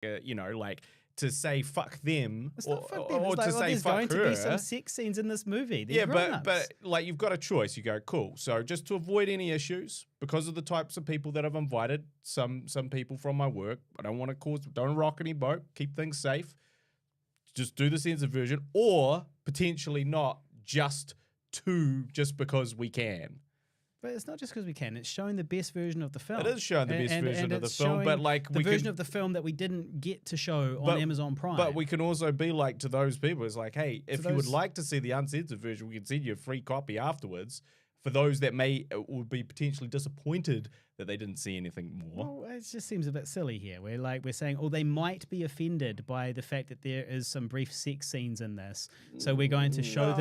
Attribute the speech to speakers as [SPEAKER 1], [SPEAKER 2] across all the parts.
[SPEAKER 1] you know, like to say fuck them,
[SPEAKER 2] It's not fuck them.
[SPEAKER 1] or
[SPEAKER 2] It's like,
[SPEAKER 1] to say
[SPEAKER 2] there's
[SPEAKER 1] fuck
[SPEAKER 2] going
[SPEAKER 1] her.
[SPEAKER 2] to be some sex scenes in this movie. They're
[SPEAKER 1] Yeah,
[SPEAKER 2] grown-ups.
[SPEAKER 1] but like you've got a choice. You go, cool. So just to avoid any issues, because of the types of people that I've invited, some people from my work, I don't rock any boat, keep things safe. Just do the censored version, or potentially not just because we can.
[SPEAKER 2] But it's not just because we can. It's showing the best version of the film.
[SPEAKER 1] It is showing the best version of the film, but like
[SPEAKER 2] the version of the film that we didn't get to show on Amazon Prime.
[SPEAKER 1] But we can also be like to those people, it's like, hey, if you would like to see the uncensored version, we can send you a free copy afterwards. For those that would be potentially disappointed that they didn't see anything more.
[SPEAKER 2] Well, it just seems a bit silly here. We're saying, oh, they might be offended by the fact that there is some brief sex scenes in this. So we're going to show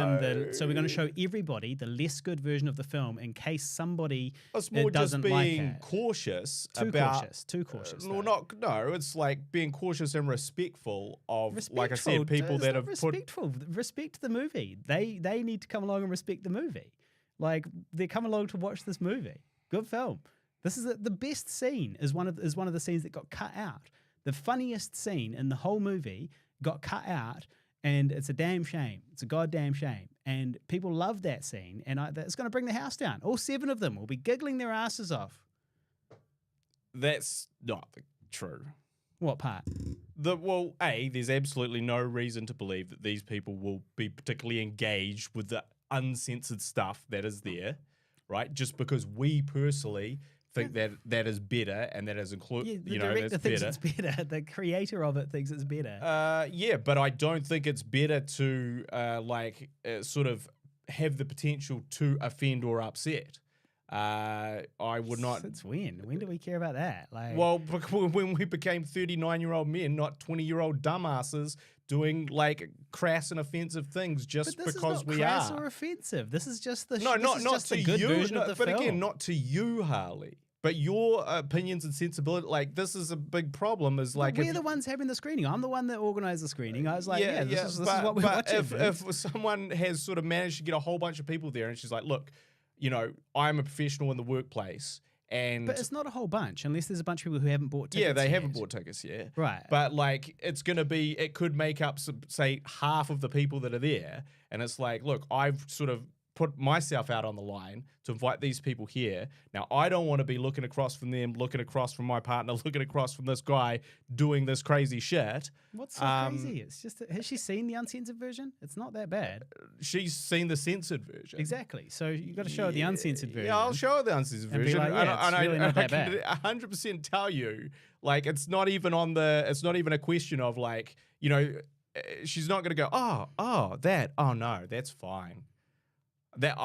[SPEAKER 2] so we're going to show everybody the less good version of the film in case somebody doesn't like it.
[SPEAKER 1] Cautious
[SPEAKER 2] Too cautious.
[SPEAKER 1] No, it's like being cautious and respectful of, like I said, people that have
[SPEAKER 2] respect the movie. They need to come along and respect the movie. Like, they come along to watch this movie. Good film. This is the best scene. Is one of the scenes that got cut out. The funniest scene in the whole movie got cut out, and it's a damn shame. It's a goddamn shame. And people love that scene, and it's going to bring the house down. All 7 of them will be giggling their asses off.
[SPEAKER 1] That's not true.
[SPEAKER 2] What part?
[SPEAKER 1] There's absolutely no reason to believe that these people will be particularly engaged with the uncensored stuff that is there, right? Just because we personally think that is better and that is included.
[SPEAKER 2] The director thinks it's better. The creator of it thinks it's better.
[SPEAKER 1] Yeah, but I don't think it's better to sort of have the potential to offend or upset. I would not.
[SPEAKER 2] Since when? When do we care about that? Like,
[SPEAKER 1] well, when we became 39-year-old men, not 20-year-old dumbasses doing like crass and offensive things just because we are.
[SPEAKER 2] Crass or offensive. This is just the
[SPEAKER 1] not to
[SPEAKER 2] good
[SPEAKER 1] you.
[SPEAKER 2] Version of the
[SPEAKER 1] but
[SPEAKER 2] film.
[SPEAKER 1] Again, not to you, Harley. But your opinions and sensibility, like this is a big problem. Is like
[SPEAKER 2] we're the ones having the screening. I'm the one that organised the screening. I was like, this is what we're watching.
[SPEAKER 1] If someone has sort of managed to get a whole bunch of people there, and she's like, look, you know, I'm a professional in the workplace. But
[SPEAKER 2] it's not a whole bunch, unless there's a bunch of people who haven't bought tickets.
[SPEAKER 1] Yeah, they haven't bought tickets yet.
[SPEAKER 2] Right.
[SPEAKER 1] But like, it could make up, say, half of the people that are there. And it's like, look, I've sort of put myself out on the line to invite these people here. Now, I don't want to be looking across from them, looking across from my partner, looking across from this guy doing this crazy shit.
[SPEAKER 2] What's so crazy? It's just, has she seen the uncensored version? It's not that bad.
[SPEAKER 1] She's seen the censored version.
[SPEAKER 2] Exactly. So you've got to show her the uncensored version.
[SPEAKER 1] Yeah, I'll show her the uncensored version.
[SPEAKER 2] Like, it's really not that bad.
[SPEAKER 1] I can 100% tell you, like, it's not even a question of like, you know, she's not going to go, oh no, that's fine.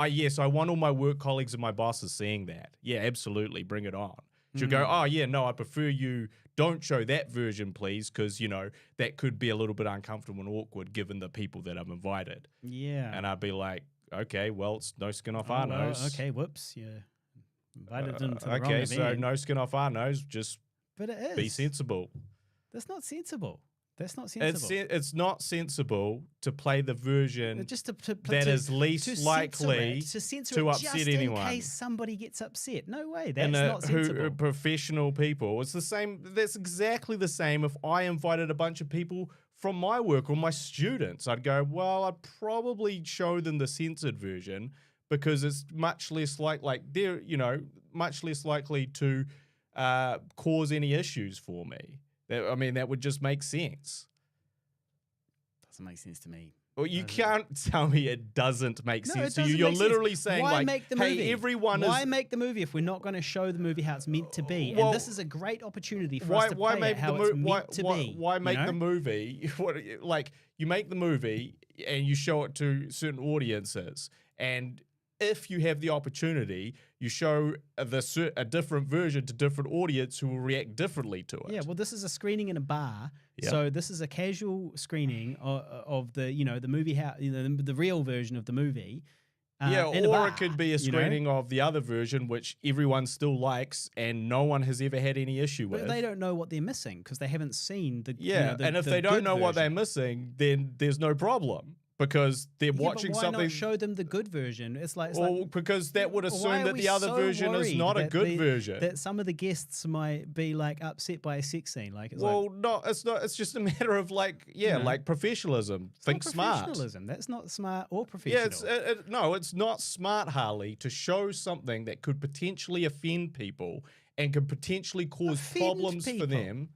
[SPEAKER 1] Yes, I want all my work colleagues and my bosses seeing that. Yeah, absolutely, bring it on. She'll go, oh yeah, no, I prefer you don't show that version, please, because, you know, that could be a little bit uncomfortable and awkward given the people that I've invited.
[SPEAKER 2] Yeah.
[SPEAKER 1] And I'd be like, okay, well, it's no skin off our nose.
[SPEAKER 2] Okay, whoops, yeah. Invited them to the wrong
[SPEAKER 1] Okay,
[SPEAKER 2] event.
[SPEAKER 1] so no skin off our nose, just
[SPEAKER 2] but it is.
[SPEAKER 1] Be sensible.
[SPEAKER 2] That's not sensible. That's not sensible.
[SPEAKER 1] It's not sensible to play the version that is least likely to upset anyone.
[SPEAKER 2] In case somebody gets upset. No way. That's not sensible.
[SPEAKER 1] Professional people. It's the same. That's exactly the same if I invited a bunch of people from my work or my students. I'd go, well, I'd probably show them the censored version because it's much less much less likely to cause any issues for me. That would just make sense.
[SPEAKER 2] Doesn't make sense to me.
[SPEAKER 1] Well, you can't tell me it doesn't make sense to you. You're literally saying,
[SPEAKER 2] why make the movie?
[SPEAKER 1] Hey, everyone
[SPEAKER 2] Why make the movie if we're not going to show the movie how it's meant to be? And this is a great opportunity for us to play it how it's meant to be.
[SPEAKER 1] Why make the movie? You make the movie and you show it to certain audiences, and if you have the opportunity, you show a different version to different audience who will react differently to it.
[SPEAKER 2] Yeah, well, this is a screening in a bar, so this is a casual screening of the movie, the real version of the movie.
[SPEAKER 1] Or it could be a screening of the other version, which everyone still likes and no one has ever had any issue with.
[SPEAKER 2] But they don't know what they're missing because they haven't seen the.
[SPEAKER 1] And if they don't know what they're missing, then there's no problem. because they're
[SPEAKER 2] Yeah,
[SPEAKER 1] watching
[SPEAKER 2] but why
[SPEAKER 1] something.
[SPEAKER 2] not show them the good version? It's like
[SPEAKER 1] Because that would
[SPEAKER 2] why
[SPEAKER 1] assume
[SPEAKER 2] are
[SPEAKER 1] that
[SPEAKER 2] we
[SPEAKER 1] the other
[SPEAKER 2] so
[SPEAKER 1] version is
[SPEAKER 2] worried
[SPEAKER 1] not a
[SPEAKER 2] that
[SPEAKER 1] good version.
[SPEAKER 2] That some of the guests might be like upset by a sex scene. Like, it's
[SPEAKER 1] Well, no, it's not. It's just a matter of like,
[SPEAKER 2] know,
[SPEAKER 1] like professionalism. Think
[SPEAKER 2] not
[SPEAKER 1] smart.
[SPEAKER 2] professionalism. That's not smart or
[SPEAKER 1] Yeah,
[SPEAKER 2] professional.
[SPEAKER 1] no, it's not smart, Harley, to show something that could potentially offend people and could potentially cause
[SPEAKER 2] Offend
[SPEAKER 1] problems for
[SPEAKER 2] people?
[SPEAKER 1] them.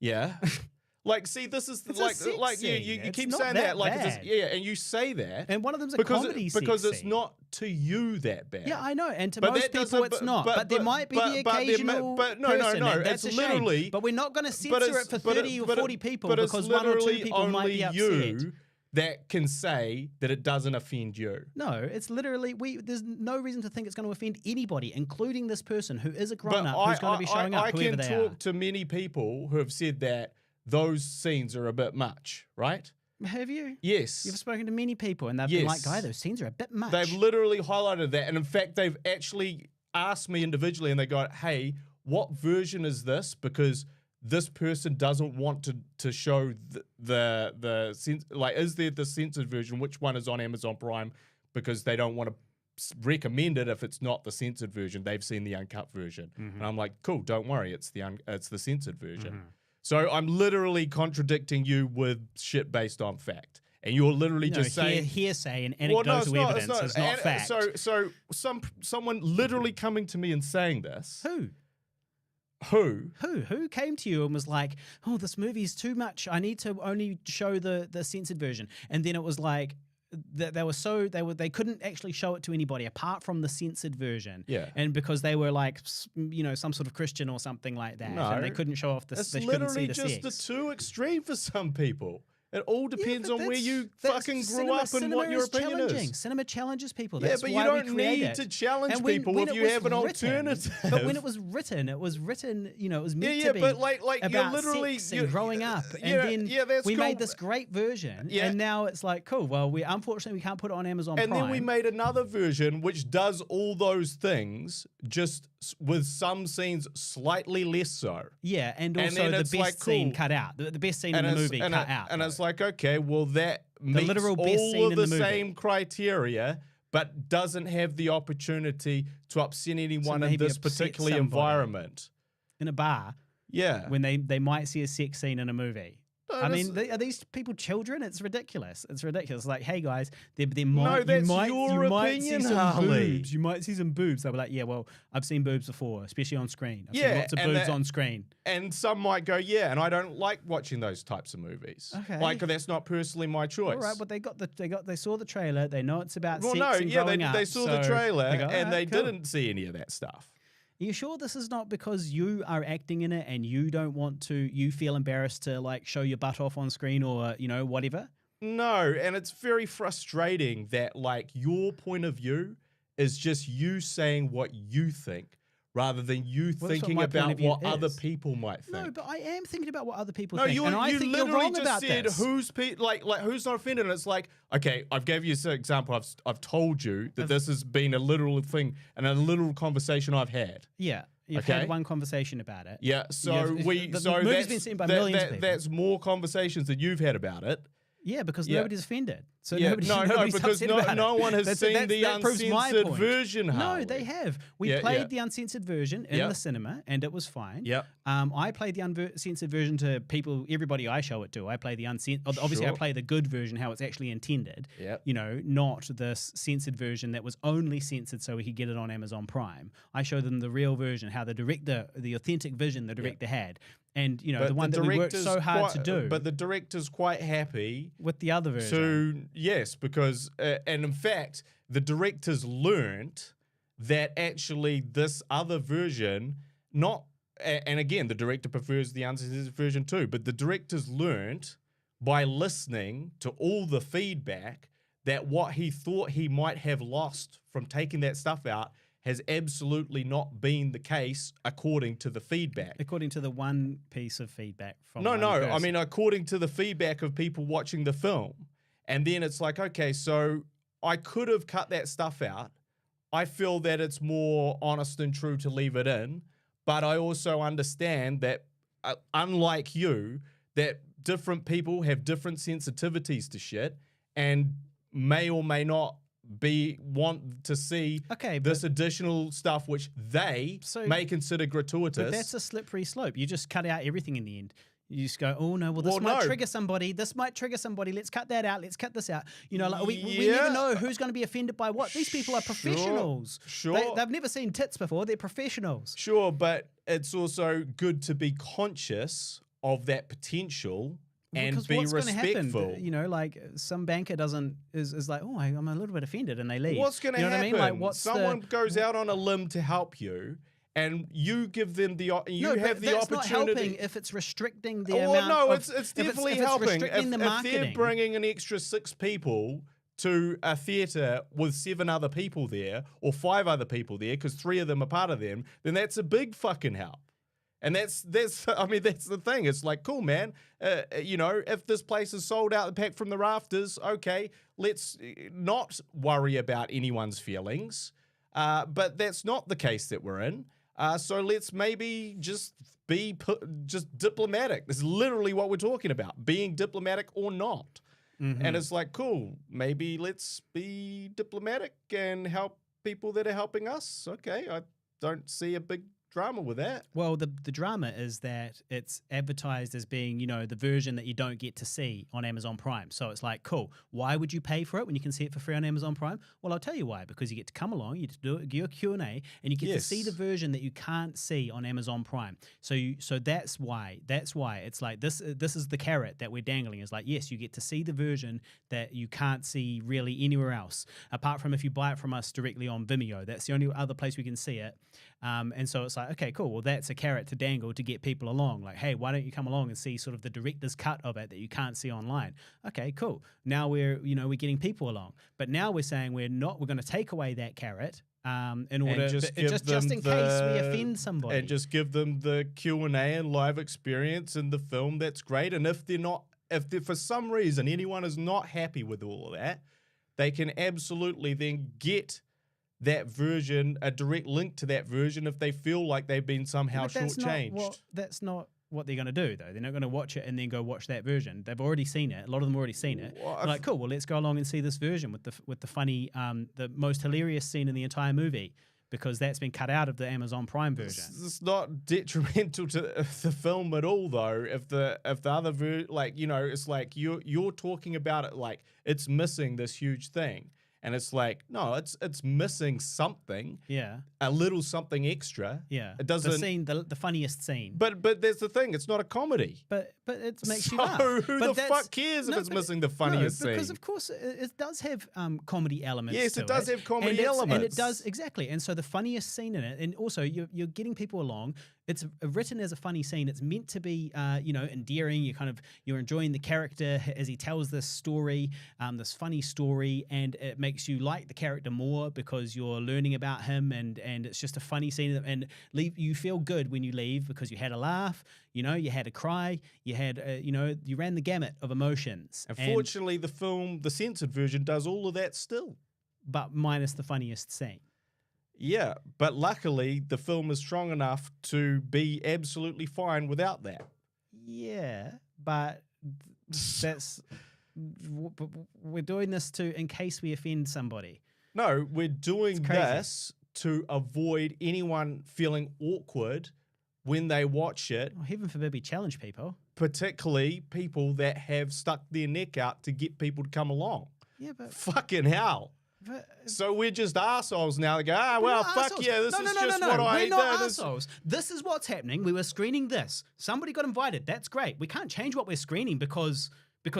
[SPEAKER 1] Yeah. Like, see, this is
[SPEAKER 2] It's a
[SPEAKER 1] like,
[SPEAKER 2] sex
[SPEAKER 1] like you
[SPEAKER 2] scene. It's
[SPEAKER 1] keep
[SPEAKER 2] not
[SPEAKER 1] saying
[SPEAKER 2] that
[SPEAKER 1] that, like,
[SPEAKER 2] bad.
[SPEAKER 1] and you say that,
[SPEAKER 2] And one of them's a
[SPEAKER 1] because
[SPEAKER 2] comedy
[SPEAKER 1] because
[SPEAKER 2] sex
[SPEAKER 1] it's
[SPEAKER 2] scene.
[SPEAKER 1] not to you that bad.
[SPEAKER 2] Yeah, I know, and to
[SPEAKER 1] But
[SPEAKER 2] most
[SPEAKER 1] that
[SPEAKER 2] people
[SPEAKER 1] doesn't-
[SPEAKER 2] it's not. But there might be the occasional
[SPEAKER 1] but no,
[SPEAKER 2] person. That's
[SPEAKER 1] it's
[SPEAKER 2] a shame.
[SPEAKER 1] literally.
[SPEAKER 2] But we're not going to
[SPEAKER 1] but
[SPEAKER 2] censor
[SPEAKER 1] it's-
[SPEAKER 2] it for
[SPEAKER 1] but
[SPEAKER 2] 30 or
[SPEAKER 1] but
[SPEAKER 2] 40 people
[SPEAKER 1] but it's
[SPEAKER 2] because one or two
[SPEAKER 1] literally
[SPEAKER 2] people might
[SPEAKER 1] only
[SPEAKER 2] be upset.
[SPEAKER 1] you that can say that it doesn't offend you.
[SPEAKER 2] No, it's literally there's no reason to think it's going to offend anybody, including this person who is a
[SPEAKER 1] But
[SPEAKER 2] grown up who's going to be showing up,
[SPEAKER 1] I
[SPEAKER 2] whoever
[SPEAKER 1] can
[SPEAKER 2] they
[SPEAKER 1] talk
[SPEAKER 2] are.
[SPEAKER 1] to many people who have said that those scenes are a bit much, right?
[SPEAKER 2] Have you?
[SPEAKER 1] Yes.
[SPEAKER 2] You've spoken to many people and they've been like,
[SPEAKER 1] Yes.
[SPEAKER 2] "Guy, those scenes are a bit much."
[SPEAKER 1] They've literally highlighted that. And in fact, they've actually asked me individually and they go, hey, what version is this? Because this person doesn't want to show the sense, like, is there the censored version? Which one is on Amazon Prime? Because they don't want to recommend it if it's not the censored version. They've seen the uncut version. And I'm like, cool, don't worry. It's the censored version. So I'm literally contradicting you with shit based on fact. And you're literally just saying
[SPEAKER 2] hearsay and
[SPEAKER 1] well, no,
[SPEAKER 2] anecdotal
[SPEAKER 1] it's
[SPEAKER 2] evidence is not
[SPEAKER 1] And,
[SPEAKER 2] fact.
[SPEAKER 1] So someone literally coming to me and saying this.
[SPEAKER 2] Who?
[SPEAKER 1] Who?
[SPEAKER 2] Who came to you and was like, "Oh, this movie is too much. I need to only show the censored version." And then it was like they couldn't actually show it to anybody apart from the censored version.
[SPEAKER 1] Yeah.
[SPEAKER 2] And because they were like, some sort of Christian or something like that,
[SPEAKER 1] No.
[SPEAKER 2] and they couldn't show off the.
[SPEAKER 1] It's
[SPEAKER 2] They couldn't see
[SPEAKER 1] literally
[SPEAKER 2] the
[SPEAKER 1] just
[SPEAKER 2] sex.
[SPEAKER 1] the too extreme for some people. It all depends
[SPEAKER 2] but
[SPEAKER 1] on where you
[SPEAKER 2] that's
[SPEAKER 1] fucking grew
[SPEAKER 2] cinema-
[SPEAKER 1] up and
[SPEAKER 2] cinema
[SPEAKER 1] what your
[SPEAKER 2] is
[SPEAKER 1] opinion
[SPEAKER 2] challenging.
[SPEAKER 1] is.
[SPEAKER 2] Cinema challenges people.
[SPEAKER 1] Yeah,
[SPEAKER 2] That's
[SPEAKER 1] but you
[SPEAKER 2] why we
[SPEAKER 1] don't
[SPEAKER 2] create
[SPEAKER 1] need
[SPEAKER 2] it.
[SPEAKER 1] to challenge
[SPEAKER 2] And
[SPEAKER 1] people if
[SPEAKER 2] it
[SPEAKER 1] you
[SPEAKER 2] was
[SPEAKER 1] have an
[SPEAKER 2] written-
[SPEAKER 1] alternative.
[SPEAKER 2] But when it was written, it was meant to be
[SPEAKER 1] but like you're
[SPEAKER 2] about
[SPEAKER 1] literally
[SPEAKER 2] sex and growing up. And
[SPEAKER 1] yeah,
[SPEAKER 2] then
[SPEAKER 1] yeah, that's
[SPEAKER 2] we
[SPEAKER 1] cool.
[SPEAKER 2] made this great version.
[SPEAKER 1] Yeah.
[SPEAKER 2] And now it's like, cool, well, unfortunately we can't put it on Amazon
[SPEAKER 1] And
[SPEAKER 2] Prime.
[SPEAKER 1] then we made another version which does all those things, just with some scenes slightly less so.
[SPEAKER 2] Yeah, and
[SPEAKER 1] And
[SPEAKER 2] also
[SPEAKER 1] then
[SPEAKER 2] the
[SPEAKER 1] it's
[SPEAKER 2] best
[SPEAKER 1] like,
[SPEAKER 2] scene
[SPEAKER 1] cool.
[SPEAKER 2] cut out. The best scene in the movie cut out.
[SPEAKER 1] And
[SPEAKER 2] though.
[SPEAKER 1] it's like, okay, well, that meets
[SPEAKER 2] literal best
[SPEAKER 1] all
[SPEAKER 2] scene
[SPEAKER 1] of
[SPEAKER 2] in
[SPEAKER 1] the
[SPEAKER 2] the movie.
[SPEAKER 1] same criteria, but doesn't have the opportunity to upset anyone in
[SPEAKER 2] maybe
[SPEAKER 1] this
[SPEAKER 2] upset
[SPEAKER 1] particular
[SPEAKER 2] somebody.
[SPEAKER 1] environment.
[SPEAKER 2] in a bar
[SPEAKER 1] Yeah.
[SPEAKER 2] when they might see a sex scene in a movie.
[SPEAKER 1] No,
[SPEAKER 2] I
[SPEAKER 1] that's-
[SPEAKER 2] mean, are these people children? It's ridiculous. It's ridiculous. Like, hey guys, there
[SPEAKER 1] No,
[SPEAKER 2] might
[SPEAKER 1] that's
[SPEAKER 2] you
[SPEAKER 1] your
[SPEAKER 2] might see
[SPEAKER 1] opinion,
[SPEAKER 2] some
[SPEAKER 1] Harley.
[SPEAKER 2] boobs. You might see some boobs. They'll be like, yeah, well, I've seen boobs before, especially on screen. I've
[SPEAKER 1] Yeah,
[SPEAKER 2] seen lots of
[SPEAKER 1] and
[SPEAKER 2] boobs
[SPEAKER 1] that-
[SPEAKER 2] on screen.
[SPEAKER 1] And some might go, yeah, and I don't like watching those types of movies.
[SPEAKER 2] Okay.
[SPEAKER 1] Like, that's not personally my choice.
[SPEAKER 2] All right, but they saw the trailer. They know it's about
[SPEAKER 1] well,
[SPEAKER 2] sex
[SPEAKER 1] no,
[SPEAKER 2] and
[SPEAKER 1] yeah,
[SPEAKER 2] growing up.
[SPEAKER 1] they saw the
[SPEAKER 2] so
[SPEAKER 1] trailer
[SPEAKER 2] they go,
[SPEAKER 1] and
[SPEAKER 2] "Alright,
[SPEAKER 1] they
[SPEAKER 2] cool."
[SPEAKER 1] didn't see any of that stuff.
[SPEAKER 2] Are you sure this is not because you are acting in it and you don't want to? You feel embarrassed to like show your butt off on screen or whatever.
[SPEAKER 1] No, and it's very frustrating that like your point of view is just you saying what you think rather than you
[SPEAKER 2] Well, that's what
[SPEAKER 1] thinking
[SPEAKER 2] my point
[SPEAKER 1] about
[SPEAKER 2] of view
[SPEAKER 1] what other
[SPEAKER 2] is.
[SPEAKER 1] people might think.
[SPEAKER 2] No, but I am thinking about what other people
[SPEAKER 1] No,
[SPEAKER 2] think, and I
[SPEAKER 1] you
[SPEAKER 2] think you're
[SPEAKER 1] literally
[SPEAKER 2] wrong
[SPEAKER 1] just
[SPEAKER 2] about
[SPEAKER 1] said
[SPEAKER 2] this.
[SPEAKER 1] who's like who's not offended, and it's like, okay, I've gave you an example. I've told you that this has been a literal thing and a literal conversation I've had.
[SPEAKER 2] Yeah, you've
[SPEAKER 1] Okay.
[SPEAKER 2] had one conversation about it.
[SPEAKER 1] Yeah, so
[SPEAKER 2] You've- the
[SPEAKER 1] so
[SPEAKER 2] movie's
[SPEAKER 1] that's,
[SPEAKER 2] been seen by millions of people.
[SPEAKER 1] That's more conversations that you've had about it.
[SPEAKER 2] Yeah, because
[SPEAKER 1] Yeah.
[SPEAKER 2] nobody's offended. So
[SPEAKER 1] Yeah,
[SPEAKER 2] nobody's
[SPEAKER 1] because
[SPEAKER 2] upset
[SPEAKER 1] no
[SPEAKER 2] about it.
[SPEAKER 1] one has seen the
[SPEAKER 2] that proves my
[SPEAKER 1] uncensored
[SPEAKER 2] point.
[SPEAKER 1] version.
[SPEAKER 2] No,
[SPEAKER 1] Harley.
[SPEAKER 2] they have. We
[SPEAKER 1] Yeah,
[SPEAKER 2] played
[SPEAKER 1] yeah.
[SPEAKER 2] the uncensored version in
[SPEAKER 1] Yeah.
[SPEAKER 2] the cinema, and it was fine.
[SPEAKER 1] Yep.
[SPEAKER 2] I played the uncensored version to everybody I show it to. I play the uncensored. Obviously, I
[SPEAKER 1] Sure.
[SPEAKER 2] play the good version, how it's actually intended.
[SPEAKER 1] Yep.
[SPEAKER 2] Not the censored version that was only censored so we could get it on Amazon Prime. I show them the real version, how the authentic vision the director had, and
[SPEAKER 1] But
[SPEAKER 2] the one that we worked so hard to do.
[SPEAKER 1] But the director's quite happy
[SPEAKER 2] with the other version.
[SPEAKER 1] yes, because and in fact, the directors learnt that actually this other version, and again, the director prefers the uncensored version too, but the directors learnt by listening to all the feedback that what he thought he might have lost from taking that stuff out has absolutely not been the case according to the feedback.
[SPEAKER 2] According to the one piece of feedback from
[SPEAKER 1] No,
[SPEAKER 2] one
[SPEAKER 1] I
[SPEAKER 2] person.
[SPEAKER 1] mean, according to the feedback of people watching the film. And then it's like, okay, so I could have cut that stuff out. I feel that it's more honest and true to leave it in. But I also understand that, unlike you, that different people have different sensitivities to shit. and may or may not want to see this additional stuff which they may consider gratuitous.
[SPEAKER 2] But that's a slippery slope. You just cut out everything in the end. You just go, oh no, well this might trigger somebody. This might trigger somebody. Let's cut that out. Let's cut this out. You know, like we never know who's going to be offended by what. These people are professionals.
[SPEAKER 1] Sure.
[SPEAKER 2] They've never seen tits before. They're professionals.
[SPEAKER 1] Sure, but it's also good to be conscious of that potential and be respectful.
[SPEAKER 2] You know, like some banker is like, oh, I'm a little bit offended, and they leave.
[SPEAKER 1] What's going to happen?
[SPEAKER 2] What I mean? Like,
[SPEAKER 1] someone goes out on a limb to help you, and you give them the have the opportunity.
[SPEAKER 2] Not helping if it's restricting the amount.
[SPEAKER 1] No,
[SPEAKER 2] it's
[SPEAKER 1] definitely helping.
[SPEAKER 2] If
[SPEAKER 1] they're bringing an extra 6 people to a theater with 7 other people there, or 5 other people there, because 3 of them are part of them, then that's a big fucking help. And that's the thing. It's like, cool, man. You know, if this place is sold out and packed from the rafters, okay, let's not worry about anyone's feelings. But that's not the case that we're in. So let's maybe just be diplomatic. This is literally what we're talking about, being diplomatic or not. Mm-hmm. And it's like, cool, maybe let's be diplomatic and help people that are helping us. Okay, I don't see a big drama with that.
[SPEAKER 2] Well, the drama is that it's advertised as being, you know, the version that you don't get to see on Amazon Prime. So it's like, cool, why would you pay for it when you can see it for free on Amazon Prime? Well, I'll tell you why. Because you get to come along, you get to do your Q&A, and you get to see the version that you can't see on Amazon Prime. So that's why. It's like this is the carrot that we're dangling. It's like, yes, you get to see the version that you can't see really anywhere else, apart from if you buy it from us directly on Vimeo. That's the only other place we can see it. And so it's like, okay, cool. Well, that's a carrot to dangle to get people along. Like, hey, why don't you come along and see sort of the director's cut of it that you can't see online? Okay, cool. Now we're getting people along. But now we're saying we're going to take away that carrot in order just in case we offend somebody.
[SPEAKER 1] And just give them the Q&A and live experience in the film. That's great. And if for some reason anyone is not happy with all of that, they can absolutely then get that version, a direct link to that version, if they feel like they've been somehow shortchanged.
[SPEAKER 2] That's not what they're going to do, though. They're not going to watch it and then go watch that version. They've already seen it. A lot of them have already seen it. They're like, cool, well, let's go along and see this version with the funny, the most hilarious scene in the entire movie, because that's been cut out of the Amazon Prime version.
[SPEAKER 1] It's not detrimental to the film at all, though. If the other it's like you're talking about it like it's missing this huge thing. And it's like, no, it's missing something.
[SPEAKER 2] Yeah.
[SPEAKER 1] A little something extra.
[SPEAKER 2] Yeah.
[SPEAKER 1] It doesn't.
[SPEAKER 2] The scene, the funniest scene.
[SPEAKER 1] But there's the thing, it's not a comedy.
[SPEAKER 2] But it makes you laugh.
[SPEAKER 1] So who the fuck cares if it's missing the funniest scene?
[SPEAKER 2] Because of course it does have comedy elements.
[SPEAKER 1] Yes, it does have comedy elements.
[SPEAKER 2] And it does, exactly. And so the funniest scene in it, and also you're getting people along. It's written as a funny scene. It's meant to be, endearing. You're enjoying the character as he tells this story, this funny story, and it makes you like the character more because you're learning about him, and it's just a funny scene. And you feel good when you leave because you had a laugh, you had a cry, you had, you ran the gamut of emotions.
[SPEAKER 1] Unfortunately, the censored version does all of that still,
[SPEAKER 2] but minus the funniest scene.
[SPEAKER 1] Yeah, but luckily the film is strong enough to be absolutely fine without that.
[SPEAKER 2] Yeah, but we're doing this in case we offend somebody.
[SPEAKER 1] No, we're doing this to avoid anyone feeling awkward when they watch it.
[SPEAKER 2] Oh, heaven forbid we challenge people.
[SPEAKER 1] Particularly people that have stuck their neck out to get people to come along.
[SPEAKER 2] Yeah, but...
[SPEAKER 1] Fucking hell. So we're just assholes now. They go, fuck
[SPEAKER 2] assholes.
[SPEAKER 1] yeah, this is just what I did.
[SPEAKER 2] We're not assholes. This is what's happening. We were screening this. Somebody got invited. That's great. We can't change what we're screening because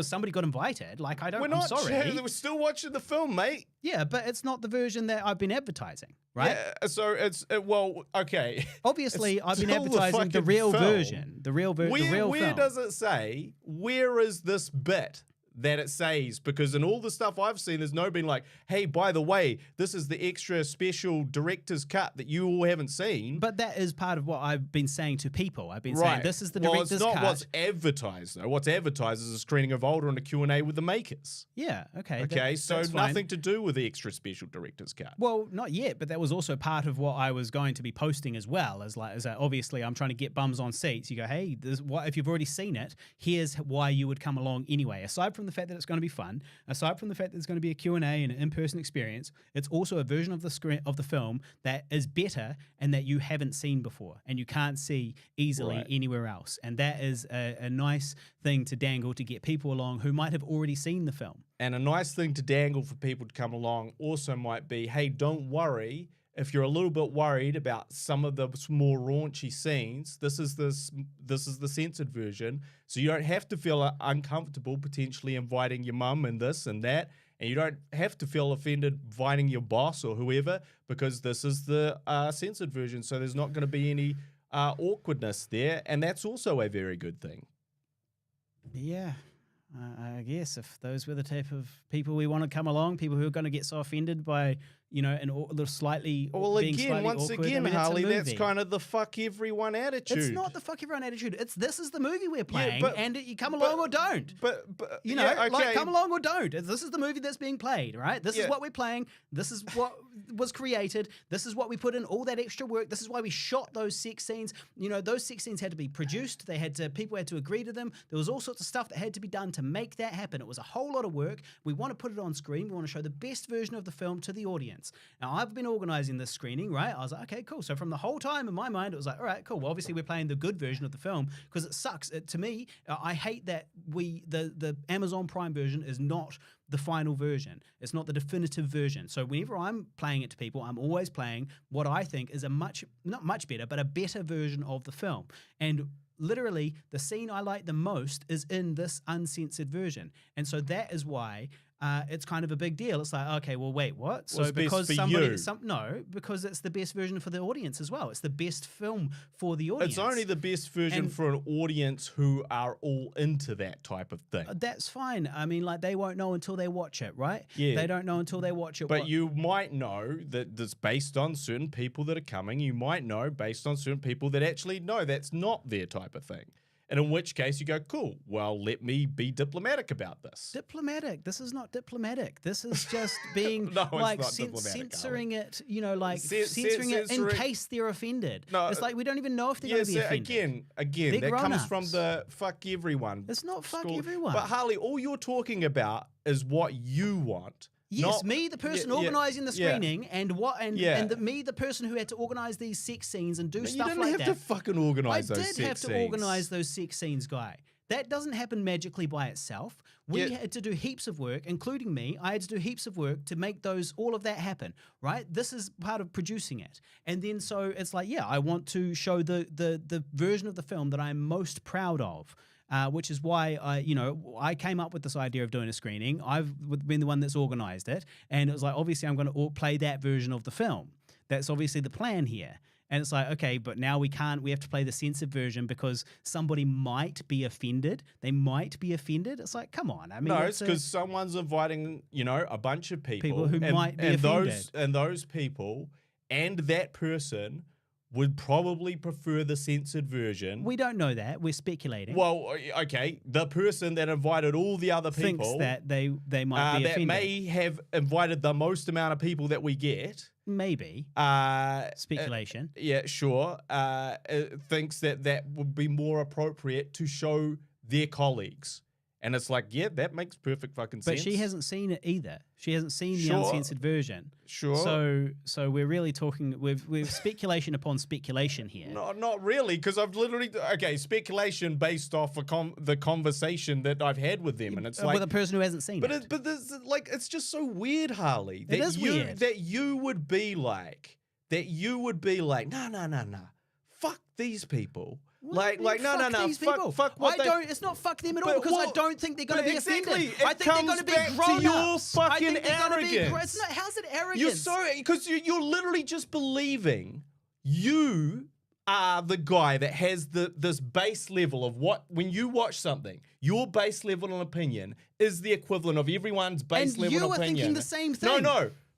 [SPEAKER 2] somebody got invited. Like, I'm sorry.
[SPEAKER 1] We're still watching the film, mate.
[SPEAKER 2] Yeah, but it's not the version that I've been advertising, right?
[SPEAKER 1] Yeah, so okay.
[SPEAKER 2] Obviously, I've been advertising the real version. The real film.
[SPEAKER 1] Where does it say, where is this bit that it says? Because in all the stuff I've seen, there's no been like, hey, by the way, this is the extra special director's cut that you all haven't seen.
[SPEAKER 2] But that is part of what I've been saying to people. I've been saying this is the director's cut.
[SPEAKER 1] Well, it's not what's advertised, though. What's advertised is a screening of Older and a Q&A with the makers.
[SPEAKER 2] Yeah, okay.
[SPEAKER 1] Okay, so nothing to do with the extra special director's cut.
[SPEAKER 2] Well, not yet, but that was also part of what I was going to be posting as well. As obviously, I'm trying to get bums on seats. You go, hey, if you've already seen it, here's why you would come along anyway. Aside from from the fact that it's going to be fun, aside from the fact that it's going to be a Q&A and an in-person experience, it's also a version of the film that is better and that you haven't seen before and you can't see easily anywhere else. And that is a nice thing to dangle to get people along who might have already seen the film.
[SPEAKER 1] And a nice thing to dangle for people to come along also might be, hey, don't worry. If you're a little bit worried about some of the more raunchy scenes, this is the censored version, so you don't have to feel uncomfortable potentially inviting your mum and this and that, and you don't have to feel offended inviting your boss or whoever, because this is the censored version, so there's not going to be any awkwardness there, and that's also a very good thing.
[SPEAKER 2] Yeah. I guess if those were the type of people we want to come along, people who are going to get so offended by, you know, a little slightly.
[SPEAKER 1] Well,
[SPEAKER 2] being
[SPEAKER 1] again,
[SPEAKER 2] slightly
[SPEAKER 1] once
[SPEAKER 2] awkward.
[SPEAKER 1] again,
[SPEAKER 2] I mean,
[SPEAKER 1] Harley, that's kind of the fuck everyone attitude.
[SPEAKER 2] It's not the fuck everyone attitude. It's this is the movie we're playing,
[SPEAKER 1] but-
[SPEAKER 2] and you come along or don't.
[SPEAKER 1] But
[SPEAKER 2] You know,
[SPEAKER 1] yeah,
[SPEAKER 2] like
[SPEAKER 1] okay.
[SPEAKER 2] come along or don't. This is the movie that's being played, right? This is what we're playing. This is what was created. This is what we put in all that extra work. This is why we shot those sex scenes. You know, those sex scenes had to be produced. People had to agree to them. There was all sorts of stuff that had to be done to make that happen. It was a whole lot of work. We want to put it on screen. We want to show the best version of the film to the audience. Now, I've been organizing this screening, right? I was like, okay, cool. So from the whole time in my mind, it was like, all right, cool. Well, obviously we're playing the good version of the film because it sucks. To me, I hate that the Amazon Prime version is not the final version. It's not the definitive version. So whenever I'm playing it to people, I'm always playing what I think is not much better, but a better version of the film. And literally, the scene I like the most is in this uncensored version. And so that is why it's kind of a big deal. It's like, okay, well, wait, what? So
[SPEAKER 1] What's
[SPEAKER 2] because
[SPEAKER 1] best for you?
[SPEAKER 2] No, because it's the best version for the audience as well. It's the best film for the audience.
[SPEAKER 1] It's only the best version for an audience who are all into that type of thing.
[SPEAKER 2] That's fine. I mean, like, they won't know until they watch it, right?
[SPEAKER 1] Yeah.
[SPEAKER 2] They don't know until they watch it.
[SPEAKER 1] But you might know that that's based on certain people that are coming. You might know based on certain people that actually know that's not their type of thing. And in which case you go, cool, well, let me be diplomatic about this.
[SPEAKER 2] Diplomatic. This is not diplomatic. This is just being
[SPEAKER 1] No, it's
[SPEAKER 2] like
[SPEAKER 1] not diplomatic,
[SPEAKER 2] censoring it, you know, like censoring it in
[SPEAKER 1] censoring-
[SPEAKER 2] case they're offended.
[SPEAKER 1] No,
[SPEAKER 2] it's like we don't even know if they're going to be offended.
[SPEAKER 1] Again,
[SPEAKER 2] They're
[SPEAKER 1] that comes
[SPEAKER 2] grown-ups.
[SPEAKER 1] from the fuck everyone.
[SPEAKER 2] It's not fuck
[SPEAKER 1] school.
[SPEAKER 2] everyone.
[SPEAKER 1] But Harley, all you're talking about is what you want.
[SPEAKER 2] Yes,
[SPEAKER 1] not-
[SPEAKER 2] me, the person
[SPEAKER 1] yeah,
[SPEAKER 2] organising the
[SPEAKER 1] yeah.
[SPEAKER 2] screening, and me, the person who had to organise these sex scenes and do
[SPEAKER 1] But
[SPEAKER 2] stuff
[SPEAKER 1] you
[SPEAKER 2] like
[SPEAKER 1] didn't
[SPEAKER 2] that.
[SPEAKER 1] have to fucking organise those
[SPEAKER 2] I
[SPEAKER 1] sex
[SPEAKER 2] did have to
[SPEAKER 1] scenes.
[SPEAKER 2] organise those sex scenes, guy. That doesn't happen magically by itself. We had to do heaps of work, including me. I had to do heaps of work to make all of that happen, right? This is part of producing it. And then so it's like, yeah, I want to show the version of the film that I'm most proud of. Which is why I came up with this idea of doing a screening. I've been the one that's organised it, and it was like, obviously I'm going to play that version of the film. That's obviously the plan here. And it's like, okay, but now we can't. We have to play the censored version because somebody might be offended. They might be offended. It's like, come on. I mean,
[SPEAKER 1] No, it's because someone's inviting, a bunch of people
[SPEAKER 2] who might be offended.
[SPEAKER 1] And those people and that person would probably prefer the censored version.
[SPEAKER 2] We don't know that. We're speculating.
[SPEAKER 1] Well, okay, the person that invited all the other people
[SPEAKER 2] thinks that they might be
[SPEAKER 1] that
[SPEAKER 2] offended.
[SPEAKER 1] may have invited the most amount of people that we get.
[SPEAKER 2] Maybe. Speculation.
[SPEAKER 1] Yeah, sure. Thinks that would be more appropriate to show their colleagues. And it's like, yeah, that makes perfect fucking sense.
[SPEAKER 2] But she hasn't seen it either. She hasn't seen the
[SPEAKER 1] Sure.
[SPEAKER 2] uncensored version.
[SPEAKER 1] Sure.
[SPEAKER 2] So we're really talking. We've speculation upon speculation here.
[SPEAKER 1] No, not really, because I've literally speculation based off the conversation that I've had with them, and it's like
[SPEAKER 2] with a person who hasn't seen it.
[SPEAKER 1] But this, it's just so weird, Harley.
[SPEAKER 2] It is weird.
[SPEAKER 1] That you would be like, no, fuck these people.
[SPEAKER 2] What do you mean, fuck these people?
[SPEAKER 1] Fuck what they.
[SPEAKER 2] It's not fuck them at all
[SPEAKER 1] But
[SPEAKER 2] because I
[SPEAKER 1] what-
[SPEAKER 2] don't think they're going to
[SPEAKER 1] but
[SPEAKER 2] be
[SPEAKER 1] exactly,
[SPEAKER 2] offended.
[SPEAKER 1] it
[SPEAKER 2] I think they're going to be
[SPEAKER 1] comes back to
[SPEAKER 2] grown
[SPEAKER 1] your
[SPEAKER 2] ups.
[SPEAKER 1] fucking
[SPEAKER 2] I think they're going to be.
[SPEAKER 1] arrogance.
[SPEAKER 2] How's it arrogance?
[SPEAKER 1] You're sorry because you're literally just believing you are the guy that has this base level of what when you watch something, your base level of opinion is the equivalent of everyone's base
[SPEAKER 2] And
[SPEAKER 1] level
[SPEAKER 2] you
[SPEAKER 1] of
[SPEAKER 2] are
[SPEAKER 1] opinion.
[SPEAKER 2] thinking the same thing.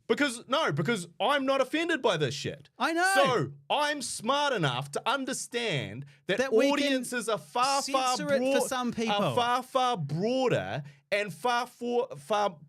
[SPEAKER 1] Because I'm not offended by this shit.
[SPEAKER 2] I know.
[SPEAKER 1] So I'm smart enough to understand that
[SPEAKER 2] we can
[SPEAKER 1] audiences are far
[SPEAKER 2] censor it for some people.
[SPEAKER 1] are far broader and far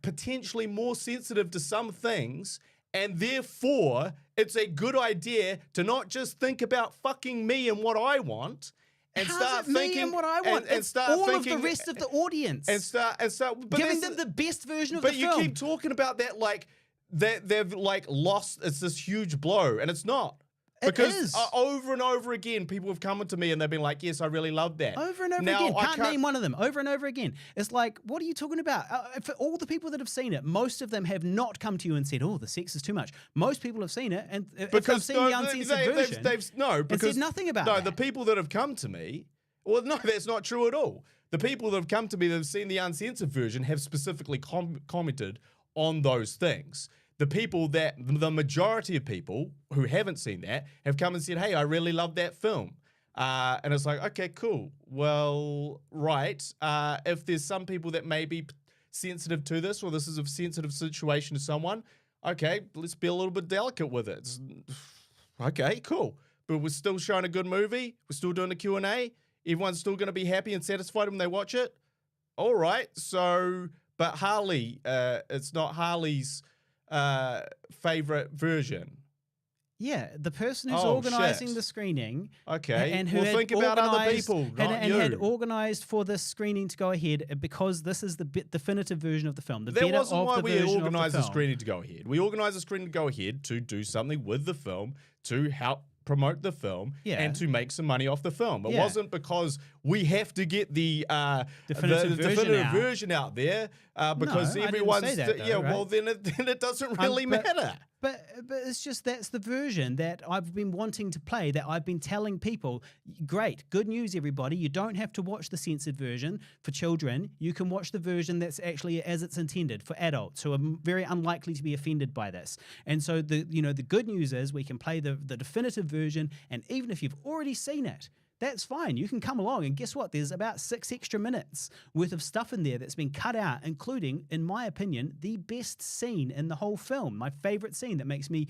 [SPEAKER 1] potentially more sensitive to some things, and therefore it's a good idea to not just think about fucking me and what I want, and
[SPEAKER 2] How's
[SPEAKER 1] start
[SPEAKER 2] it me
[SPEAKER 1] thinking
[SPEAKER 2] and what I want?
[SPEAKER 1] and
[SPEAKER 2] It's
[SPEAKER 1] start
[SPEAKER 2] all
[SPEAKER 1] thinking
[SPEAKER 2] of the rest of the audience.
[SPEAKER 1] and start but
[SPEAKER 2] giving
[SPEAKER 1] that's-
[SPEAKER 2] them the best version of the
[SPEAKER 1] But you
[SPEAKER 2] film.
[SPEAKER 1] keep talking about that like that they've like lost. It's this huge blow, and it's not. Because
[SPEAKER 2] is.
[SPEAKER 1] Over and over again, people have come to me and they've been like, "Yes, I really love that."
[SPEAKER 2] Over and over
[SPEAKER 1] Now,
[SPEAKER 2] again.
[SPEAKER 1] I
[SPEAKER 2] Can't name one of them. Over and over again. It's like, what are you talking about? For all the people that have seen it, most of them have not come to you and said, "Oh, the sex is too much." Most people have seen it, and if they've seen the uncensored version,
[SPEAKER 1] they've because
[SPEAKER 2] said nothing about that.
[SPEAKER 1] the people that have come to me, well, no, that's not true at all. The people that have come to me that have seen the uncensored version have specifically commented on those things. The majority of people who haven't seen that have come and said, "Hey, I really love that film." And it's like, okay, cool. Well, right. If there's some people that may be sensitive to this, or this is a sensitive situation to someone, okay, let's be a little bit delicate with it. Okay, cool. But we're still showing a good movie. We're still doing a Q&A. Everyone's still going to be happy and satisfied when they watch it. All right. So, but Harley, it's not Harley's favorite version.
[SPEAKER 2] Yeah, the person who's
[SPEAKER 1] Oh,
[SPEAKER 2] organising
[SPEAKER 1] shit.
[SPEAKER 2] the screening,
[SPEAKER 1] Okay,
[SPEAKER 2] and who
[SPEAKER 1] well,
[SPEAKER 2] had
[SPEAKER 1] think about other
[SPEAKER 2] organised-
[SPEAKER 1] people, not
[SPEAKER 2] and had
[SPEAKER 1] you.
[SPEAKER 2] organised for this screening to go ahead because this is the definitive version of the film. The
[SPEAKER 1] That
[SPEAKER 2] better
[SPEAKER 1] wasn't
[SPEAKER 2] of
[SPEAKER 1] why
[SPEAKER 2] the
[SPEAKER 1] we
[SPEAKER 2] version of the
[SPEAKER 1] organised the
[SPEAKER 2] film.
[SPEAKER 1] screening to go ahead. We organised the screening to go ahead to do something with the film to help promote the film
[SPEAKER 2] Yeah.
[SPEAKER 1] and to make some money off the film. It
[SPEAKER 2] Yeah.
[SPEAKER 1] wasn't because we have to get the
[SPEAKER 2] Definitive version out.
[SPEAKER 1] version out there because
[SPEAKER 2] I didn't
[SPEAKER 1] everyone's
[SPEAKER 2] say that, though,
[SPEAKER 1] well
[SPEAKER 2] right?
[SPEAKER 1] then it doesn't really matter.
[SPEAKER 2] But it's just that's the version that I've been wanting to play, that I've been telling people, great, good news, everybody. You don't have to watch the censored version for children. You can watch the version that's actually as it's intended for adults who are very unlikely to be offended by this. And so the good news is we can play the definitive version, and even if you've already seen it, that's fine. You can come along, and guess what? There's about 6 extra minutes worth of stuff in there that's been cut out, including, in my opinion, the best scene in the whole film. My favorite scene that makes me,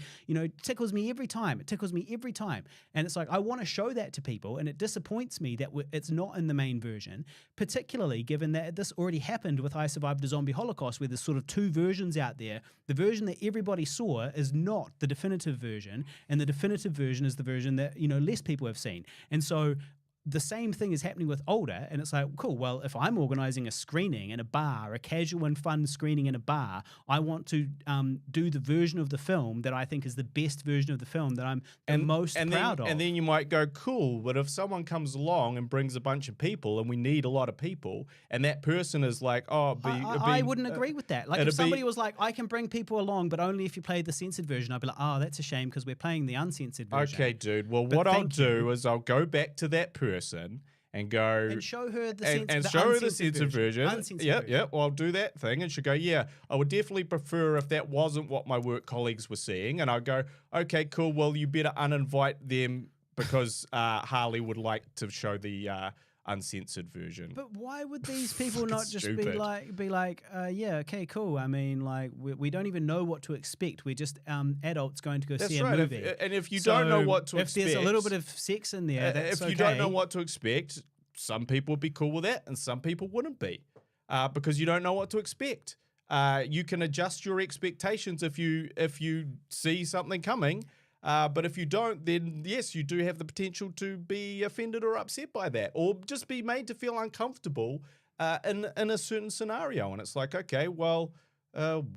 [SPEAKER 2] tickles me every time. It tickles me every time. And it's like, I want to show that to people, and it disappoints me that it's not in the main version, particularly given that this already happened with I Survived a Zombie Holocaust, where there's sort of two versions out there. The version that everybody saw is not the definitive version, and the definitive version is the version that, less people have seen. And so the same thing is happening with older, and it's like, cool, well, if I'm organising a screening in a bar, a casual and fun screening in a bar, I want to do the version of the film that I think is the best version of the film that I'm most proud of.
[SPEAKER 1] And then you might go, cool, but if someone comes along and brings a bunch of people, and we need a lot of people, and that person is like,
[SPEAKER 2] I wouldn't agree with that. Like, if somebody was like, I can bring people along, but only if you play the censored version, I'd be like, oh, that's a shame because we're playing the uncensored version.
[SPEAKER 1] Okay, dude. Well,
[SPEAKER 2] But
[SPEAKER 1] what I'll
[SPEAKER 2] thank you.
[SPEAKER 1] do is I'll go back to that person and go
[SPEAKER 2] And show her the
[SPEAKER 1] and
[SPEAKER 2] the
[SPEAKER 1] show her the
[SPEAKER 2] uncensored
[SPEAKER 1] censored version.
[SPEAKER 2] Uncensored
[SPEAKER 1] Yeah,
[SPEAKER 2] version.
[SPEAKER 1] yeah. Well, I'll do that thing, and she'll go, yeah, I would definitely prefer if that wasn't what my work colleagues were seeing. And I'll go, okay, cool. Well, you better uninvite them because Harley would like to show the uncensored version.
[SPEAKER 2] But why would these people
[SPEAKER 1] Fucking
[SPEAKER 2] not just
[SPEAKER 1] stupid.
[SPEAKER 2] be like, yeah, okay, cool. I mean, like, we don't even know what to expect. We're just adults going to go
[SPEAKER 1] That's
[SPEAKER 2] see
[SPEAKER 1] right.
[SPEAKER 2] a movie.
[SPEAKER 1] If you don't know what to
[SPEAKER 2] if
[SPEAKER 1] expect,
[SPEAKER 2] there's a little bit of sex in there, that's
[SPEAKER 1] if you don't know what to expect, some people would be cool with that, and some people wouldn't be, because you don't know what to expect. You can adjust your expectations if you see something coming. But if you don't, then yes, you do have the potential to be offended or upset by that, or just be made to feel uncomfortable in a certain scenario. And it's like, okay, well,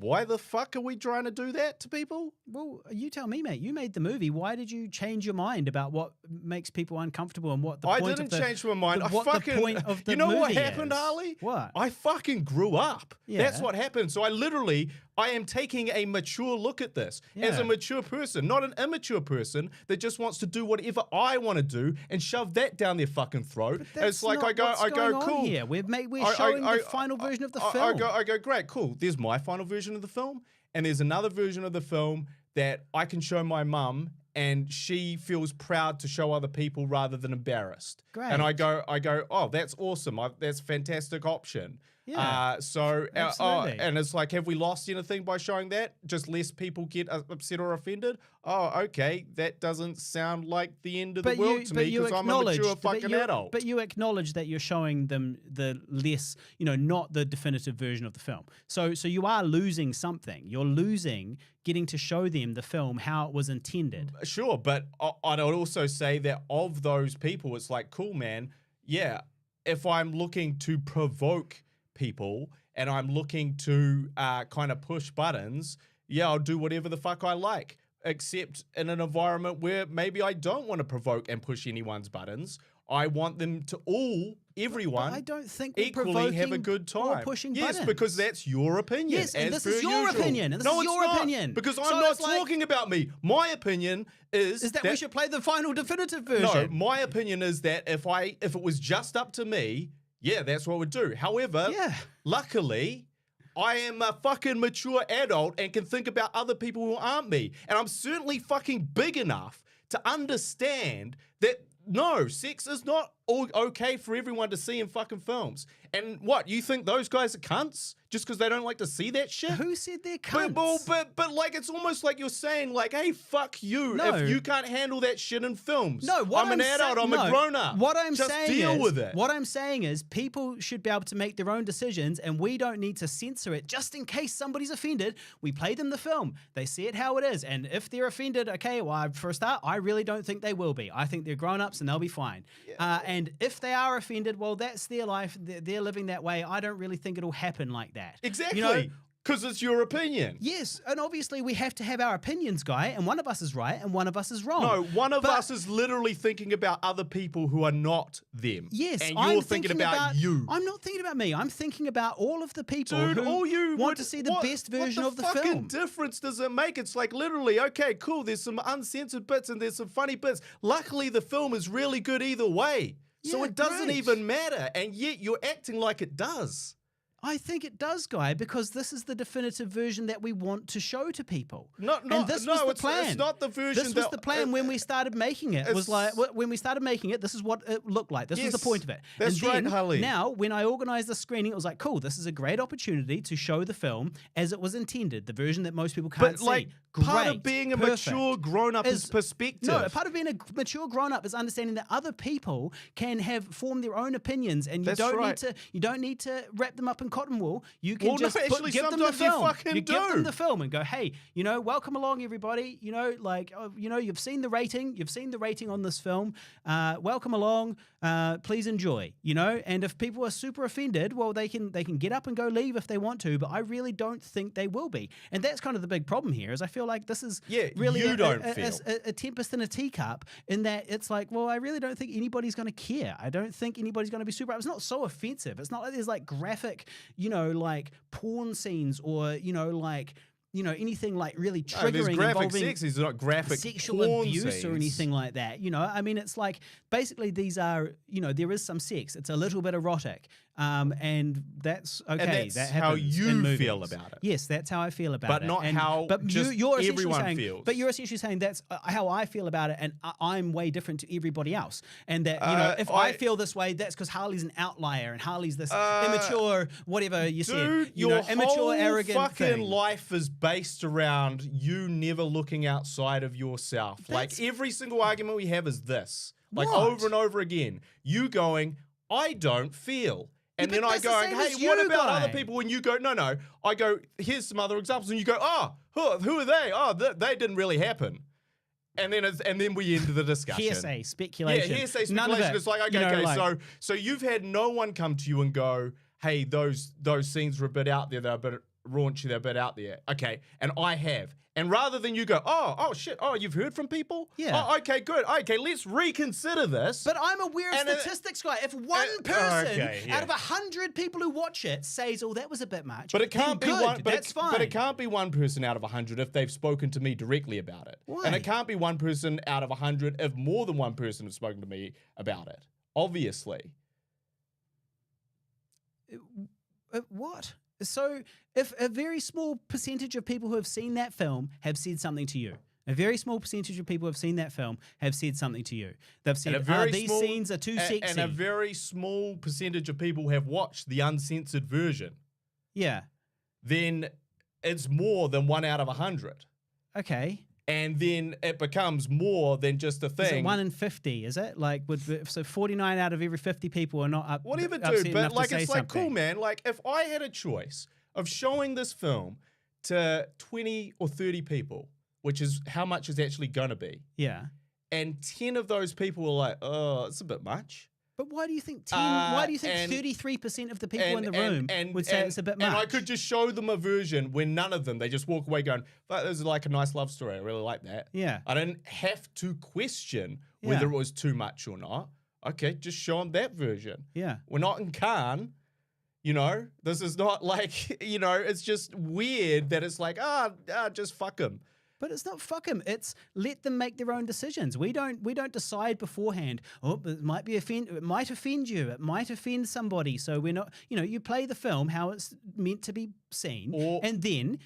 [SPEAKER 1] why the fuck are we trying to do that to people?
[SPEAKER 2] Well, you tell me, mate. You made the movie. Why did you change your mind about what makes people uncomfortable and what the
[SPEAKER 1] I
[SPEAKER 2] point
[SPEAKER 1] didn't
[SPEAKER 2] of the,
[SPEAKER 1] change my mind.
[SPEAKER 2] the-
[SPEAKER 1] I
[SPEAKER 2] what
[SPEAKER 1] fucking,
[SPEAKER 2] the point of the
[SPEAKER 1] you know what
[SPEAKER 2] movie
[SPEAKER 1] happened,
[SPEAKER 2] is?
[SPEAKER 1] Harley?
[SPEAKER 2] What?
[SPEAKER 1] I fucking grew up.
[SPEAKER 2] Yeah.
[SPEAKER 1] That's what happened. So I am taking a mature look at this as
[SPEAKER 2] Yeah.
[SPEAKER 1] a mature person, not an immature person that just wants to do whatever I want to do and shove that down their fucking throat.
[SPEAKER 2] That's
[SPEAKER 1] It's like
[SPEAKER 2] not
[SPEAKER 1] I go,
[SPEAKER 2] what's going on
[SPEAKER 1] cool.
[SPEAKER 2] here. We're showing the final version of the film.
[SPEAKER 1] I go, great, cool. There's my final version of the film, and there's another version of the film that I can show my mum, and she feels proud to show other people rather than embarrassed.
[SPEAKER 2] Great.
[SPEAKER 1] And I go, oh, that's awesome. That's a fantastic option.
[SPEAKER 2] Yeah. Absolutely.
[SPEAKER 1] And it's like, have we lost anything by showing that? Just less people get upset or offended? Oh, okay. That doesn't sound like the end of the world to me because I'm a mature fucking adult.
[SPEAKER 2] But you acknowledge that you're showing them the less, not the definitive version of the film. So you are losing something. You're losing getting to show them the film how it was intended.
[SPEAKER 1] Sure, but I'd also say that of those people, it's like, cool, man. Yeah, if I'm looking to provoke people and I'm looking to kind of push buttons, yeah, I'll do whatever the fuck I like, except in an environment where maybe I don't want to provoke and push anyone's buttons. I want them to everyone,
[SPEAKER 2] but I don't think we're
[SPEAKER 1] equally have a good
[SPEAKER 2] or
[SPEAKER 1] time.
[SPEAKER 2] pushing
[SPEAKER 1] yes,
[SPEAKER 2] buttons.
[SPEAKER 1] because that's your opinion.
[SPEAKER 2] Yes, and
[SPEAKER 1] as
[SPEAKER 2] this is
[SPEAKER 1] per
[SPEAKER 2] your
[SPEAKER 1] usual.
[SPEAKER 2] opinion, and this
[SPEAKER 1] no,
[SPEAKER 2] is
[SPEAKER 1] it's
[SPEAKER 2] your
[SPEAKER 1] not,
[SPEAKER 2] opinion.
[SPEAKER 1] because
[SPEAKER 2] So
[SPEAKER 1] I'm not
[SPEAKER 2] it's like-
[SPEAKER 1] talking about me. My opinion is
[SPEAKER 2] that we should play the final definitive version.
[SPEAKER 1] No, my opinion is that if it was just up to me, yeah, that's what we'd do. However, luckily, I am a fucking mature adult and can think about other people who aren't me. And I'm certainly fucking big enough to understand that no, sex is not okay for everyone to see in fucking films. And what, you think those guys are cunts just because they don't like to see that shit?
[SPEAKER 2] Who said they're cunts?
[SPEAKER 1] But like, it's almost like you're saying like, hey, fuck you
[SPEAKER 2] No.
[SPEAKER 1] if you can't handle that shit in films.
[SPEAKER 2] No, what
[SPEAKER 1] I'm an adult, I'm a grown up.
[SPEAKER 2] What I'm
[SPEAKER 1] just
[SPEAKER 2] saying
[SPEAKER 1] deal
[SPEAKER 2] is,
[SPEAKER 1] with it.
[SPEAKER 2] What I'm saying is people should be able to make their own decisions and we don't need to censor it just in case somebody's offended. We play them the film. They see it how it is. And if they're offended, okay, well, for a start, I really don't think they will be. I think they're grown-ups and they'll be fine. Yeah. And if they are offended, well, that's their life. They're living that way. I don't really think it'll happen like that.
[SPEAKER 1] Exactly.
[SPEAKER 2] You know,
[SPEAKER 1] because it's your opinion.
[SPEAKER 2] yes, and obviously we have to have our opinions, Guy, and one of us is right and one of us is wrong.
[SPEAKER 1] No, one of us is literally thinking about other people who are not them.
[SPEAKER 2] Yes,
[SPEAKER 1] and
[SPEAKER 2] I'm
[SPEAKER 1] you're thinking about you.
[SPEAKER 2] I'm not thinking about me. I'm thinking about all of the people
[SPEAKER 1] Dude,
[SPEAKER 2] who
[SPEAKER 1] all you
[SPEAKER 2] want to see the best version of the film.
[SPEAKER 1] What fucking difference does it make? It's like literally, okay, cool, there's some uncensored bits and there's some funny bits. Luckily, the film is really good either way. So
[SPEAKER 2] Yeah,
[SPEAKER 1] it doesn't
[SPEAKER 2] great.
[SPEAKER 1] even matter. And yet you're acting like it does.
[SPEAKER 2] I think it does, Guy, because this is the definitive version that we want to show to people.
[SPEAKER 1] And this was the plan. It's not the version.
[SPEAKER 2] This was the plan when we started making it. It was like when we started making it. This is what it looked like. This was the point of it.
[SPEAKER 1] That's
[SPEAKER 2] and
[SPEAKER 1] right,
[SPEAKER 2] then,
[SPEAKER 1] Harley.
[SPEAKER 2] Now, when I organized the screening, it was like, cool. This is a great opportunity to show the film as it was intended, the version that most people can't
[SPEAKER 1] But like,
[SPEAKER 2] see.
[SPEAKER 1] part of being a mature grown-up is perspective.
[SPEAKER 2] No, part of being a mature grown-up is understanding that other people can have formed their own opinions, and you don't need to wrap them up in cotton wool. You can give them the
[SPEAKER 1] sometimes you
[SPEAKER 2] film.
[SPEAKER 1] fucking
[SPEAKER 2] You give them
[SPEAKER 1] do.
[SPEAKER 2] the film and go, hey, welcome along, everybody. You've seen the rating. You've seen the rating on this film. Welcome along. Please enjoy. And if people are super offended, well, they can get up and go leave if they want to. But I really don't think they will be. And that's kind of the big problem here. Is I feel like this is really a tempest in a teacup. In that it's like, well, I really don't think anybody's going to care. I don't think anybody's going to be super. It's not so offensive. It's not like there's like graphic, like porn scenes or anything like really triggering
[SPEAKER 1] there's graphic
[SPEAKER 2] involving
[SPEAKER 1] sex. It's not graphic
[SPEAKER 2] sexual
[SPEAKER 1] porn
[SPEAKER 2] abuse
[SPEAKER 1] scenes.
[SPEAKER 2] or anything like that. I mean, it's like basically these are, there is some sex. It's a little bit erotic. And that's okay.
[SPEAKER 1] And that's
[SPEAKER 2] that
[SPEAKER 1] how
[SPEAKER 2] happens
[SPEAKER 1] you
[SPEAKER 2] in movies.
[SPEAKER 1] feel about it.
[SPEAKER 2] Yes, that's how I feel about
[SPEAKER 1] But
[SPEAKER 2] it.
[SPEAKER 1] not how just
[SPEAKER 2] you're essentially
[SPEAKER 1] everyone
[SPEAKER 2] saying,
[SPEAKER 1] feels.
[SPEAKER 2] But you're essentially saying that's how I feel about it, and I'm way different to everybody else. And that if I feel this way, that's because Harley's an outlier, and Harley's this immature, whatever you said,
[SPEAKER 1] your
[SPEAKER 2] immature,
[SPEAKER 1] whole
[SPEAKER 2] arrogant
[SPEAKER 1] fucking
[SPEAKER 2] thing.
[SPEAKER 1] life is based around you never looking outside of yourself. Like every single argument we have is this, like
[SPEAKER 2] What?
[SPEAKER 1] over and over again. You going, I don't feel. And
[SPEAKER 2] Yeah,
[SPEAKER 1] then
[SPEAKER 2] but
[SPEAKER 1] I
[SPEAKER 2] that's the
[SPEAKER 1] going,
[SPEAKER 2] same
[SPEAKER 1] hey,
[SPEAKER 2] as
[SPEAKER 1] what
[SPEAKER 2] you,
[SPEAKER 1] about
[SPEAKER 2] Guy.
[SPEAKER 1] other people? And you go, no. I go, here's some other examples. And you go, who are they? Oh, they didn't really happen. And then we end the discussion.
[SPEAKER 2] Hearsay, speculation.
[SPEAKER 1] Yeah, hearsay,
[SPEAKER 2] None of
[SPEAKER 1] speculation.
[SPEAKER 2] it.
[SPEAKER 1] It's like, okay, so you've had no one come to you and go, hey, those scenes were a bit out there, they're a bit raunchy, they're a bit out there. Okay, and I have. And rather than you go, oh shit, you've heard from people?
[SPEAKER 2] Yeah.
[SPEAKER 1] Oh, okay, good. Okay, let's reconsider this.
[SPEAKER 2] But I'm aware of statistics, Guy. If one person out of 100 people who watch it says, "Oh, that was a bit much,"
[SPEAKER 1] but it can't be
[SPEAKER 2] good,
[SPEAKER 1] one. But
[SPEAKER 2] that's fine.
[SPEAKER 1] But it can't be one person out of 100 if they've spoken to me directly about it.
[SPEAKER 2] Why?
[SPEAKER 1] And it can't be one person out of 100 if more than one person has spoken to me about it. Obviously.
[SPEAKER 2] What? So, if a very small percentage of people who have seen that film have said something to you, a very small percentage of people who have seen that film have said something to you. They've said, these scenes are too sexy.
[SPEAKER 1] And a very small percentage of people have watched the uncensored version.
[SPEAKER 2] Yeah.
[SPEAKER 1] Then it's more than 1 out of 100.
[SPEAKER 2] Okay.
[SPEAKER 1] And then it becomes more than just a thing.
[SPEAKER 2] Is it 1 in 50, is it? Like, so 49 out of every 50 people are not
[SPEAKER 1] Whatever,
[SPEAKER 2] upset
[SPEAKER 1] dude.
[SPEAKER 2] enough
[SPEAKER 1] But like,
[SPEAKER 2] to say
[SPEAKER 1] it's like,
[SPEAKER 2] something.
[SPEAKER 1] cool, man. Like, if I had a choice of showing this film to 20 or 30 people, which is how much is actually going to be.
[SPEAKER 2] Yeah.
[SPEAKER 1] And 10 of those people were like, oh, it's a bit much.
[SPEAKER 2] But why do you think 10? Why do you think 33% of the people in the room would say it's a bit much?
[SPEAKER 1] And I could just show them a version where none of them, they just walk away going, but this is like a nice love story. I really like that.
[SPEAKER 2] Yeah.
[SPEAKER 1] I didn't have to question whether it was too much or not. Okay, just show them that version.
[SPEAKER 2] Yeah.
[SPEAKER 1] We're not in Cannes. You know, this is not like, you know, it's just weird that it's like, just fuck them.
[SPEAKER 2] But it's not fuck them. It's let them make their own decisions. We don't decide beforehand. Oh, it might it might offend you. It might offend somebody. So we're not. You know, you play the film how it's meant to be seen, and then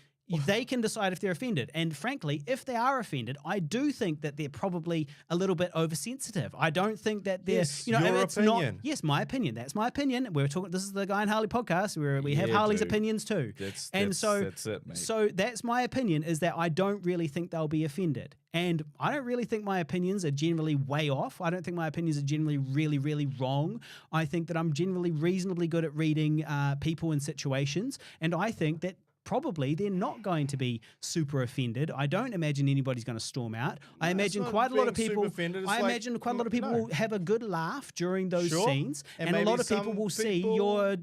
[SPEAKER 2] they can decide if they're offended. And frankly, if they are offended, I do think that they're probably a little bit oversensitive. I don't think that they're, you know,
[SPEAKER 1] your
[SPEAKER 2] it's
[SPEAKER 1] opinion.
[SPEAKER 2] not. Yes, my opinion. That's my opinion. We're talking. This is the Guy and Harley podcast where we have Harley's opinions too.
[SPEAKER 1] That's it, mate.
[SPEAKER 2] So that's my opinion. Is that I don't really think they'll be offended, and I don't really think my opinions are generally way off. I don't think my opinions are generally really, really wrong. I think that I'm generally reasonably good at reading people and situations, and I think that probably they're not going to be super offended. I don't imagine anybody's going to storm out. I imagine quite a lot of people. Imagine quite a lot of people will have a good laugh during those scenes, and a lot of people will see the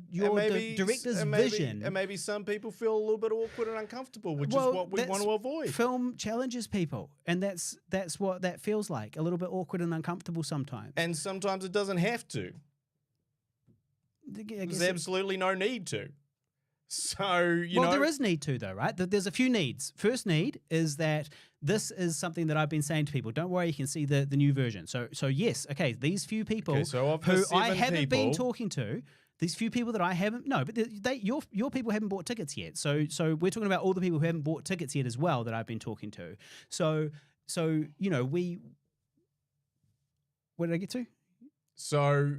[SPEAKER 2] director's vision.
[SPEAKER 1] And maybe some people feel a little bit awkward and uncomfortable, which is what we want to avoid.
[SPEAKER 2] Film challenges people, and that's what that feels like. A little bit awkward and uncomfortable sometimes.
[SPEAKER 1] And sometimes it doesn't have to. There's absolutely no need to. So, you know.
[SPEAKER 2] Well, there is need to, though, right? There's a few needs. First need is that this is something that I've been saying to people. Don't worry, you can see the new version. So yes, okay, these few people who I haven't been talking to, these few people that I haven't, no, but your people haven't bought tickets yet. So we're talking about all the people who haven't bought tickets yet as well that I've been talking to. So you know, where did I get to?
[SPEAKER 1] So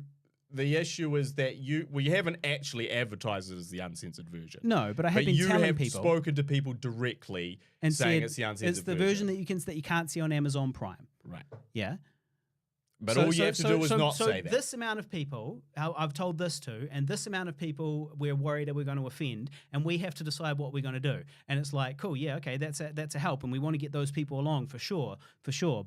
[SPEAKER 1] the issue is that we haven't actually advertised it as the uncensored version.
[SPEAKER 2] No, but I have been telling people.
[SPEAKER 1] You have spoken to people directly and saying it's the uncensored version.
[SPEAKER 2] It's the version that you can't see on Amazon Prime.
[SPEAKER 1] Right.
[SPEAKER 2] Yeah.
[SPEAKER 1] But all you have to do is not say that.
[SPEAKER 2] So this amount of people, I've told this to, and this amount of people we're worried that we're going to offend, and we have to decide what we're going to do. And it's like, cool, yeah, okay, that's a help, and we want to get those people along for sure.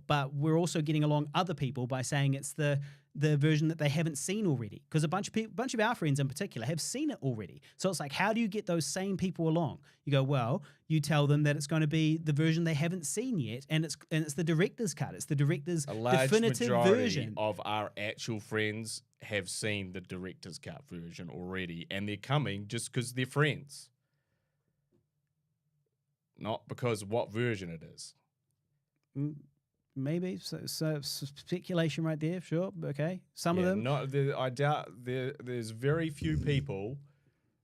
[SPEAKER 2] But we're also getting along other people by saying it's the version that they haven't seen already, because a bunch of our friends in particular have seen it already. So it's like, how do you get those same people along? You go, well, you tell them that it's going to be the version they haven't seen yet, and it's the director's cut. It's the director's definitive version.
[SPEAKER 1] Of our actual friends have seen the director's cut version already, and they're coming just because they're friends, not because of what version it is.
[SPEAKER 2] Maybe so speculation right there. Sure, okay. Some of them.
[SPEAKER 1] I doubt there's very few people,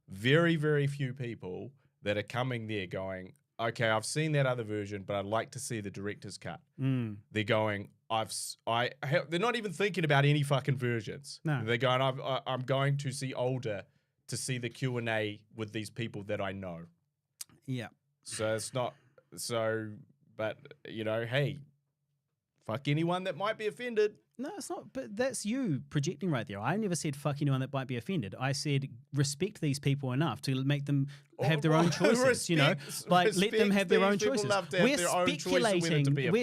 [SPEAKER 1] very very few people that are coming there going, okay, I've seen that other version, but I'd like to see the director's cut. They're going, they're not even thinking about any fucking versions.
[SPEAKER 2] No.
[SPEAKER 1] They're going, I'm going to see older to see the Q&A with these people that I know.
[SPEAKER 2] Yeah.
[SPEAKER 1] So it's not but you know, hey, fuck anyone that might be offended.
[SPEAKER 2] No, it's not. But that's you projecting right there. I never said fuck anyone that might be offended. I said respect these people enough to make them have their own choices. Let them have their own choices. We're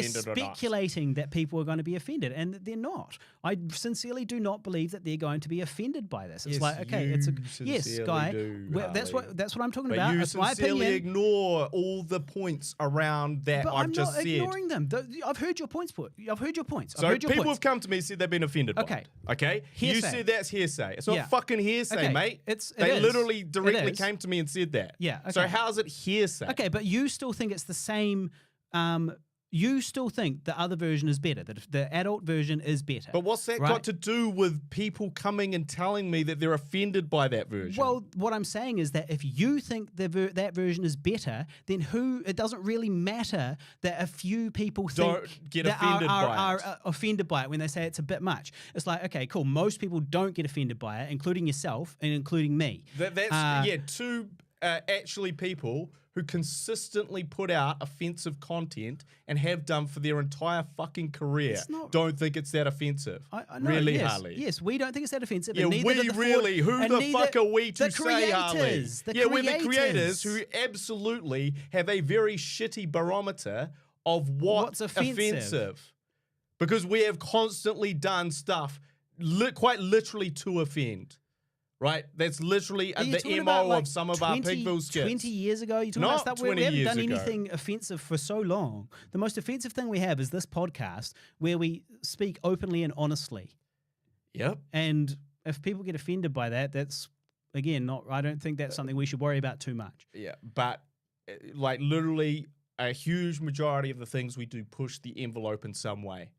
[SPEAKER 2] speculating that people are going to be offended, and they're not. I sincerely do not believe that they're going to be offended by this. It's like, okay, yes, Guy. That's what I'm talking about.
[SPEAKER 1] It's my opinion. You sincerely ignore all the points around that I've just said.
[SPEAKER 2] I'm not ignoring them. I've heard your points. I've heard your points.
[SPEAKER 1] So people have come to me and said they've been offended by it. Okay?
[SPEAKER 2] Hearsay.
[SPEAKER 1] You said that's hearsay. It's not fucking hearsay, mate. They literally directly came to me and said that.
[SPEAKER 2] Yeah. Okay.
[SPEAKER 1] So how's it hearsay?
[SPEAKER 2] Okay, but you still think it's the same. You still think the other version is better, that the adult version is better.
[SPEAKER 1] But what's that got to do with people coming and telling me that they're offended by that version?
[SPEAKER 2] Well, what I'm saying is that if you think that version is better, then it doesn't really matter that a few people are offended by it when they say it's a bit much. It's like, okay, cool. Most people don't get offended by it, including yourself and including me.
[SPEAKER 1] Two actually people who consistently put out offensive content and have done for their entire fucking career don't think it's that offensive.
[SPEAKER 2] I know,
[SPEAKER 1] really,
[SPEAKER 2] yes,
[SPEAKER 1] Harley?
[SPEAKER 2] Yes, we don't think it's that offensive.
[SPEAKER 1] Yeah,
[SPEAKER 2] and neither
[SPEAKER 1] we
[SPEAKER 2] do the
[SPEAKER 1] really. Who
[SPEAKER 2] and
[SPEAKER 1] the
[SPEAKER 2] neither,
[SPEAKER 1] fuck are we to
[SPEAKER 2] the
[SPEAKER 1] say, Harley?
[SPEAKER 2] creators,
[SPEAKER 1] We're the creators who absolutely have a very shitty barometer of what's offensive. Because we have constantly done stuff quite literally to offend. Right? That's literally the MO of some of our Pigville skits.
[SPEAKER 2] 20 years ago? You're talking about stuff where we haven't done anything offensive for so long. The most offensive thing we have is this podcast where we speak openly and honestly.
[SPEAKER 1] Yep.
[SPEAKER 2] And if people get offended by that, that's, again, I don't think that's something we should worry about too much.
[SPEAKER 1] Yeah, but like literally a huge majority of the things we do push the envelope in some way.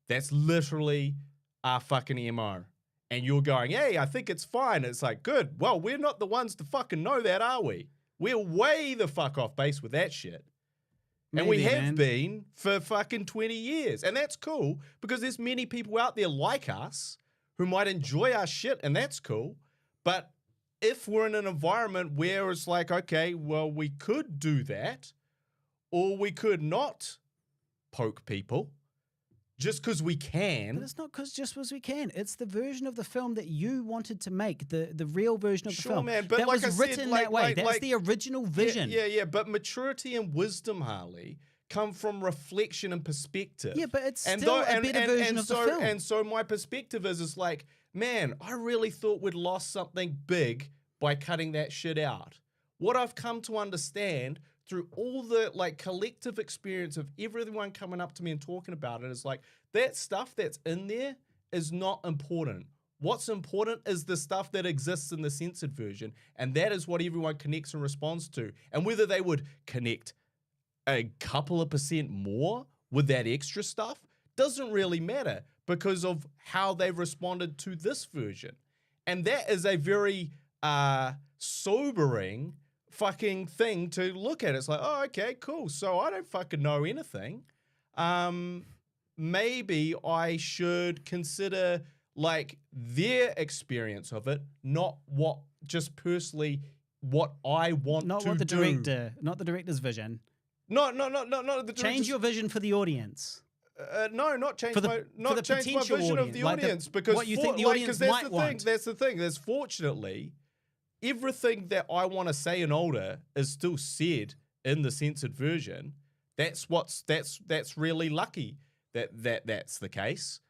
[SPEAKER 1] That's literally our fucking MO. And you're going, hey, I think it's fine. It's like, good. Well, we're not the ones to fucking know that, are we? We're way the fuck off base with that shit. And we have been for fucking 20 years. And that's cool because there's many people out there like us who might enjoy our shit, and that's cool. But if we're in an environment where it's like, okay, well, we could do that, or we could not poke people, just because we can.
[SPEAKER 2] But it's not just because we can. It's the version of the film that you wanted to make, the real version of the film.
[SPEAKER 1] Man, but
[SPEAKER 2] that
[SPEAKER 1] like
[SPEAKER 2] was written that way. That's the original vision.
[SPEAKER 1] Yeah. But maturity and wisdom, Harley, come from reflection and perspective.
[SPEAKER 2] Yeah, but it's still a better version of the film.
[SPEAKER 1] And so my perspective is like, man, I really thought we'd lost something big by cutting that shit out. What I've come to understand through all the like collective experience of everyone coming up to me and talking about it is like that stuff that's in there is not important. What's important is the stuff that exists in the censored version, and that is what everyone connects and responds to. And whether they would connect a couple of % more with that extra stuff doesn't really matter because of how they've responded to this version. And that is a very sobering fucking thing to look at. It's like, oh, okay, cool. So I don't fucking know anything. Maybe I should consider like their experience of it, not what just personally what I want
[SPEAKER 2] not
[SPEAKER 1] to
[SPEAKER 2] what the
[SPEAKER 1] do.
[SPEAKER 2] director, not the director's vision.
[SPEAKER 1] Not the director's.
[SPEAKER 2] Change your vision for the audience.
[SPEAKER 1] No, not change
[SPEAKER 2] for the,
[SPEAKER 1] my
[SPEAKER 2] for
[SPEAKER 1] not
[SPEAKER 2] the
[SPEAKER 1] change my
[SPEAKER 2] potential
[SPEAKER 1] vision
[SPEAKER 2] audience,
[SPEAKER 1] of the
[SPEAKER 2] like
[SPEAKER 1] audience because
[SPEAKER 2] what you think the audience might want.
[SPEAKER 1] That's the thing. There's fortunately everything that I want to say and older is still said in the censored version. That's really lucky that's the case.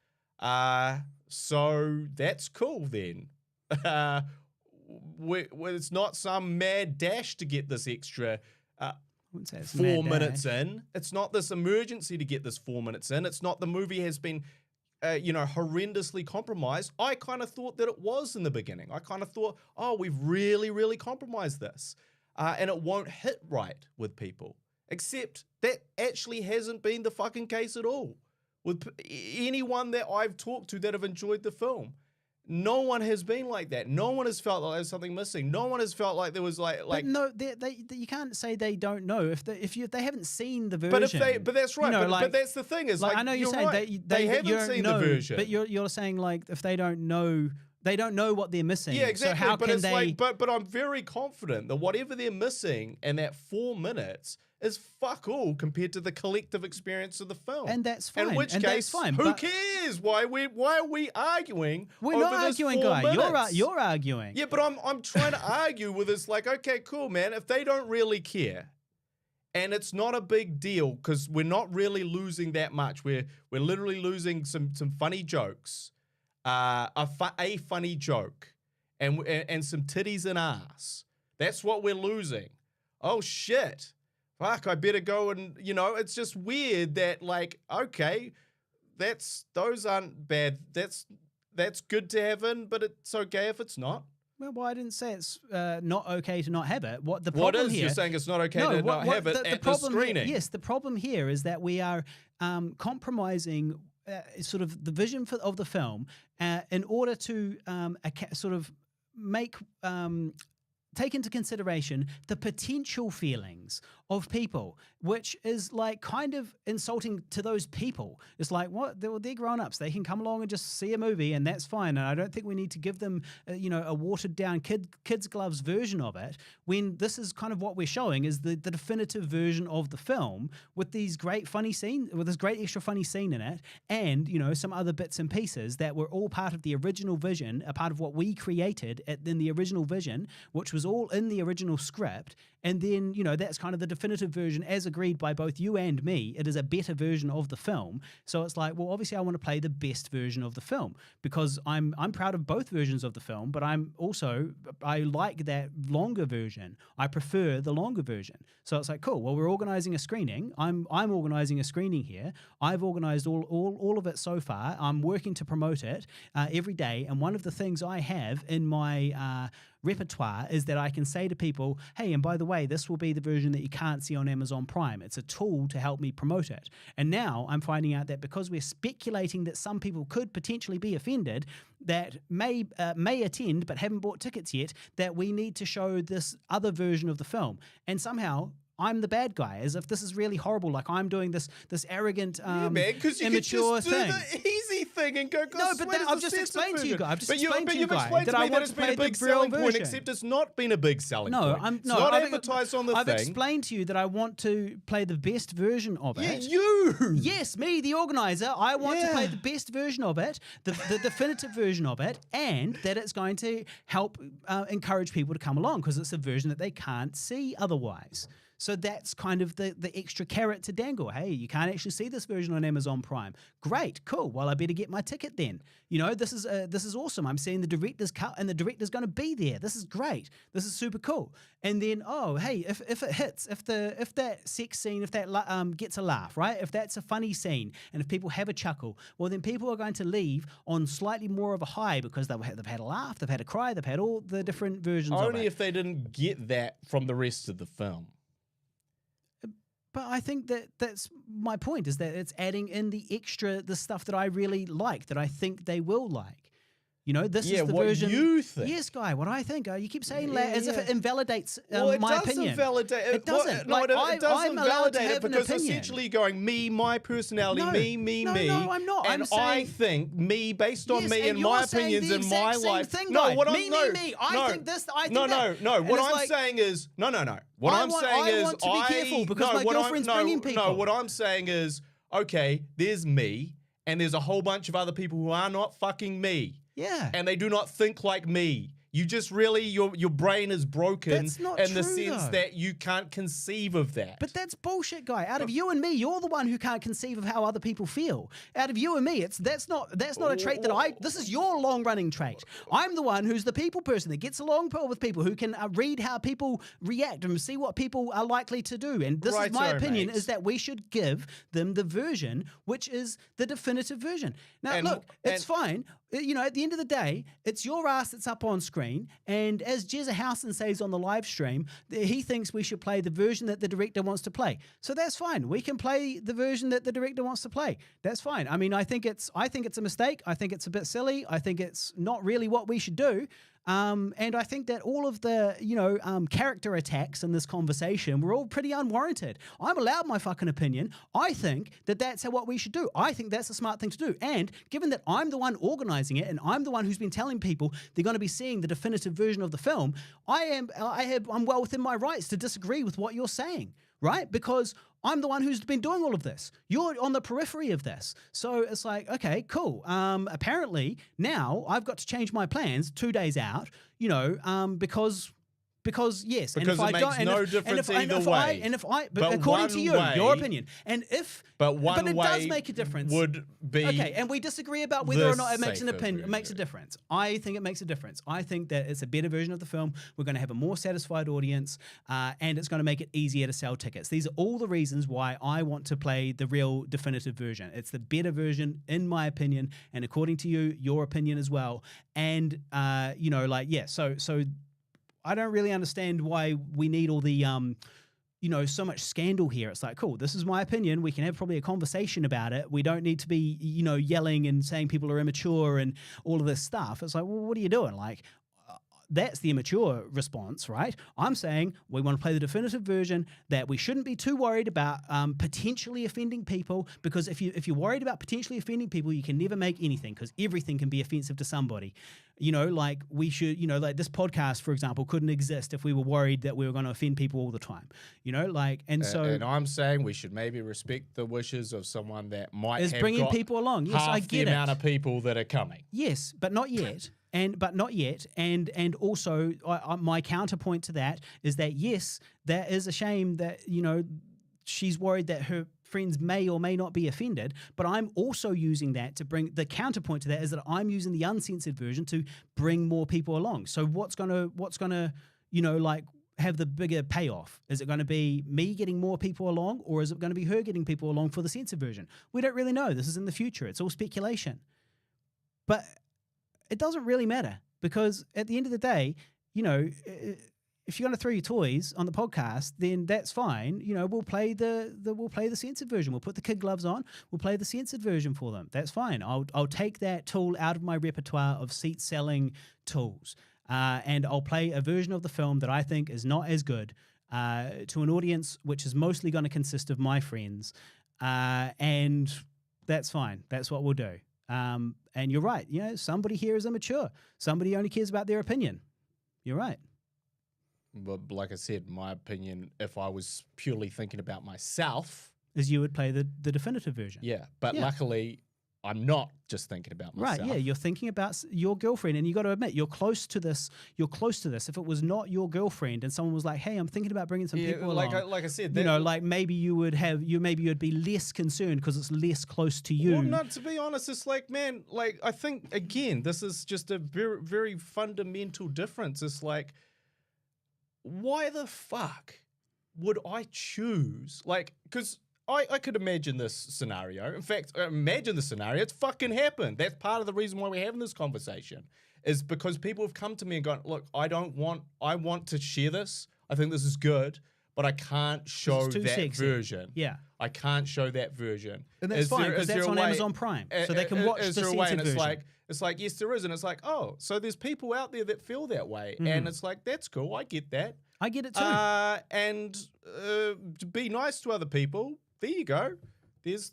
[SPEAKER 1] So that's cool then. It's not some mad dash to get this extra 4 minutes in. It's not this emergency to get this 4 minutes in. It's not the movie has been horrendously compromised. I kind of thought that it was in the beginning. I kind of thought, oh, we've really, really compromised this. And it won't hit right with people. Except that actually hasn't been the fucking case at all. With anyone that I've talked to that have enjoyed the film, no one has been like that. No one has felt like there's something missing. No one has felt like there was like. But
[SPEAKER 2] no, you can't say they don't know if they haven't seen the version.
[SPEAKER 1] But that's right. But that's the thing is like
[SPEAKER 2] I know you're saying
[SPEAKER 1] right. they haven't seen the version.
[SPEAKER 2] But you're saying like if they don't know. They don't know what they're missing.
[SPEAKER 1] Yeah, exactly.
[SPEAKER 2] So how
[SPEAKER 1] but
[SPEAKER 2] can
[SPEAKER 1] it's
[SPEAKER 2] they?
[SPEAKER 1] Like, but I'm very confident that whatever they're missing in that 4 minutes is fuck all compared to the collective experience of the film.
[SPEAKER 2] And that's fine.
[SPEAKER 1] In which case,
[SPEAKER 2] fine,
[SPEAKER 1] who cares? Why are we arguing?
[SPEAKER 2] We're
[SPEAKER 1] over
[SPEAKER 2] not arguing,
[SPEAKER 1] this 4
[SPEAKER 2] guy.
[SPEAKER 1] minutes?
[SPEAKER 2] You're arguing.
[SPEAKER 1] Yeah, but I'm trying to argue with this. Like, okay, cool, man. If they don't really care. And it's not a big deal because we're not really losing that much. We're literally losing some funny jokes. A funny joke and some titties and ass. That's what we're losing. Oh shit. Fuck, I better go and, it's just weird that like, okay, those aren't bad. That's good to have in, but it's okay if it's not.
[SPEAKER 2] Well, I didn't say it's not okay to not have it. What is
[SPEAKER 1] you're saying it's not okay to not have it at the screening?
[SPEAKER 2] Yes, the problem here is that we are compromising sort of the vision of the film in order to sort of make take into consideration the potential feelings of people, which is like kind of insulting to those people. It's like, what? They're grown-ups. They can come along and just see a movie, and that's fine. And I don't think we need to give them, a watered-down kids' gloves version of it, when this is kind of what we're showing is the definitive version of the film with these great funny scene, with this great extra funny scene in it, and, some other bits and pieces that were all part of the original vision, a part of what we created in the original vision, which was all in the original script. And then, that's kind of the definitive version as agreed by both you and me. It is a better version of the film. So it's like, well, obviously I want to play the best version of the film because I'm proud of both versions of the film, but I like that longer version. I prefer the longer version. So it's like, cool, well, we're organizing a screening. I'm organizing a screening here. I've organized all of it so far. I'm working to promote it every day. And one of the things I have in my repertoire is that I can say to people, hey, and by the way, this will be the version that you can't see on Amazon Prime. It's a tool to help me promote it. And now I'm finding out that because we're speculating that some people could potentially be offended, that may attend but haven't bought tickets yet, that we need to show this other version of the film. And somehow I'm the bad guy, as if this is really horrible. Like I'm doing this arrogant, immature thing.
[SPEAKER 1] The easy thing and go.
[SPEAKER 2] No, but I've just explained to you guys. I've just explained to you guys
[SPEAKER 1] that
[SPEAKER 2] I want
[SPEAKER 1] it's
[SPEAKER 2] to
[SPEAKER 1] been
[SPEAKER 2] play
[SPEAKER 1] a big
[SPEAKER 2] the real
[SPEAKER 1] selling point,
[SPEAKER 2] version.
[SPEAKER 1] except it's not been a big selling point. It's not advertised on the
[SPEAKER 2] I've
[SPEAKER 1] thing.
[SPEAKER 2] explained to you that I want to play the best version of it.
[SPEAKER 1] Yeah, you.
[SPEAKER 2] Yes, me, the organizer. I want to play the best version of it, the definitive version of it, and that it's going to help encourage people to come along because it's a version that they can't see otherwise. So that's kind of the extra carrot to dangle. Hey, you can't actually see this version on Amazon Prime. Great, cool. Well, I better get my ticket then. This is awesome. I'm seeing the director's cut, and the director's going to be there. This is great. This is super cool. And then, oh, hey, if it hits, if that sex scene, if that gets a laugh, right? If that's a funny scene, and if people have a chuckle, well, then people are going to leave on slightly more of a high because they've had a laugh, they've had a cry, they've had all the different versions of it.
[SPEAKER 1] Only if they didn't get that from the rest of the film.
[SPEAKER 2] But I think that's my point, is that it's adding in the stuff that I really like, that I think they will like. This is the version.
[SPEAKER 1] Yeah, what you think.
[SPEAKER 2] Yes, Guy, what I think. You keep saying that as if it invalidates my opinion.
[SPEAKER 1] It doesn't.
[SPEAKER 2] It doesn't.
[SPEAKER 1] No, it doesn't validate it because
[SPEAKER 2] opinion.
[SPEAKER 1] Essentially going me, my personality, me.
[SPEAKER 2] No, I'm not.
[SPEAKER 1] And I think me, based on me and my opinions and my life.
[SPEAKER 2] No, what me. I think this. I think that.
[SPEAKER 1] No. What I'm saying is no. What I'm saying is
[SPEAKER 2] I want to be careful because my girlfriend's bringing people.
[SPEAKER 1] No, what I'm saying is okay. There's me, and there's a whole bunch of other people who are not fucking me.
[SPEAKER 2] Yeah.
[SPEAKER 1] And they do not think like me. You just really, your brain is broken
[SPEAKER 2] That's not
[SPEAKER 1] in the
[SPEAKER 2] true,
[SPEAKER 1] sense
[SPEAKER 2] though.
[SPEAKER 1] that you can't conceive of that.
[SPEAKER 2] But that's bullshit, Guy. Out of you and me, you're the one who can't conceive of how other people feel. Out of you and me, that's not a trait that this is your long-running trait. I'm the one who's the people person that gets along well with people, who can read how people react and see what people are likely to do. And this is my opinion, is that we should give them the version which is the definitive version. Now, look, it's fine. At the end of the day, it's your ass that's up on screen. And as Jezza Housen says on the live stream, he thinks we should play the version that the director wants to play. So that's fine. We can play the version that the director wants to play. That's fine. I mean, I think it's a mistake. I think it's a bit silly. I think it's not really what we should do. And I think that all of the, character attacks in this conversation were all pretty unwarranted. I'm allowed my fucking opinion. I think that that's what we should do. I think that's a smart thing to do. And given that I'm the one organizing it and I'm the one who's been telling people they're going to be seeing the definitive version of the film, I'm well within my rights to disagree with what you're saying, right? Because I'm the one who's been doing all of this. You're on the periphery of this. So it's like, okay, cool. Apparently now I've got to change my plans 2 days out, because yes,
[SPEAKER 1] because it makes no difference either way.
[SPEAKER 2] But according to you, your opinion, but it does make a difference.
[SPEAKER 1] Would be
[SPEAKER 2] okay, and we disagree about whether or not it makes a difference. I think it makes a difference. I think that it's a better version of the film. We're going to have a more satisfied audience, and it's going to make it easier to sell tickets. These are all the reasons why I want to play the real definitive version. It's the better version, in my opinion, and according to you, your opinion as well. And so I don't really understand why we need all the, so much scandal here. It's like, cool, this is my opinion. We can have probably a conversation about it. We don't need to be, yelling and saying people are immature and all of this stuff. It's like, well, what are you doing? Like, that's the immature response, right? I'm saying we want to play the definitive version, that we shouldn't be too worried about potentially offending people, because if you're worried about potentially offending people, you can never make anything, because everything can be offensive to somebody. Like we should, like this podcast, for example, couldn't exist if we were worried that we were going to offend people all the time.
[SPEAKER 1] And I'm saying we should maybe respect the wishes of someone that might
[SPEAKER 2] is
[SPEAKER 1] have
[SPEAKER 2] bringing
[SPEAKER 1] got
[SPEAKER 2] people along. Yes,
[SPEAKER 1] half
[SPEAKER 2] I get
[SPEAKER 1] the
[SPEAKER 2] it.
[SPEAKER 1] amount of people that are coming.
[SPEAKER 2] Yes, but not yet. But not yet. And also, my counterpoint to that is that, yes, that is a shame that, she's worried that her friends may or may not be offended, but I'm also using that to bring, the counterpoint to that is that I'm using the uncensored version to bring more people along. So what's gonna have the bigger payoff? Is it going to be me getting more people along, or is it going to be her getting people along for the censored version? We don't really know. This is in the future. It's all speculation. But it doesn't really matter, because at the end of the day, if you're going to throw your toys on the podcast, then that's fine. We'll play the censored version. We'll put the kid gloves on. We'll play the censored version for them. That's fine. I'll take that tool out of my repertoire of seat selling tools, and I'll play a version of the film that I think is not as good to an audience which is mostly going to consist of my friends, and that's fine. That's what we'll do. And you're right. Somebody here is immature. Somebody only cares about their opinion. You're right.
[SPEAKER 1] But like I said, my opinion, if I was purely thinking about myself,
[SPEAKER 2] is you would play the definitive version.
[SPEAKER 1] Yeah, but luckily I'm not just thinking about myself.
[SPEAKER 2] Right, yeah, you're thinking about your girlfriend, and you got to admit, you're close to this. If it was not your girlfriend and someone was like, hey, I'm thinking about bringing some people along.
[SPEAKER 1] Like I said,
[SPEAKER 2] maybe you'd be less concerned because it's less close to you.
[SPEAKER 1] Well, not to be honest, it's like, man, like I think, again, this is just a very, very fundamental difference. It's like, why the fuck would I choose? Like, because I could imagine this scenario. In fact, imagine the scenario. It's fucking happened. That's part of the reason why we're having this conversation, is because people have come to me and gone, look, I want to share this. I think this is good, but I can't show that
[SPEAKER 2] sexy
[SPEAKER 1] version.
[SPEAKER 2] Yeah.
[SPEAKER 1] I can't show that version.
[SPEAKER 2] And that's fine, because that's on Amazon Prime. So they can watch the censored version.
[SPEAKER 1] It's like, yes, there is. And it's like, oh, so there's people out there that feel that way. And it's like, that's cool. I get that.
[SPEAKER 2] I get it too.
[SPEAKER 1] And be nice to other people. There you go. Let's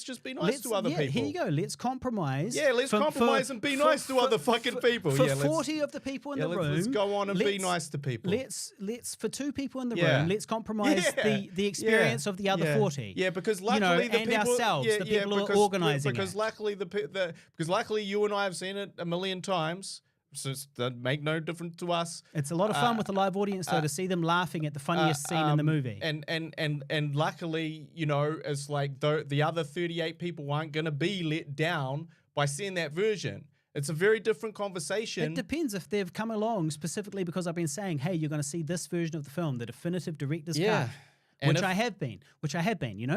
[SPEAKER 1] just be nice to other people.
[SPEAKER 2] Here you go. Let's compromise.
[SPEAKER 1] Yeah, let's compromise and be nice to other fucking people.
[SPEAKER 2] For 40 of the people in the room.
[SPEAKER 1] Let's go on and be nice to people.
[SPEAKER 2] Let's for 2 people in the room, let's compromise the experience of the other 40.
[SPEAKER 1] Yeah, because luckily the people,
[SPEAKER 2] ourselves, the people who are organising
[SPEAKER 1] because luckily because luckily you and I have seen it a million times. So it doesn't make no difference to us.
[SPEAKER 2] It's a lot of fun with the live audience, though, to see them laughing at the funniest scene in the movie.
[SPEAKER 1] And luckily, it's like the other 38 people aren't going to be let down by seeing that version. It's a very different conversation.
[SPEAKER 2] It depends if they've come along specifically because I've been saying, hey, you're going to see this version of the film, the definitive director's cut. Which I have been,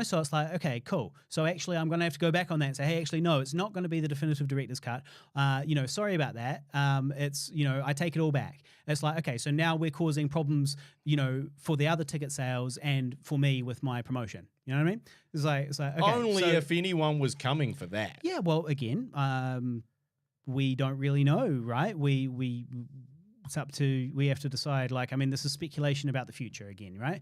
[SPEAKER 2] so it's like, okay, cool. So actually I'm going to have to go back on that and say, hey, actually, no, it's not going to be the definitive director's cut. Sorry about that. I take it all back. It's like, okay, so now we're causing problems, for the other ticket sales and for me with my promotion. You know what I mean? It's like okay,
[SPEAKER 1] only if anyone was coming for that.
[SPEAKER 2] Yeah, well, again, we don't really know, right? It's up to, we have to decide, this is speculation about the future again, right?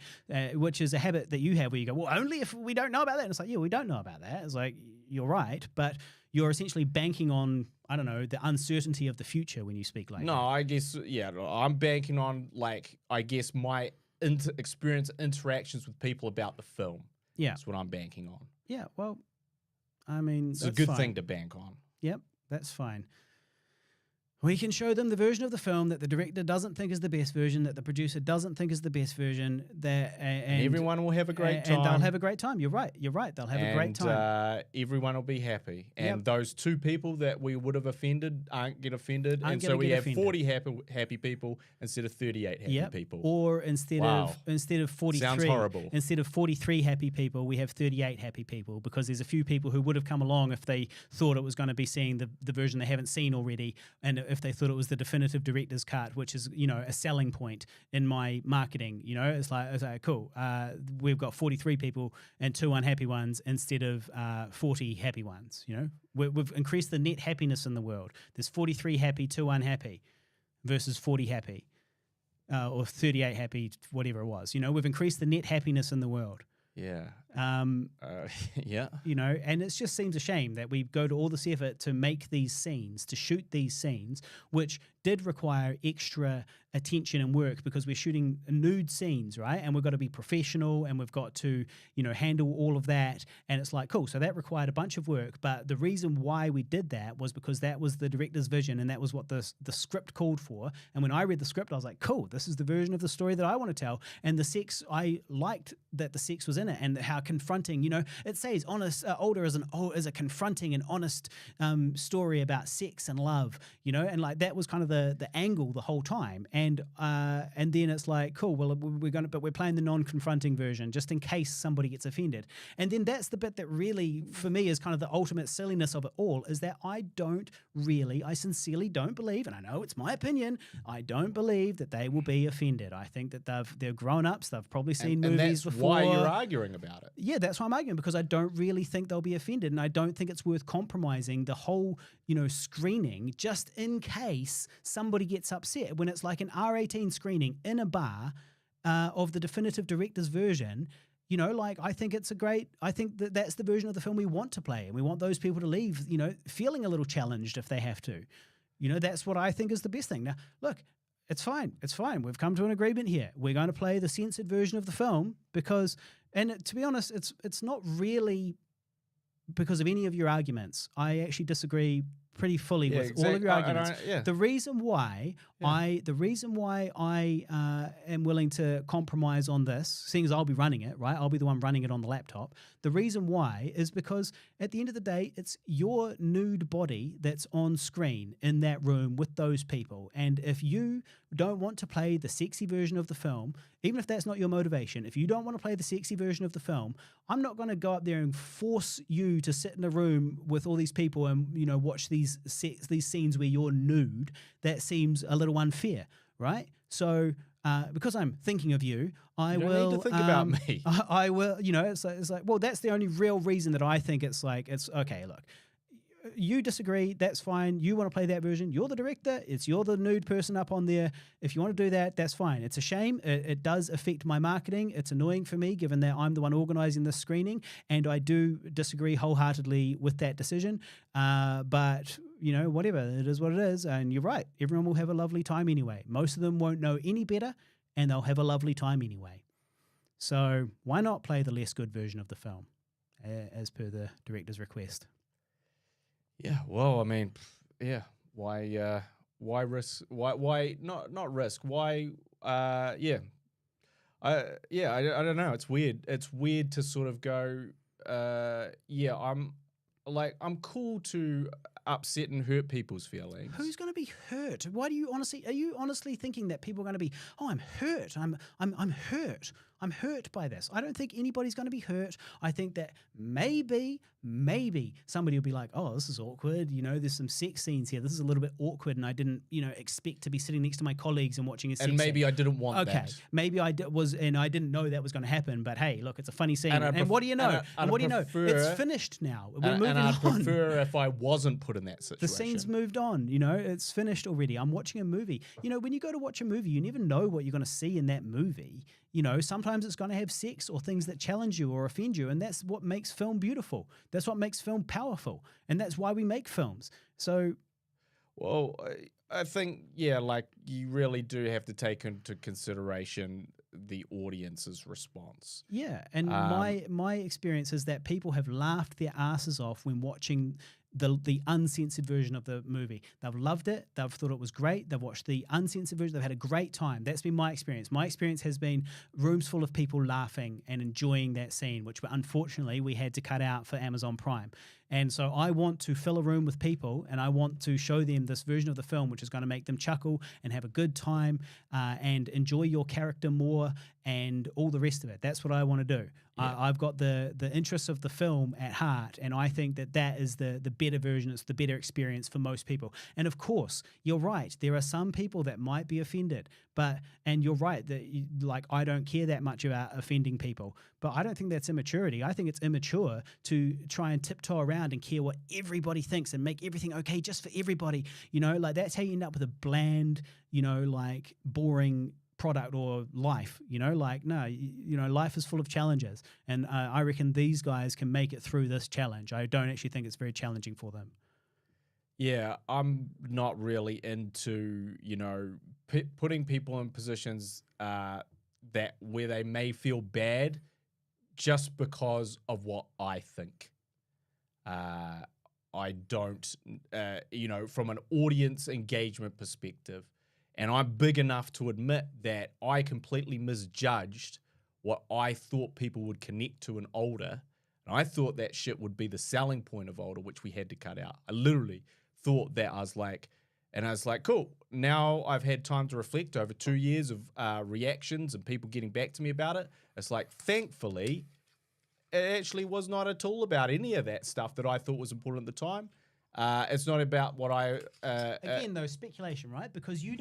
[SPEAKER 2] Which is a habit that you have where you go, well, only if we don't know about that. And it's like, yeah, we don't know about that. It's like, you're right, but you're essentially banking on, I don't know, the uncertainty of the future when you speak like that.
[SPEAKER 1] No, I guess, I'm banking on, my interactions with people about the film.
[SPEAKER 2] Yeah.
[SPEAKER 1] That's what I'm banking on.
[SPEAKER 2] Yeah, well,
[SPEAKER 1] it's a good thing to bank on.
[SPEAKER 2] Yep, that's fine. We can show them the version of the film that the director doesn't think is the best version, that the producer doesn't think is the best version, and
[SPEAKER 1] everyone will have a great time.
[SPEAKER 2] And they'll have a great time. You're right. They'll have a great time.
[SPEAKER 1] Everyone will be happy. And those 2 people that we would have offended aren't get offended. So we have 40 happy people instead of 38 happy people.
[SPEAKER 2] Or instead of 43.
[SPEAKER 1] Sounds horrible.
[SPEAKER 2] Instead of 43 happy people, we have 38 happy people, because there's a few people who would have come along if they thought it was going to be seeing the version they haven't seen already, and if they thought it was the definitive director's cut, which is, a selling point in my marketing. It's like cool. We've got 43 people and 2 unhappy ones instead of 40 happy ones. We've increased the net happiness in the world. There's 43 happy, 2 unhappy. versus 40 happy or 38 happy, whatever it was. You know, we've increased the net happiness in the world.
[SPEAKER 1] Yeah. Yeah.
[SPEAKER 2] You know, and it just seems a shame that we go to all this effort to make these scenes, to shoot these scenes, which did require extra attention and work because we're shooting nude scenes, right? And we've got to be professional and we've got to, you know, handle all of that. And it's like, cool. So that required a bunch of work. But the reason why we did that was because that was the director's vision and that was what the script called for. And when I read the script, I was like, cool, this is the version of the story that I want to tell. And the sex, I liked that the sex was in it and how confronting, you know, it says honest, older as a confronting and honest story about sex and love, you know, and like that was kind of the angle the whole time. And then it's like, cool, well, we're playing the non-confronting version just in case somebody gets offended. And then that's the bit that really, for me, is kind of the ultimate silliness of it all, is that I sincerely don't believe, and I know it's my opinion, I don't believe that they will be offended. I think that they're grown-ups, they've probably seen movies before.
[SPEAKER 1] And that's why you're arguing about it.
[SPEAKER 2] Yeah, that's why I'm arguing, because I don't really think they'll be offended, and I don't think it's worth compromising the whole, you know, screening just in case somebody gets upset when it's like an R18 screening in a bar of the definitive director's version. You know, like I think that's the version of the film we want to play, and we want those people to leave, you know, feeling a little challenged if they have to. You know, that's what I think is the best thing. Now, look, it's fine. It's fine. We've come to an agreement here. We're going to play the censored version of the film because, and to be honest, it's not really because of any of your arguments. I actually disagree pretty fully with all of your arguments. The reason why I am willing to compromise on this, seeing as I'll be running it, right? I'll be the one running it on the laptop. The reason why is because at the end of the day, it's your nude body that's on screen in that room with those people. And if you don't want to play the sexy version of the film, even if that's not your motivation, if you don't want to play the sexy version of the film, I'm not going to go up there and force you to sit in a room with all these people and, you know, watch these scenes where you're nude. That seems a little unfair, right? So because I'm thinking of you, I will
[SPEAKER 1] need to think about me.
[SPEAKER 2] I will, you know, it's like, well, that's the only real reason that I think it's okay, look, you disagree, that's fine. You want to play that version. You're the director. You're the nude person up on there. If you want to do that, that's fine. It's a shame. It does affect my marketing. It's annoying for me, given that I'm the one organizing this screening, and I do disagree wholeheartedly with that decision. But you know, whatever, it is what it is. And you're right. Everyone will have a lovely time anyway. Most of them won't know any better, and they'll have a lovely time anyway. So why not play the less good version of the film, as per the director's request?
[SPEAKER 1] Yeah, well, I mean, yeah, why risk? Why not risk? Why? Yeah, I don't know. It's weird. It's weird to sort of go. Yeah, I'm cool to upset and hurt people's feelings.
[SPEAKER 2] Who's going to be hurt? Why do you honestly? Are you honestly thinking that people are going to be? Oh, I'm hurt. I'm hurt. I'm hurt by this. I don't think anybody's going to be hurt. I think that maybe somebody will be like, oh, this is awkward. You know, there's some sex scenes here. This is a little bit awkward, and I didn't, you know, expect to be sitting next to my colleagues and watching a sex scene.
[SPEAKER 1] And maybe I didn't want that.
[SPEAKER 2] Okay, maybe I didn't know that was going to happen. But hey, look, it's a funny scene. And what do you know? And what do you know? It's finished now. We're moving on.
[SPEAKER 1] And I'd prefer if I wasn't put in that situation.
[SPEAKER 2] The scene's moved on. You know, it's finished already. I'm watching a movie. You know, when you go to watch a movie, you never know what you're going to see in that movie. You know, sometimes it's going to have sex or things that challenge you or offend you, and that's what makes film beautiful. That's what makes film powerful, and that's why we make films. So,
[SPEAKER 1] well, I think, yeah, like you really do have to take into consideration the audience's response.
[SPEAKER 2] Yeah, and my experience is that people have laughed their asses off when watching the uncensored version of the movie. They've loved it. They've thought it was great. They've watched the uncensored version. They've had a great time. That's been my experience. My experience has been rooms full of people laughing and enjoying that scene, which unfortunately we had to cut out for Amazon Prime. And so I want to fill a room with people, and I want to show them this version of the film, which is going to make them chuckle and have a good time and enjoy your character more and all the rest of it. That's what I want to do.
[SPEAKER 1] Yeah.
[SPEAKER 2] I've got the interests of the film at heart, and I think that is the better version. It's the better experience for most people. And of course, you're right. There are some people that might be offended, and you're right that like I don't care that much about offending people, but I don't think that's immaturity. I think it's immature to try and tiptoe around and care what everybody thinks and make everything okay just for everybody. Like that's how you end up with a bland, like boring product or life. Like no, life is full of challenges, and I reckon these guys can make it through this challenge. I don't actually think it's very challenging for them.
[SPEAKER 1] Yeah, I'm not really into, putting people in positions that where they may feel bad just because of what I think. I don't, from an audience engagement perspective, and I'm big enough to admit that I completely misjudged what I thought people would connect to in Older. And I thought that shit would be the selling point of Older, which we had to cut out. I literally thought that. I was like, cool. Now I've had time to reflect over 2 years of reactions and people getting back to me about it. It's like, thankfully, it actually was not at all about any of that stuff that I thought was important at the time. It's not about what I
[SPEAKER 2] again though speculation, right? Because you're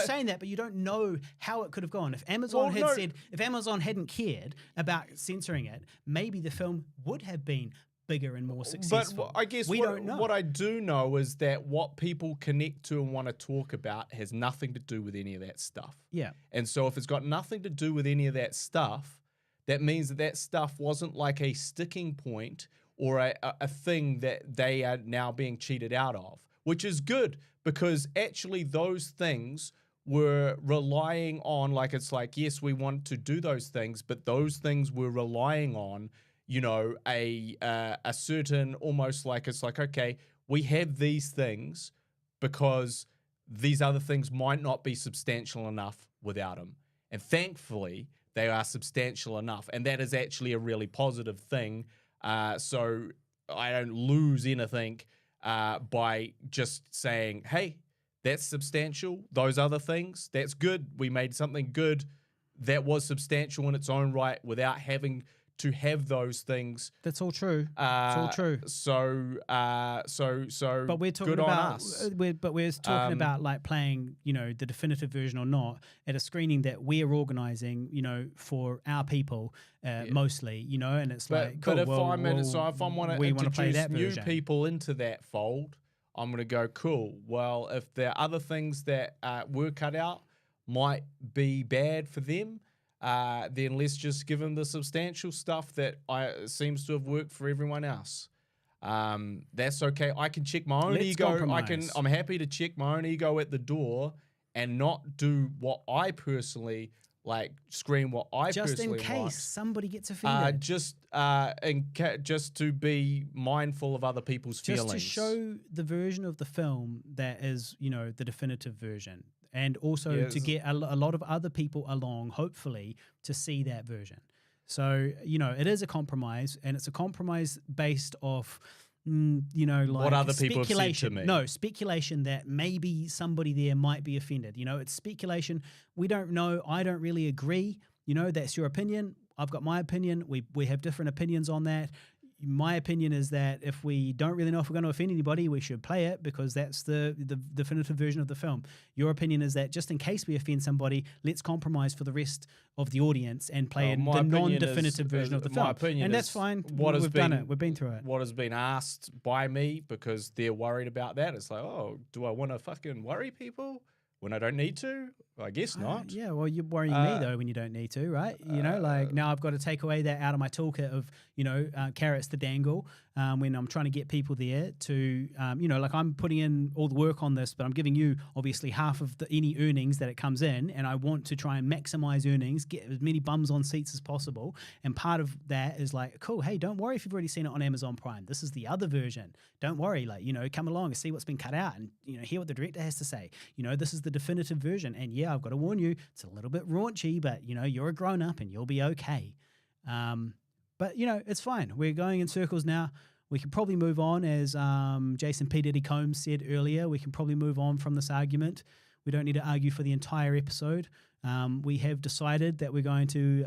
[SPEAKER 2] saying that, but you don't know how it could have gone. If Amazon if Amazon hadn't cared about censoring it, maybe the film would have been bigger and more successful.
[SPEAKER 1] But I guess
[SPEAKER 2] don't know.
[SPEAKER 1] What I do know is that what people connect to and want to talk about has nothing to do with any of that stuff.
[SPEAKER 2] Yeah.
[SPEAKER 1] And so if it's got nothing to do with any of that stuff, that means that stuff wasn't like a sticking point or a thing that they are now being cheated out of, which is good because actually those things were relying on, yes, we want to do those things, but those things were relying on, a certain almost like it's like, okay, we have these things because these other things might not be substantial enough without them. And thankfully, they are substantial enough. And that is actually a really positive thing. So I don't lose anything by just saying, hey, that's substantial. Those other things, that's good. We made something good that was substantial in its own right without having to have those things.
[SPEAKER 2] That's all true. It's all true.
[SPEAKER 1] So
[SPEAKER 2] but we're talking
[SPEAKER 1] good
[SPEAKER 2] about
[SPEAKER 1] on us.
[SPEAKER 2] We're talking about like playing, the definitive version or not at a screening that we're organizing, for our people mostly, and it's like cool.
[SPEAKER 1] But if
[SPEAKER 2] if
[SPEAKER 1] I want to introduce new people into that fold, I'm going to go cool. Well, if there are other things that were cut out might be bad for them, then let's just give them the substantial stuff that seems to have worked for everyone else. That's okay. I can check my own ego.
[SPEAKER 2] Compromise.
[SPEAKER 1] I'm happy to check my own ego at the door and not do what I personally scream what I
[SPEAKER 2] just
[SPEAKER 1] personally
[SPEAKER 2] in case
[SPEAKER 1] want.
[SPEAKER 2] Somebody gets offended.
[SPEAKER 1] Just to be mindful of other people's feelings.
[SPEAKER 2] Just to show the version of the film that is, the definitive version. And also to get a lot of other people along, hopefully, to see that version. So, it is a compromise, and it's a compromise based off,
[SPEAKER 1] what other people have said to me.
[SPEAKER 2] No, speculation that maybe somebody there might be offended. It's speculation. We don't know. I don't really agree. That's your opinion. I've got my opinion. We have different opinions on that. My opinion is that if we don't really know if we're going to offend anybody, we should play it because that's the definitive version of the film. Your opinion is that just in case we offend somebody, let's compromise for the rest of the audience and play the non-definitive version of the film. And that's fine. We've done it. We've been through it.
[SPEAKER 1] What has been asked by me because they're worried about that. It's like, oh, do I want to fucking worry people when I don't need to? I guess not.
[SPEAKER 2] Yeah, well, you're worrying me though when you don't need to, right? Now I've got to take away that out of my toolkit of, carrots to dangle when I'm trying to get people there to, I'm putting in all the work on this, but I'm giving you obviously half of any earnings that it comes in, and I want to try and maximize earnings, get as many bums on seats as possible. And part of that is like, cool, hey, don't worry if you've already seen it on Amazon Prime. This is the other version. Don't worry, come along and see what's been cut out and, hear what the director has to say. This is the definitive version. And yeah, I've got to warn you, it's a little bit raunchy, but you're a grown up and you'll be okay. But it's fine. We're going in circles now. We can probably move on, as Jason P. Diddy Combs said earlier. We can probably move on from this argument. We don't need to argue for the entire episode. We have decided that we're going to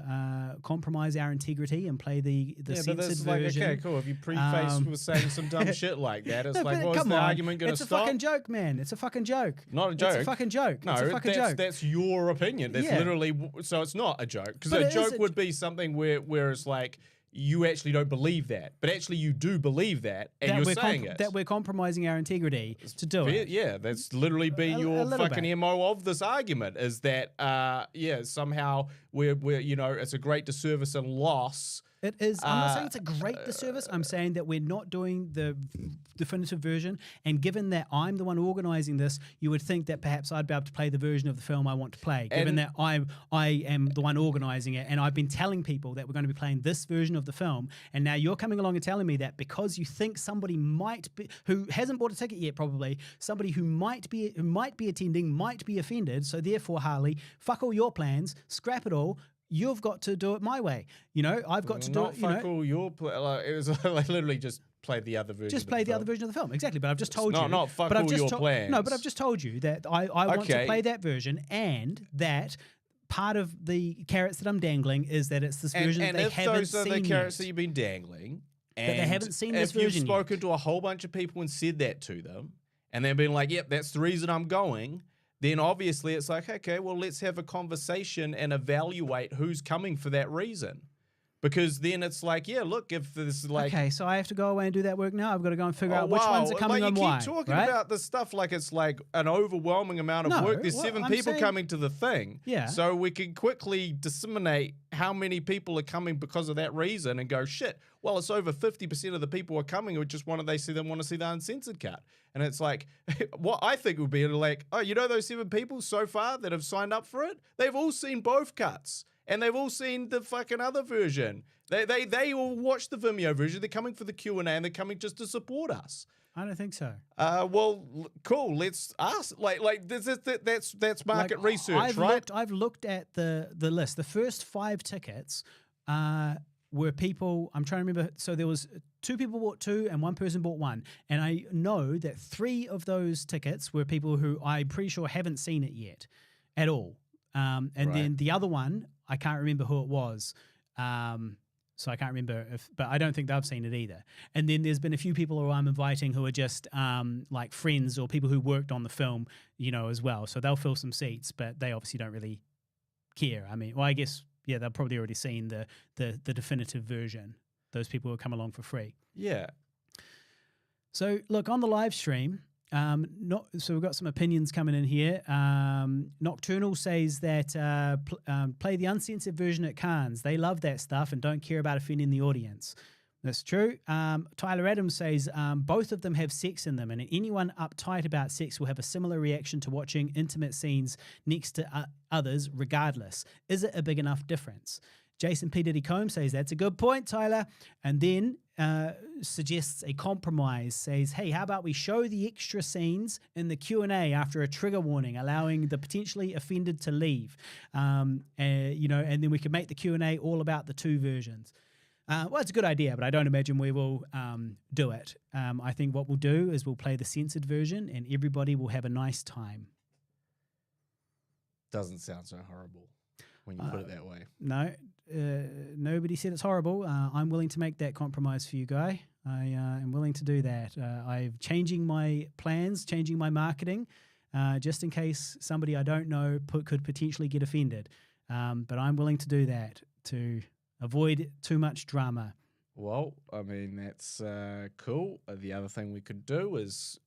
[SPEAKER 2] compromise our integrity and play the censored
[SPEAKER 1] but this is
[SPEAKER 2] version.
[SPEAKER 1] like, okay, cool. If you prefaced with saying some dumb shit like that, it's
[SPEAKER 2] No,
[SPEAKER 1] like,
[SPEAKER 2] but
[SPEAKER 1] what's
[SPEAKER 2] come
[SPEAKER 1] the
[SPEAKER 2] on.
[SPEAKER 1] argument going to
[SPEAKER 2] It's
[SPEAKER 1] stop?
[SPEAKER 2] a fucking joke, man. It's a fucking joke.
[SPEAKER 1] Not a joke.
[SPEAKER 2] It's a fucking joke.
[SPEAKER 1] No,
[SPEAKER 2] it's a fucking joke.
[SPEAKER 1] that's your opinion. That's
[SPEAKER 2] Yeah.
[SPEAKER 1] literally, so it's not a joke. Because
[SPEAKER 2] But
[SPEAKER 1] a
[SPEAKER 2] it is
[SPEAKER 1] joke would be something where it's like, you actually don't believe that, but actually you do believe that, and you're saying it.
[SPEAKER 2] That we're compromising our integrity to do it.
[SPEAKER 1] Yeah, that's literally been your fucking
[SPEAKER 2] bit.
[SPEAKER 1] MO of this argument, is that, somehow we're it's a great disservice and loss.
[SPEAKER 2] It is. I'm not saying it's a great disservice. I'm saying that we're not doing the definitive version. And given that I'm the one organizing this, you would think that perhaps I'd be able to play the version of the film I want to play. Given that I am the one organizing it, and I've been telling people that we're going to be playing this version of the film, and now you're coming along and telling me that because you think somebody might be, who hasn't bought a ticket yet, probably somebody who might be attending might be offended. So therefore, Harley, fuck all your plans, scrap it all. You've got to do it my way. I've got to do it.
[SPEAKER 1] All your it was like literally just play the other version.
[SPEAKER 2] Just play the other version of the film, exactly. But I've just told you.
[SPEAKER 1] Not fuck all your plans.
[SPEAKER 2] No, but I've just told you that I want to play that version, and that part of the carrots that I'm dangling is that it's this version that they haven't seen.
[SPEAKER 1] And if those are the carrots
[SPEAKER 2] yet.
[SPEAKER 1] that you've been dangling,
[SPEAKER 2] That they haven't seen this version
[SPEAKER 1] if you've spoken to a whole bunch of people and said that to them, and they've been like, "Yep, that's the reason I'm going," then obviously it's like, okay, well, let's have a conversation and evaluate who's coming for that reason. Because then it's like, yeah, look, if there's like...
[SPEAKER 2] Okay, so I have to go away and do that work now? I've got to go and figure out which ones are coming on why,
[SPEAKER 1] you keep talking
[SPEAKER 2] right?
[SPEAKER 1] about this stuff like it's like an overwhelming amount of work. There's 7 people coming to the thing.
[SPEAKER 2] Yeah.
[SPEAKER 1] So we can quickly disseminate how many people are coming because of that reason and go, shit, well, it's over 50% of the people are coming who just want to see the uncensored cut. And it's like, what I think would be like, oh, those 7 people so far that have signed up for it, they've all seen both cuts. And they've all seen the fucking other version. They all watched the Vimeo version. They're coming for the Q&A, and they're coming just to support us.
[SPEAKER 2] I don't think so.
[SPEAKER 1] Well, cool. Let's ask. That's market research, right?
[SPEAKER 2] I've looked at the list. The first 5 tickets were people. I'm trying to remember. So there was 2 people bought 2, and 1 person bought 1. And I know that 3 of those tickets were people who I'm pretty sure haven't seen it yet, at all. Then the other one, I can't remember who it was. So I can't remember but I don't think they've seen it either. And then there's been a few people who I'm inviting who are just like friends or people who worked on the film, as well. So they'll fill some seats, but they obviously don't really care. I mean, well, I guess, yeah, they've probably already seen the definitive version. Those people who come along for free.
[SPEAKER 1] Yeah.
[SPEAKER 2] So look, on the live stream, so we've got some opinions coming in here. Nocturnal says that play the uncensored version at Cannes. They love that stuff and don't care about offending the audience. That's true. Tyler Adams says both of them have sex in them, and anyone uptight about sex will have a similar reaction to watching intimate scenes next to others regardless. Is it a big enough difference? Jason P. Diddy Combs says, that's a good point, Tyler. And then suggests a compromise, says, hey, how about we show the extra scenes in the Q&A after a trigger warning, allowing the potentially offended to leave. And then we can make the Q&A all about the 2 versions. Well, it's a good idea, but I don't imagine we will do it. I think what we'll do is we'll play the censored version and everybody will have a nice time.
[SPEAKER 1] Doesn't sound so horrible when you put it that way.
[SPEAKER 2] No, nobody said it's horrible. I'm willing to make that compromise for you, Guy. I am willing to do that. I'm changing my plans, changing my marketing, just in case somebody I don't know could potentially get offended. But I'm willing to do that to avoid too much drama.
[SPEAKER 1] Well, I mean, that's cool. The other thing we could do is,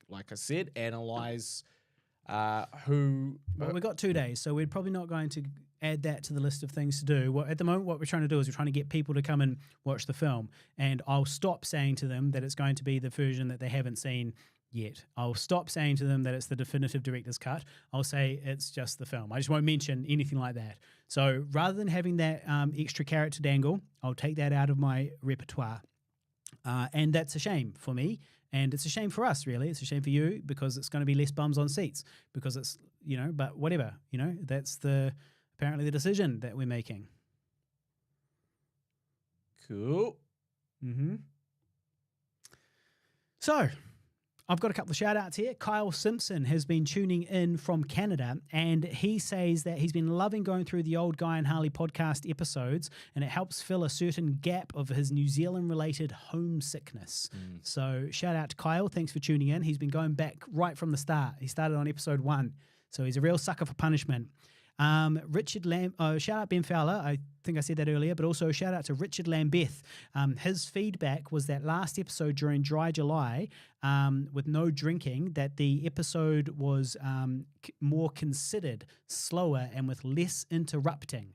[SPEAKER 1] like I said, analyze who...
[SPEAKER 2] Well, we've got 2 days, so we're probably not going to add that to the list of things to do. Well, at the moment, what we're trying to do is we're trying to get people to come and watch the film, and I'll stop saying to them that it's going to be the version that they haven't seen yet. I'll stop saying to them that it's the definitive director's cut. I'll say it's just the film. I just won't mention anything like that. So rather than having that extra carrot to dangle, I'll take that out of my repertoire. And that's a shame for me. And it's a shame for us, really. It's a shame for you because it's going to be less bums on seats because it's, but whatever, that's apparently the decision that we're making.
[SPEAKER 1] Cool.
[SPEAKER 2] Mm-hmm. So I've got a couple of shout outs here. Kyle Simpson has been tuning in from Canada, and he says that he's been loving going through the old Guy and Harley podcast episodes, and it helps fill a certain gap of his New Zealand related homesickness. So shout out to Kyle. Thanks for tuning in. He's been going back right from the start. He started on episode 1. So he's a real sucker for punishment. Richard shout out Ben Fowler. I think I said that earlier, but also shout out to Richard Lambeth. His feedback was that last episode during Dry July, with no drinking, that the episode was more considered, slower, and with less interrupting.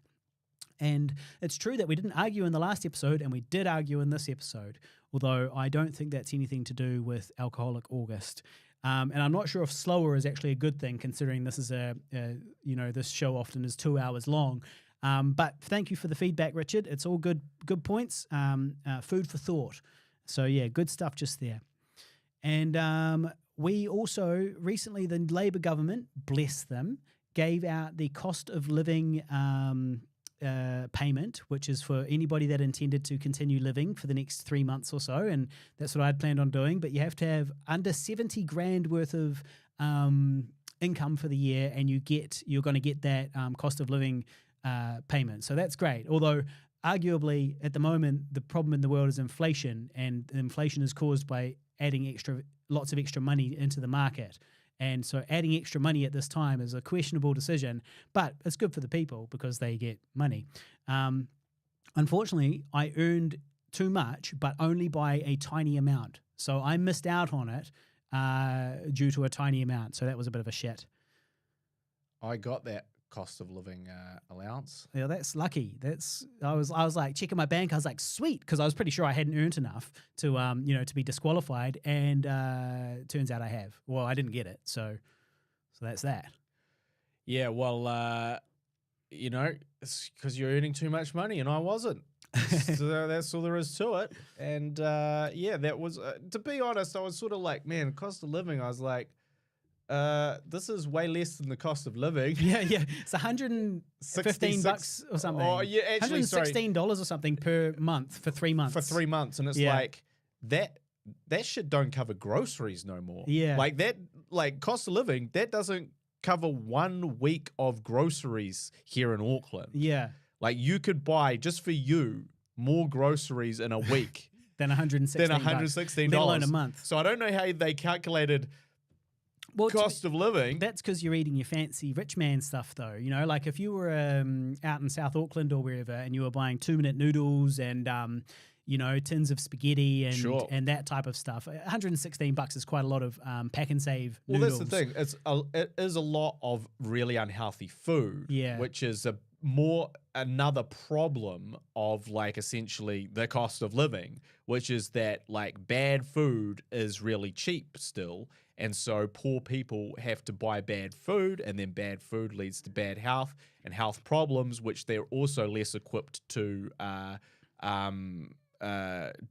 [SPEAKER 2] And it's true that we didn't argue in the last episode, and we did argue in this episode, although I don't think that's anything to do with Alcoholic August. And I'm not sure if slower is actually a good thing, considering this is this show often is 2 hours long. But thank you for the feedback, Richard. It's all good points. Food for thought. So yeah, good stuff just there. And we also recently, the Labour government, bless them, gave out the cost of living payment, which is for anybody that intended to continue living for the next 3 months or so, and that's what I'd planned on doing. But you have to have under 70 grand worth of income for the year, and you're going to get that cost of living payment. So that's great. Although arguably at the moment the problem in the world is inflation, and inflation is caused by adding lots of extra money into the market. And so adding extra money at this time is a questionable decision, but it's good for the people because they get money. Unfortunately, I earned too much, but only by a tiny amount. So I missed out on it due to a tiny amount. So that was a bit of a shit.
[SPEAKER 1] I got that cost of living allowance.
[SPEAKER 2] Yeah, that's lucky. I was like checking my bank. I was like, sweet, because I was pretty sure I hadn't earned enough to to be disqualified, and turns out I have. Well, I didn't get it, so that's that.
[SPEAKER 1] Yeah, well, it's because you're earning too much money, and I wasn't. So that's all there is to it. And that was to be honest, I was sort of like, man, cost of living. I was like, this is way less than the cost of living.
[SPEAKER 2] Yeah. It's $115 or something.
[SPEAKER 1] Oh, yeah, actually,
[SPEAKER 2] $116 or something per month for 3 months.
[SPEAKER 1] For 3 months, and it's like that shit don't cover groceries no more.
[SPEAKER 2] Yeah,
[SPEAKER 1] like that, like cost of living that doesn't cover 1 week of groceries here in Auckland.
[SPEAKER 2] Yeah,
[SPEAKER 1] like you could buy just for you more groceries in a week
[SPEAKER 2] than $116.
[SPEAKER 1] Let
[SPEAKER 2] alone a month.
[SPEAKER 1] So I don't know how they calculated. Cost of living.
[SPEAKER 2] That's because you're eating your fancy rich man stuff, though. Like if you were out in South Auckland or wherever, and you were buying 2-minute noodles and tins of spaghetti and that type of stuff, $116 is quite a lot of pack and save noodles.
[SPEAKER 1] Well, that's the thing. It is a lot of really unhealthy food.
[SPEAKER 2] Yeah,
[SPEAKER 1] which is another problem of like essentially the cost of living, which is that like bad food is really cheap still. And so poor people have to buy bad food, and then bad food leads to bad health and health problems, which they're also less equipped to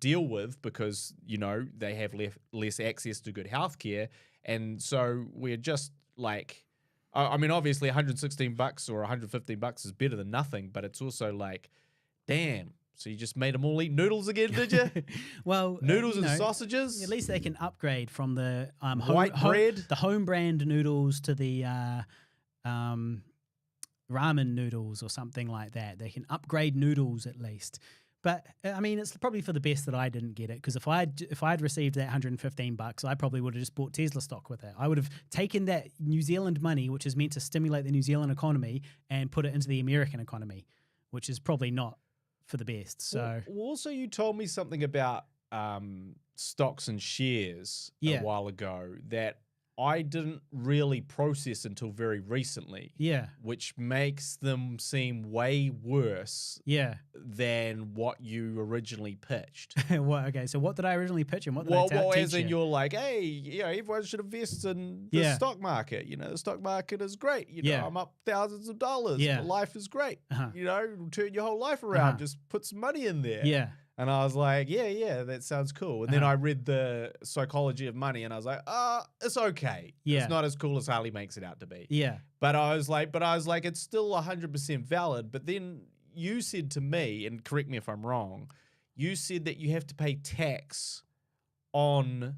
[SPEAKER 1] deal with because, they have less access to good healthcare. And so we're just like, I mean, obviously $116 or $115 is better than nothing, but it's also like, damn. So you just made them all eat noodles again, did you?
[SPEAKER 2] Well,
[SPEAKER 1] noodles and sausages.
[SPEAKER 2] At least they can upgrade from the
[SPEAKER 1] white bread,
[SPEAKER 2] the home brand noodles to the ramen noodles or something like that. They can upgrade noodles at least. But I mean, it's probably for the best that I didn't get it, because if I'd received that $115, I probably would have just bought Tesla stock with it. I would have taken that New Zealand money, which is meant to stimulate the New Zealand economy, and put it into the American economy, which is probably not for the best. So
[SPEAKER 1] also you told me something about stocks and shares a while ago that I didn't really process until very recently.
[SPEAKER 2] Yeah.
[SPEAKER 1] Which makes them seem way worse than what you originally pitched.
[SPEAKER 2] What? Okay, so what did I originally pitch and what did I teach you?
[SPEAKER 1] As in you're like, hey, everyone should invest in the stock market. The stock market is great. I'm up thousands of dollars.
[SPEAKER 2] Yeah.
[SPEAKER 1] Life is great. Turn your whole life around. Just put some money in there.
[SPEAKER 2] Yeah.
[SPEAKER 1] And I was like, yeah, that sounds cool. And then I read the Psychology of Money, and I was like, it's okay.
[SPEAKER 2] Yeah.
[SPEAKER 1] It's not as cool as Harley makes it out to be.
[SPEAKER 2] Yeah.
[SPEAKER 1] But I was like, it's still 100% valid. But then you said to me, and correct me if I'm wrong, you said that you have to pay tax on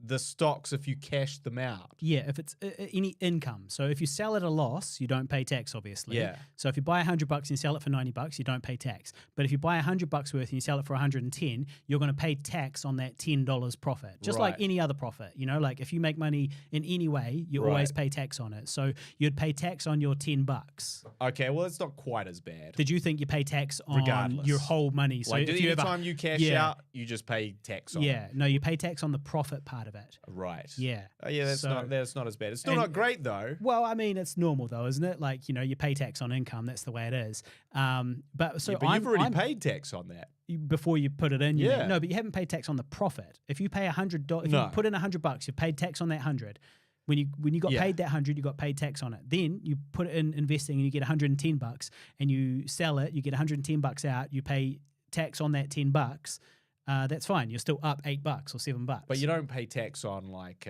[SPEAKER 1] the stocks if you cash them out.
[SPEAKER 2] Yeah, if it's any income. So if you sell at a loss, you don't pay tax, obviously.
[SPEAKER 1] Yeah.
[SPEAKER 2] So if you buy $100 and you sell it for $90, you don't pay tax. But if you buy $100 worth and you sell it for 110, you're going to pay tax on that $10 profit, just like
[SPEAKER 1] Right.
[SPEAKER 2] any other profit. You know, like if you make money in any way, you always
[SPEAKER 1] Right.
[SPEAKER 2] pay tax on it. So you'd pay tax on your $10.
[SPEAKER 1] Okay, well, it's not quite as bad.
[SPEAKER 2] Did you think you pay tax on
[SPEAKER 1] Regardless.
[SPEAKER 2] your whole money? So
[SPEAKER 1] Like,
[SPEAKER 2] if you
[SPEAKER 1] any
[SPEAKER 2] have a-
[SPEAKER 1] time you cash
[SPEAKER 2] yeah.
[SPEAKER 1] out, you just pay tax on
[SPEAKER 2] yeah,
[SPEAKER 1] it.
[SPEAKER 2] no, you pay tax on the profit part of it.
[SPEAKER 1] Right.
[SPEAKER 2] Yeah.
[SPEAKER 1] Yeah, that's
[SPEAKER 2] So-
[SPEAKER 1] not as bad. It's still
[SPEAKER 2] and-
[SPEAKER 1] not great though.
[SPEAKER 2] Well, I mean, it's normal though, isn't it? Like, you know, you pay tax on income. That's the way it is. But so
[SPEAKER 1] Yeah, but you've already paid tax on that.
[SPEAKER 2] before you put it in. You
[SPEAKER 1] Yeah.
[SPEAKER 2] mean. No, but you haven't paid tax on the profit. If you pay $100, if
[SPEAKER 1] No.
[SPEAKER 2] you put in $100, you've paid tax on that 100. When you got
[SPEAKER 1] Yeah.
[SPEAKER 2] paid that 100, you got paid tax on it. Then you put it in investing and you get $110, and you sell it, you get $110 out. You pay tax on that $10. That's fine. You're still up $8 or $7.
[SPEAKER 1] But you don't pay tax on like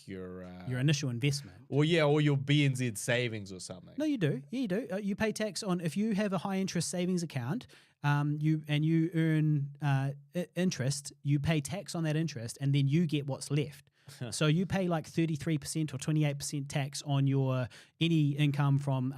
[SPEAKER 1] your
[SPEAKER 2] your initial investment.
[SPEAKER 1] or your BNZ savings or something.
[SPEAKER 2] No, you do. Yeah, you do. You pay tax on if you have a high interest savings account. You earn interest. You pay tax on that interest, and then you get what's left. So you pay like 33% or 28% tax on your any income from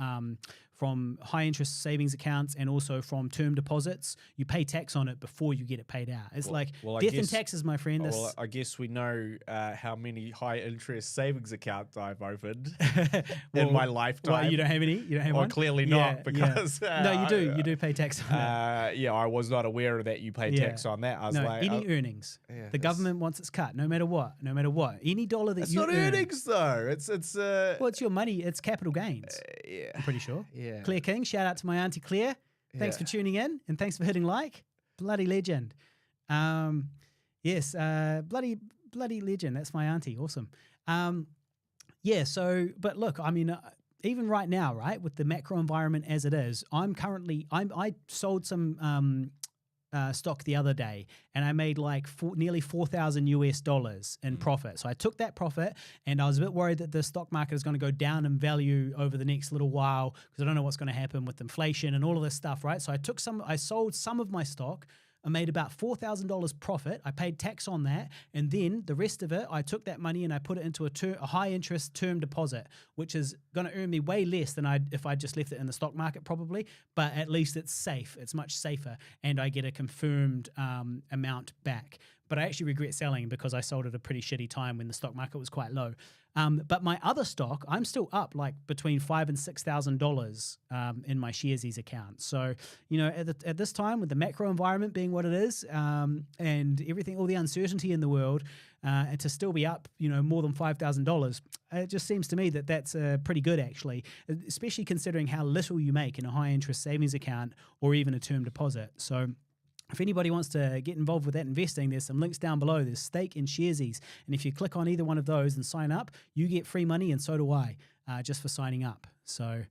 [SPEAKER 2] high interest savings accounts and also from term deposits. You pay tax on it before you get it paid out. It's like
[SPEAKER 1] I
[SPEAKER 2] death and
[SPEAKER 1] guess-
[SPEAKER 2] taxes, my friend.
[SPEAKER 1] Well, I guess we know how many high interest savings accounts I've opened
[SPEAKER 2] Well,
[SPEAKER 1] in my lifetime.
[SPEAKER 2] Well, you don't have any. You don't have
[SPEAKER 1] Well,
[SPEAKER 2] one.
[SPEAKER 1] clearly
[SPEAKER 2] Yeah,
[SPEAKER 1] not
[SPEAKER 2] yeah.
[SPEAKER 1] because
[SPEAKER 2] No, you do. You do pay tax on that.
[SPEAKER 1] Yeah, I was not aware that you pay
[SPEAKER 2] Yeah.
[SPEAKER 1] tax on that. I was
[SPEAKER 2] No,
[SPEAKER 1] like,
[SPEAKER 2] any earnings.
[SPEAKER 1] yeah,
[SPEAKER 2] The
[SPEAKER 1] that's-
[SPEAKER 2] government wants its cut, no matter what. No matter what. Any dollar that
[SPEAKER 1] it's
[SPEAKER 2] you
[SPEAKER 1] not
[SPEAKER 2] earn.
[SPEAKER 1] earnings though. It's
[SPEAKER 2] Well, it's your money. It's capital gains.
[SPEAKER 1] yeah,
[SPEAKER 2] I'm pretty sure.
[SPEAKER 1] yeah.
[SPEAKER 2] Claire King, shout out to my auntie Claire. Thanks for
[SPEAKER 1] Yeah.
[SPEAKER 2] tuning in and thanks for hitting like. Bloody legend. Yes, bloody legend. That's my auntie. Awesome. Yeah. So, but look, I mean, even right now, right, with the macro environment as it is, I sold some stock the other day, and I made like nearly $4,000 in profit. So I took that profit, and I was a bit worried that the stock market is going to go down in value over the next little while because I don't know what's going to happen with inflation and all of this stuff, right? So I sold some of my stock. I made about $4,000 profit. I paid tax on that. And then the rest of it, I took that money and I put it into a high interest term deposit, which is going to earn me way less than if I just left it in the stock market probably. But at least it's safe. It's much safer. And I get a confirmed amount back. But I actually regret selling because I sold at a pretty shitty time when the stock market was quite low. But my other stock, I'm still up like between $5,000 and $6,000 in my Sharesies account. So, you know, at this time with the macro environment being what it is and everything, all the uncertainty in the world, and to still be up, you know, more than $5,000, it just seems to me that that's pretty good actually, especially considering how little you make in a high interest savings account or even a term deposit. So, if anybody wants to get involved with that investing, there's some links down below. There's Stake and Sharesies. And if you click on either one of those and sign up, you get free money, and so do I, just for signing up. So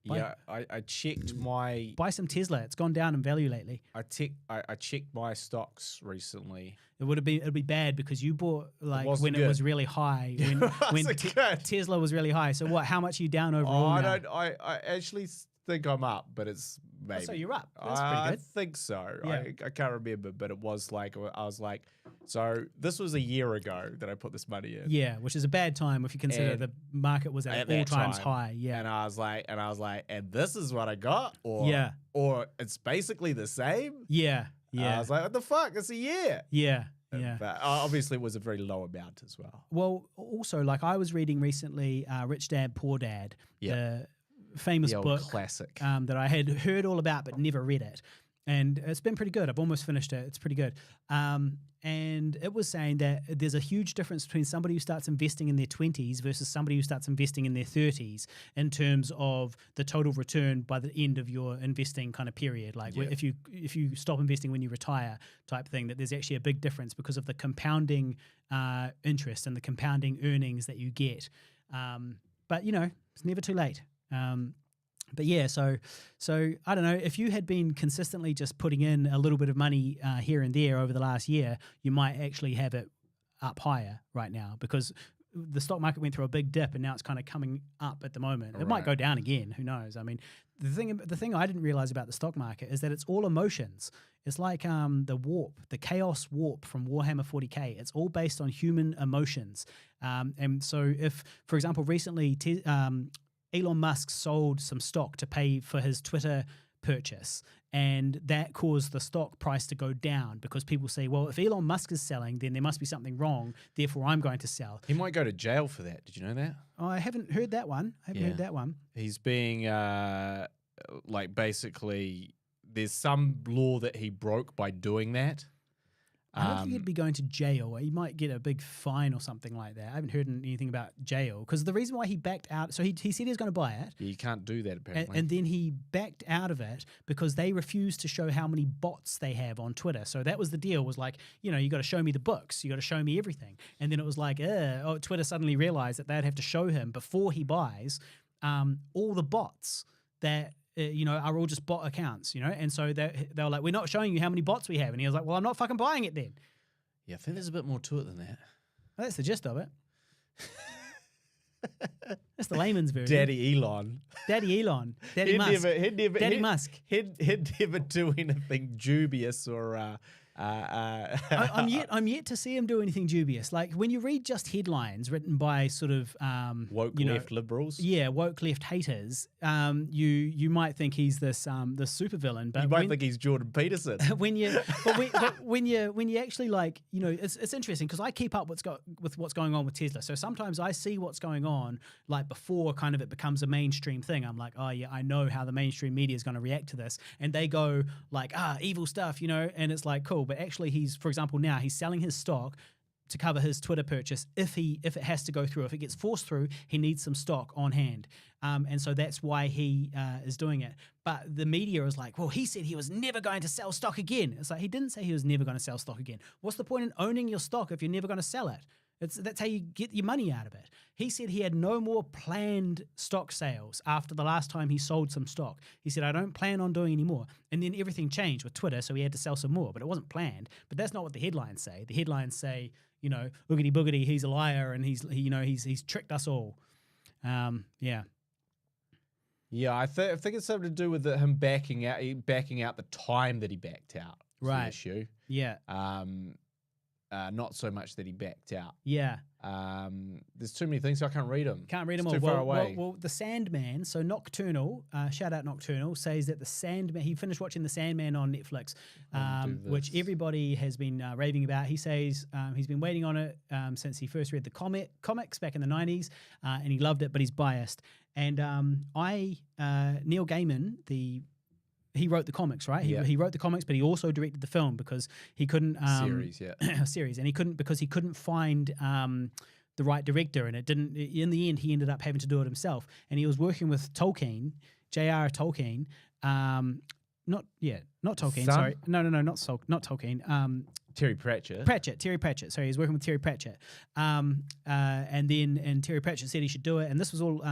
[SPEAKER 1] Yeah, I checked my
[SPEAKER 2] buy some Tesla. It's gone down in value lately.
[SPEAKER 1] I checked my stocks recently.
[SPEAKER 2] It'd be bad because you bought like
[SPEAKER 1] wasn't
[SPEAKER 2] when it
[SPEAKER 1] good.
[SPEAKER 2] was really high. When
[SPEAKER 1] Wasn't good.
[SPEAKER 2] Tesla was really high. So what? How much are you down overall? now?
[SPEAKER 1] I actually think I'm up, but it's maybe.
[SPEAKER 2] So you're up. That's pretty
[SPEAKER 1] I
[SPEAKER 2] good.
[SPEAKER 1] think so.
[SPEAKER 2] Yeah.
[SPEAKER 1] I can't remember, but it was like I was like, so this was a year ago that I put this money in.
[SPEAKER 2] Yeah, which is a bad time if you consider
[SPEAKER 1] And
[SPEAKER 2] the market was at
[SPEAKER 1] at
[SPEAKER 2] all
[SPEAKER 1] that
[SPEAKER 2] times
[SPEAKER 1] time,
[SPEAKER 2] high. Yeah.
[SPEAKER 1] And I was like, and this is what I got, or
[SPEAKER 2] Yeah.
[SPEAKER 1] or it's basically the same.
[SPEAKER 2] Yeah.
[SPEAKER 1] I
[SPEAKER 2] Yeah.
[SPEAKER 1] was like, what the fuck? It's a year.
[SPEAKER 2] Yeah. Yeah.
[SPEAKER 1] But obviously, it was a very low amount as well.
[SPEAKER 2] Well, also, like I was reading recently, Rich Dad, Poor Dad, the famous
[SPEAKER 1] The old
[SPEAKER 2] book
[SPEAKER 1] classic.
[SPEAKER 2] that I had heard all about but never read it. And it's been pretty good. I've almost finished it. It's pretty good. And it was saying that there's a huge difference between somebody who starts investing in their 20s versus somebody who starts investing in their 30s in terms of the total return by the end of your investing kind of period. Like if you stop investing when you retire type thing, that there's actually a big difference because of the compounding interest and the compounding earnings that you get. But, you know, it's never too late. But yeah, so I don't know, if you had been consistently just putting in a little bit of money here and there over the last year, you might actually have it up higher right now because the stock market went through a big dip and now it's kind of coming up at the moment. It might
[SPEAKER 1] Right.
[SPEAKER 2] go down again. Who knows? I mean, the thing I didn't realize about the stock market is that it's all emotions. It's like the chaos warp from Warhammer 40K. It's all based on human emotions. And so if, for example, recently Elon Musk sold some stock to pay for his Twitter purchase, and that caused the stock price to go down because people say, well, if Elon Musk is selling, then there must be something wrong, therefore I'm going to sell.
[SPEAKER 1] He might go to jail for that. Did you know that?
[SPEAKER 2] I haven't heard that one.
[SPEAKER 1] He's being like basically there's some law that he broke by doing that.
[SPEAKER 2] I don't think he'd be going to jail. He might get a big fine or something like that. I haven't heard anything about jail because the reason why he backed out, so he said he was going to buy it.
[SPEAKER 1] You can't do that apparently.
[SPEAKER 2] And then he backed out of it because they refused to show how many bots they have on Twitter. So that was the deal, was like, you got to show me the books. You got to show me everything. And then it was like, Twitter suddenly realized that they'd have to show him before he buys all the bots that are all just bot accounts, and so they were like, we're not showing you how many bots we have, and he was like, well, I'm not fucking buying it then.
[SPEAKER 1] Yeah, I think there's a bit more to it than that.
[SPEAKER 2] Well, that's the gist of it. That's the layman's version.
[SPEAKER 1] Daddy Elon.
[SPEAKER 2] Daddy Musk. Daddy Musk.
[SPEAKER 1] He'd never do anything dubious or
[SPEAKER 2] I'm yet to see him do anything dubious. Like when you read just headlines written by sort of
[SPEAKER 1] woke left liberals.
[SPEAKER 2] Yeah, woke left haters. You might think he's this supervillain, but
[SPEAKER 1] you might think he's Jordan Peterson.
[SPEAKER 2] when you actually it's interesting because I keep up with what's going on with Tesla. So sometimes I see what's going on like before kind of it becomes a mainstream thing. I'm like, oh yeah, I know how the mainstream media is going to react to this, and they go like, evil stuff, and it's like cool. But actually, for example, now he's selling his stock to cover his Twitter purchase. If it has to go through, if it gets forced through, he needs some stock on hand, and so that's why he is doing it. But the media is like, well, he said he was never going to sell stock again. It's like he didn't say he was never going to sell stock again. What's the point in owning your stock if you're never going to sell it? That's how you get your money out of it. He said he had no more planned stock sales after the last time he sold some stock. He said, I don't plan on doing any more. And then everything changed with Twitter, so he had to sell some more. But it wasn't planned. But that's not what the headlines say. The headlines say, boogity boogity, he's a liar and he's tricked us all. Yeah.
[SPEAKER 1] Yeah, I think it's something to do with him backing out the time that he backed out.
[SPEAKER 2] Right.
[SPEAKER 1] The issue.
[SPEAKER 2] Yeah.
[SPEAKER 1] Not so much that he backed out.
[SPEAKER 2] Yeah.
[SPEAKER 1] There's too many things, so I can't read them.
[SPEAKER 2] Can't read them
[SPEAKER 1] all.
[SPEAKER 2] all.
[SPEAKER 1] Too far away.
[SPEAKER 2] Well, the Sandman, so Nocturnal, shout out Nocturnal, says that the Sandman, he finished watching the Sandman on Netflix, which everybody has been raving about. He says he's been waiting on it since he first read the comics back in the 90s, and he loved it, but he's biased. And Neil Gaiman, he wrote the comics, right? He wrote the comics, but he also directed the film because he couldn't series, and he couldn't find the right director, and it didn't. In the end, he ended up having to do it himself, and he was working with Tolkien, J.R. Tolkien. Not Tolkien.
[SPEAKER 1] Son?
[SPEAKER 2] Sorry, no, not Tolkien.
[SPEAKER 1] Terry Pratchett.
[SPEAKER 2] Terry Pratchett. Sorry, he's working with Terry Pratchett. And Terry Pratchett said he should do it. And this was all,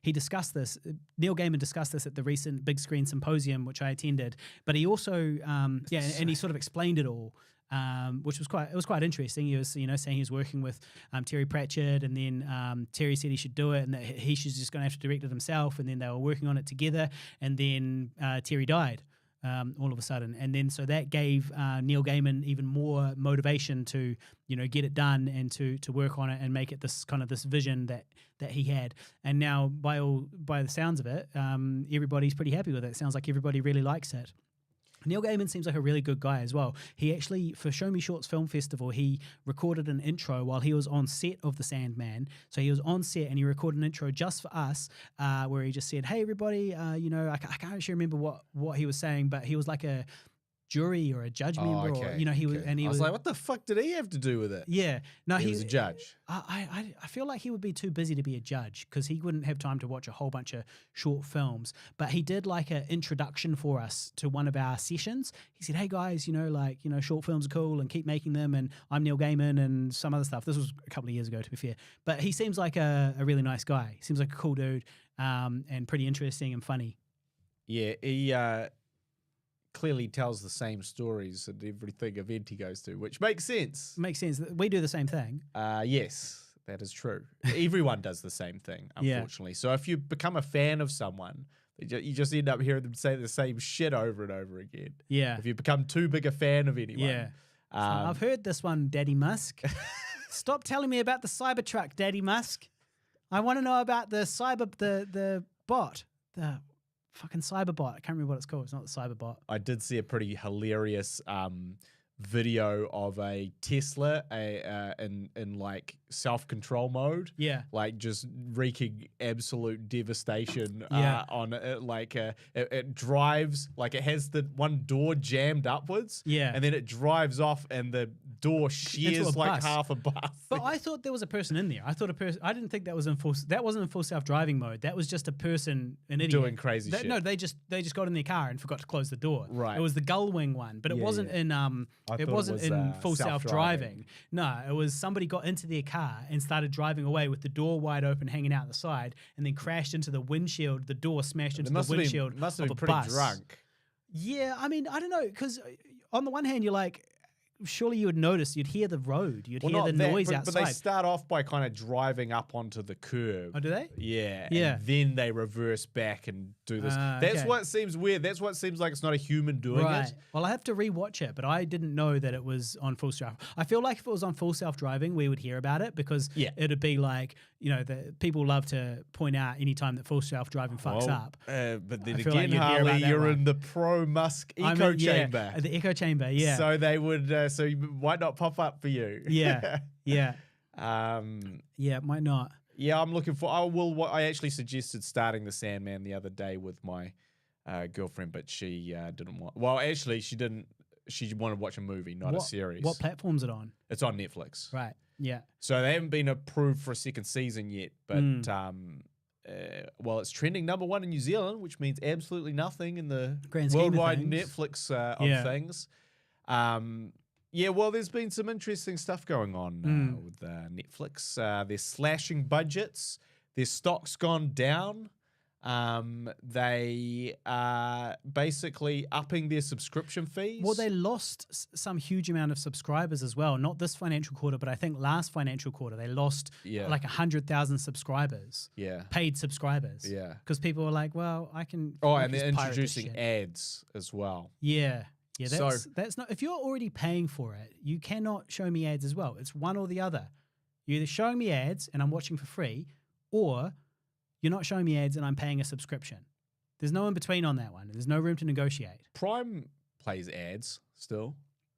[SPEAKER 2] he discussed this. Neil Gaiman discussed this at the recent Big Screen Symposium, which I attended. But he also, and he sort of explained it all, which was quite interesting. He was, saying he was working with Terry Pratchett, and then Terry said he should do it, and that he should just going to have to direct it himself. And then they were working on it together, and then Terry died. All of a sudden, and then so that gave Neil Gaiman even more motivation to get it done and to work on it and make it this vision that he had. And now by the sounds of it, everybody's pretty happy with it. It sounds like everybody really likes it. Neil Gaiman seems like a really good guy as well. He actually, for Show Me Shorts Film Festival, he recorded an intro while he was on set of The Sandman. So he was on set and he recorded an intro just for us where he just said, hey, everybody, I can't actually remember what he was saying, but he was like a jury or a judge member, or he was, and he was
[SPEAKER 1] like, what the fuck did he have to do with it?
[SPEAKER 2] Yeah, no,
[SPEAKER 1] he was a judge.
[SPEAKER 2] I feel like he would be too busy to be a judge because he wouldn't have time to watch a whole bunch of short films. But he did like an introduction for us to one of our sessions. He said, "Hey guys, short films are cool and keep making them. And I'm Neil Gaiman and some other stuff." This was a couple of years ago, to be fair. But he seems like a really nice guy. He seems like a cool dude, and pretty interesting and funny.
[SPEAKER 1] Yeah, he clearly tells the same stories at everything event he goes to, which makes sense.
[SPEAKER 2] Makes sense. We do the same thing.
[SPEAKER 1] Yes. That is true. Everyone does the same thing,
[SPEAKER 2] Yeah.
[SPEAKER 1] unfortunately. So if you become a fan of someone, you just end up hearing them say the same shit over and over again.
[SPEAKER 2] Yeah.
[SPEAKER 1] If you become too big a fan of anyone.
[SPEAKER 2] Yeah. So I've heard this one, Daddy Musk. Stop telling me about the Cybertruck, Daddy Musk. I want to know about the the bot, the fucking Cyberbot. I can't remember what it's called. It's not the Cyberbot.
[SPEAKER 1] I did see a pretty hilarious video of a Tesla in like self-control mode.
[SPEAKER 2] Yeah.
[SPEAKER 1] Like just wreaking absolute devastation
[SPEAKER 2] Yeah.
[SPEAKER 1] on it. Like it drives, like it has the one door jammed upwards.
[SPEAKER 2] Yeah.
[SPEAKER 1] And then it drives off and the door shears like
[SPEAKER 2] bus.
[SPEAKER 1] half a bus.
[SPEAKER 2] But I thought there was a person in there. I didn't think that was in full. That wasn't in full self-driving mode. That was just a person, an idiot,
[SPEAKER 1] Doing crazy shit.
[SPEAKER 2] No, they just got in their car and forgot to close the door.
[SPEAKER 1] Right.
[SPEAKER 2] It was the gull-wing one, but it
[SPEAKER 1] Yeah,
[SPEAKER 2] wasn't
[SPEAKER 1] yeah.
[SPEAKER 2] in
[SPEAKER 1] thought
[SPEAKER 2] it
[SPEAKER 1] it
[SPEAKER 2] wasn't
[SPEAKER 1] was,
[SPEAKER 2] in full
[SPEAKER 1] self-driving.
[SPEAKER 2] self-driving. No, it was somebody got into their car and started driving away with the door wide open, hanging out the side, and then crashed into the windshield. The door smashed into the windshield.
[SPEAKER 1] Must have
[SPEAKER 2] of
[SPEAKER 1] been
[SPEAKER 2] a
[SPEAKER 1] pretty
[SPEAKER 2] bus.
[SPEAKER 1] drunk.
[SPEAKER 2] Yeah, I mean, I don't know, because on the one hand, you're like, surely you would notice, you'd hear the road, you'd hear
[SPEAKER 1] not
[SPEAKER 2] the
[SPEAKER 1] that,
[SPEAKER 2] noise
[SPEAKER 1] but
[SPEAKER 2] outside.
[SPEAKER 1] they start off by kind of driving up onto the curb.
[SPEAKER 2] Oh, do they?
[SPEAKER 1] Yeah.
[SPEAKER 2] Yeah.
[SPEAKER 1] And then they reverse back and do this. That's
[SPEAKER 2] okay.
[SPEAKER 1] what seems weird. That's what seems like it's not a human doing
[SPEAKER 2] Right.
[SPEAKER 1] it.
[SPEAKER 2] Well, I have to rewatch it, but I didn't know that it was on full self. I feel like if it was on full self-driving, we would hear about it because
[SPEAKER 1] Yeah.
[SPEAKER 2] it'd be like, the people love to point out anytime that full self-driving fucks up.
[SPEAKER 1] But then
[SPEAKER 2] I feel like
[SPEAKER 1] again,
[SPEAKER 2] you'd hear
[SPEAKER 1] Harley,
[SPEAKER 2] about that
[SPEAKER 1] you're
[SPEAKER 2] one.
[SPEAKER 1] in the pro-Musk
[SPEAKER 2] I
[SPEAKER 1] echo
[SPEAKER 2] mean, yeah,
[SPEAKER 1] chamber.
[SPEAKER 2] the echo chamber, yeah.
[SPEAKER 1] So they would, so you might not pop up for you.
[SPEAKER 2] Yeah, yeah.
[SPEAKER 1] Um,
[SPEAKER 2] Yeah, it might not.
[SPEAKER 1] yeah, I'm looking for, I actually suggested starting the Sandman the other day with my girlfriend, but she didn't want, well, actually she didn't, she wanted to watch a movie, not a series.
[SPEAKER 2] What platform's it on?
[SPEAKER 1] It's on Netflix.
[SPEAKER 2] Right, yeah.
[SPEAKER 1] So they haven't been approved for a second season yet, but well, it's trending #1 in New Zealand, which means absolutely nothing in the
[SPEAKER 2] Grand scheme of
[SPEAKER 1] worldwide
[SPEAKER 2] things.
[SPEAKER 1] Netflix of things. Yeah, well, there's been some interesting stuff going on with Netflix. They're slashing budgets. Their stock's gone down. They are basically upping their subscription fees.
[SPEAKER 2] Well, they lost some huge amount of subscribers as well. Not this financial quarter, but I think last financial quarter they lost like 100,000 subscribers.
[SPEAKER 1] Yeah.
[SPEAKER 2] Paid subscribers.
[SPEAKER 1] Yeah.
[SPEAKER 2] Because people were like, well, I can.
[SPEAKER 1] Oh,
[SPEAKER 2] I
[SPEAKER 1] and
[SPEAKER 2] can
[SPEAKER 1] they're
[SPEAKER 2] just pirate this
[SPEAKER 1] introducing
[SPEAKER 2] shit.
[SPEAKER 1] ads as well.
[SPEAKER 2] Yeah. Yeah,
[SPEAKER 1] So-
[SPEAKER 2] that's not. If you're already paying for it, you cannot show me ads as well. It's one or the other. You're either showing me ads and I'm watching for free, or you're not showing me ads and I'm paying a subscription. There's no in between on that one. There's no room to negotiate.
[SPEAKER 1] Prime plays ads still.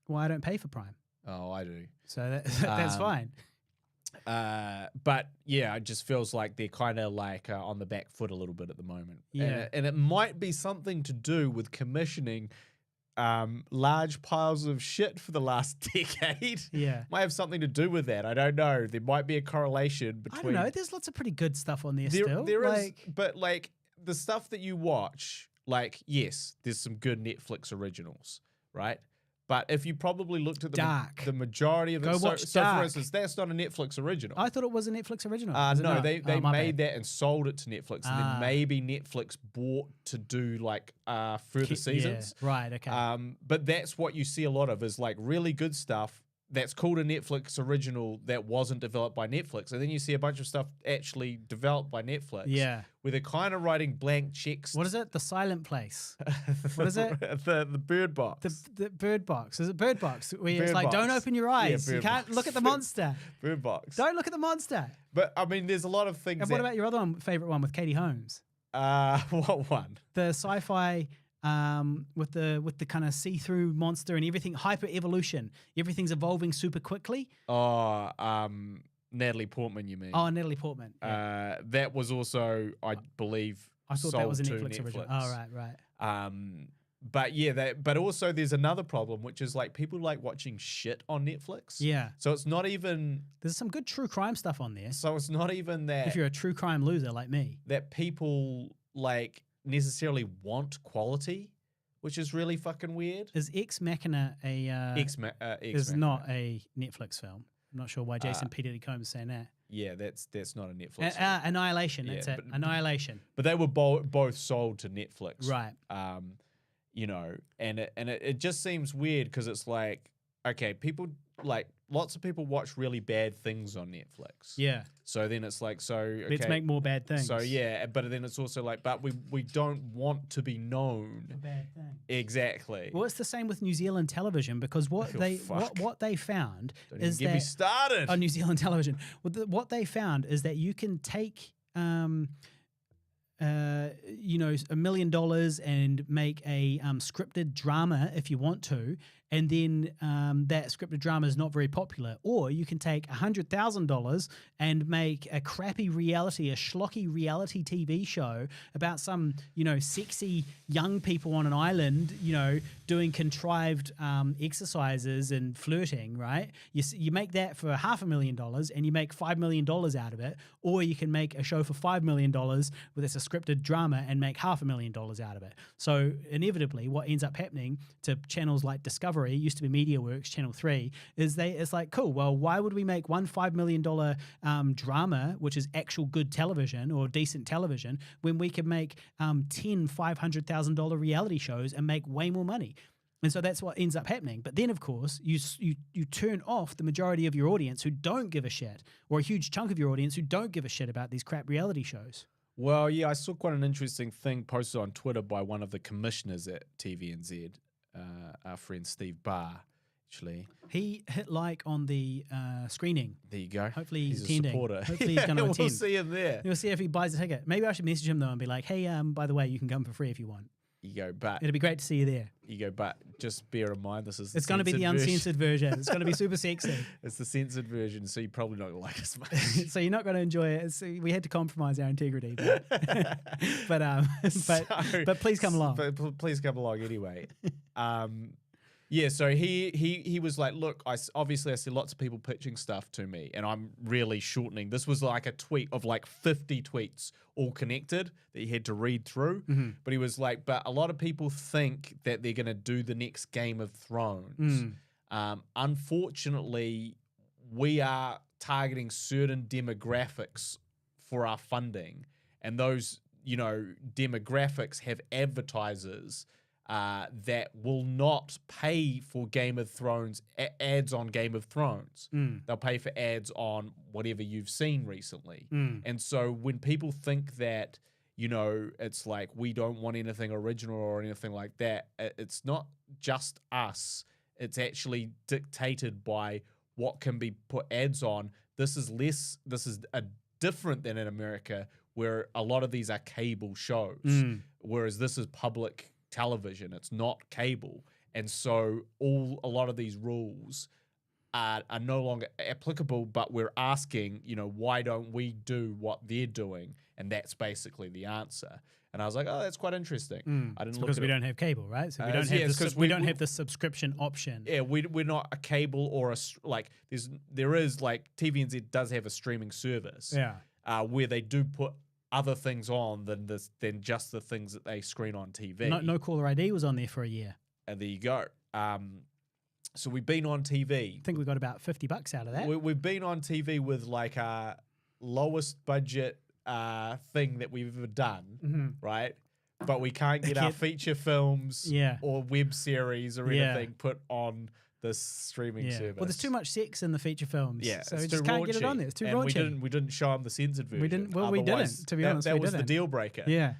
[SPEAKER 2] Well, I don't pay for Prime,
[SPEAKER 1] Oh, I do.
[SPEAKER 2] so that's fine.
[SPEAKER 1] But yeah, it just feels like they're kind of like on the back foot a little bit at the moment.
[SPEAKER 2] Yeah.
[SPEAKER 1] And it might be something to do with commissioning large piles of shit for the last decade.
[SPEAKER 2] Yeah.
[SPEAKER 1] Might have something to do with that. I don't know. There might be a correlation
[SPEAKER 2] I
[SPEAKER 1] between.
[SPEAKER 2] don't know. There's lots of pretty good stuff on there still.
[SPEAKER 1] There is,
[SPEAKER 2] like,
[SPEAKER 1] but like the stuff that you watch, like yes, there's some good Netflix originals, right? But if you probably looked at
[SPEAKER 2] Dark.
[SPEAKER 1] the majority of
[SPEAKER 2] Go
[SPEAKER 1] it, so,
[SPEAKER 2] watch
[SPEAKER 1] so for
[SPEAKER 2] Dark.
[SPEAKER 1] instance, that's not a Netflix original.
[SPEAKER 2] I thought it was a Netflix original. Is it
[SPEAKER 1] No,
[SPEAKER 2] not?
[SPEAKER 1] they
[SPEAKER 2] Oh, my
[SPEAKER 1] made
[SPEAKER 2] bad.
[SPEAKER 1] that and sold it to Netflix, and then maybe Netflix bought to do like further seasons.
[SPEAKER 2] Yeah, right. Okay.
[SPEAKER 1] But that's what you see a lot of is like really good stuff that's called a Netflix original that wasn't developed by Netflix, and then you see a bunch of stuff actually developed by Netflix.
[SPEAKER 2] Yeah.
[SPEAKER 1] where they're kind of writing blank checks.
[SPEAKER 2] What is it? The Silent Place. What is it?
[SPEAKER 1] the Bird Box.
[SPEAKER 2] The Bird Box. Is it Bird Box? Where it's
[SPEAKER 1] Bird
[SPEAKER 2] like,
[SPEAKER 1] Box.
[SPEAKER 2] don't open your eyes. You
[SPEAKER 1] Bird
[SPEAKER 2] can't
[SPEAKER 1] Box.
[SPEAKER 2] look at the monster.
[SPEAKER 1] Bird Box.
[SPEAKER 2] Don't look at the monster.
[SPEAKER 1] But I mean, there's a lot of things.
[SPEAKER 2] And what about your other favorite one with Katie Holmes?
[SPEAKER 1] What one?
[SPEAKER 2] The sci-fi with the kind of see-through monster and everything, hyper evolution. Everything's evolving super quickly.
[SPEAKER 1] Oh, Natalie Portman, you mean?
[SPEAKER 2] Oh, Natalie Portman. Yeah.
[SPEAKER 1] That was also, I believe,
[SPEAKER 2] I thought that was a
[SPEAKER 1] sold to
[SPEAKER 2] Netflix original. Oh, right.
[SPEAKER 1] But yeah, but also there's another problem, which is like people like watching shit on Netflix.
[SPEAKER 2] Yeah.
[SPEAKER 1] So it's not even.
[SPEAKER 2] There's some good true crime stuff on there.
[SPEAKER 1] So it's not even that.
[SPEAKER 2] If you're a true crime loser like me.
[SPEAKER 1] That people like necessarily want quality, which is really fucking weird.
[SPEAKER 2] Is Ex Machina a
[SPEAKER 1] Ex
[SPEAKER 2] is
[SPEAKER 1] Machina.
[SPEAKER 2] not a Netflix film? I'm not sure why Jason P. Diddy Combs is saying that.
[SPEAKER 1] Yeah, that's not a Netflix. film.
[SPEAKER 2] Annihilation. That's
[SPEAKER 1] Yeah,
[SPEAKER 2] it.
[SPEAKER 1] but-
[SPEAKER 2] Annihilation.
[SPEAKER 1] But they were both sold to Netflix,
[SPEAKER 2] Right.
[SPEAKER 1] You know, and it just seems weird because it's like okay, people like lots of people watch really bad things on Netflix.
[SPEAKER 2] Yeah.
[SPEAKER 1] So then it's like, so okay,
[SPEAKER 2] Let's make more bad things.
[SPEAKER 1] So yeah, but then it's also like, but we don't want to be known.
[SPEAKER 2] A bad thing.
[SPEAKER 1] Exactly.
[SPEAKER 2] Well, it's the same with New Zealand television because what what they found
[SPEAKER 1] Don't
[SPEAKER 2] is
[SPEAKER 1] even get me
[SPEAKER 2] that
[SPEAKER 1] started.
[SPEAKER 2] on New Zealand television, what they found is that you can take $1 million and make a scripted drama if you want to, and then that scripted drama is not very popular. Or you can take $100,000 and make a crappy reality, a schlocky reality TV show about some, sexy young people on an island, doing contrived exercises and flirting, right? You make that for $500,000 and you make $5 million out of it. Or you can make a show for $5 million with it's a scripted drama and make $500,000 out of it. So inevitably, what ends up happening to channels like Discovery, used to be MediaWorks, Channel 3, is it's like, cool, well, why would we make one $5 million drama, which is actual good television or decent television, when we could make 10 $500,000 reality shows and make way more money? And so that's what ends up happening. But then, of course, you turn off the majority of your audience who don't give a shit, or a huge chunk of your audience who don't give a shit about these crap reality shows.
[SPEAKER 1] Well, yeah, I saw quite an interesting thing posted on Twitter by one of the commissioners at TVNZ, our friend Steve Barr, actually.
[SPEAKER 2] He hit like on the screening.
[SPEAKER 1] There you go.
[SPEAKER 2] Hopefully he's
[SPEAKER 1] a supporter.
[SPEAKER 2] Hopefully he's going to attend.
[SPEAKER 1] We'll see him there.
[SPEAKER 2] We'll see if he buys a ticket. Maybe I should message him though and be like, hey, by the way, you can come for free if you want.
[SPEAKER 1] You go, but
[SPEAKER 2] it'd be great to see you there.
[SPEAKER 1] You go, but just bear in mind this is
[SPEAKER 2] it's going to be the uncensored version. It's going to be super sexy.
[SPEAKER 1] It's the censored version, so you're probably not going to like us much.
[SPEAKER 2] So you're not going to enjoy it. We had to compromise our integrity, but please come along.
[SPEAKER 1] But please come along anyway. Yeah, so he was like, look, obviously I see lots of people pitching stuff to me, and I'm really shortening. This was like a tweet of like 50 tweets all connected that he had to read through.
[SPEAKER 2] Mm-hmm.
[SPEAKER 1] But he was like, but a lot of people think that they're going to do the next Game of Thrones. Unfortunately, we are targeting certain demographics for our funding, and those, demographics have advertisers that will not pay for Game of Thrones ads on Game of Thrones. They'll pay for ads on whatever you've seen recently. And so when people think that, it's like we don't want anything original or anything like that, it's not just us. It's actually dictated by what can be put ads on. This is different than in America, where a lot of these are cable shows, whereas this is public television. It's not cable, and so a lot of these rules are no longer applicable. But we're asking, why don't we do what they're doing? And that's basically the answer. And I was like, oh, that's quite interesting. I didn't look
[SPEAKER 2] because
[SPEAKER 1] at
[SPEAKER 2] we
[SPEAKER 1] it.
[SPEAKER 2] don't have cable, right? So we don't have we don't have the subscription option.
[SPEAKER 1] Yeah, we're not a cable or there is TVNZ does have a streaming service.
[SPEAKER 2] Yeah,
[SPEAKER 1] where they do put other things on than just the things that they screen on TV.
[SPEAKER 2] No caller ID was on there for a year.
[SPEAKER 1] And there you go. So we've been on TV.
[SPEAKER 2] I think we got about $50 out of that.
[SPEAKER 1] We've been on TV with like our lowest budget thing that we've ever done, right? But we can't get our feature films or web series or anything put on this streaming service.
[SPEAKER 2] Well, there's too much sex in the feature films.
[SPEAKER 1] Yeah,
[SPEAKER 2] so we just can't get it on there. It's too raunchy.
[SPEAKER 1] We didn't show them the censored version.
[SPEAKER 2] We didn't. To be honest,
[SPEAKER 1] that was the deal breaker.
[SPEAKER 2] Yeah.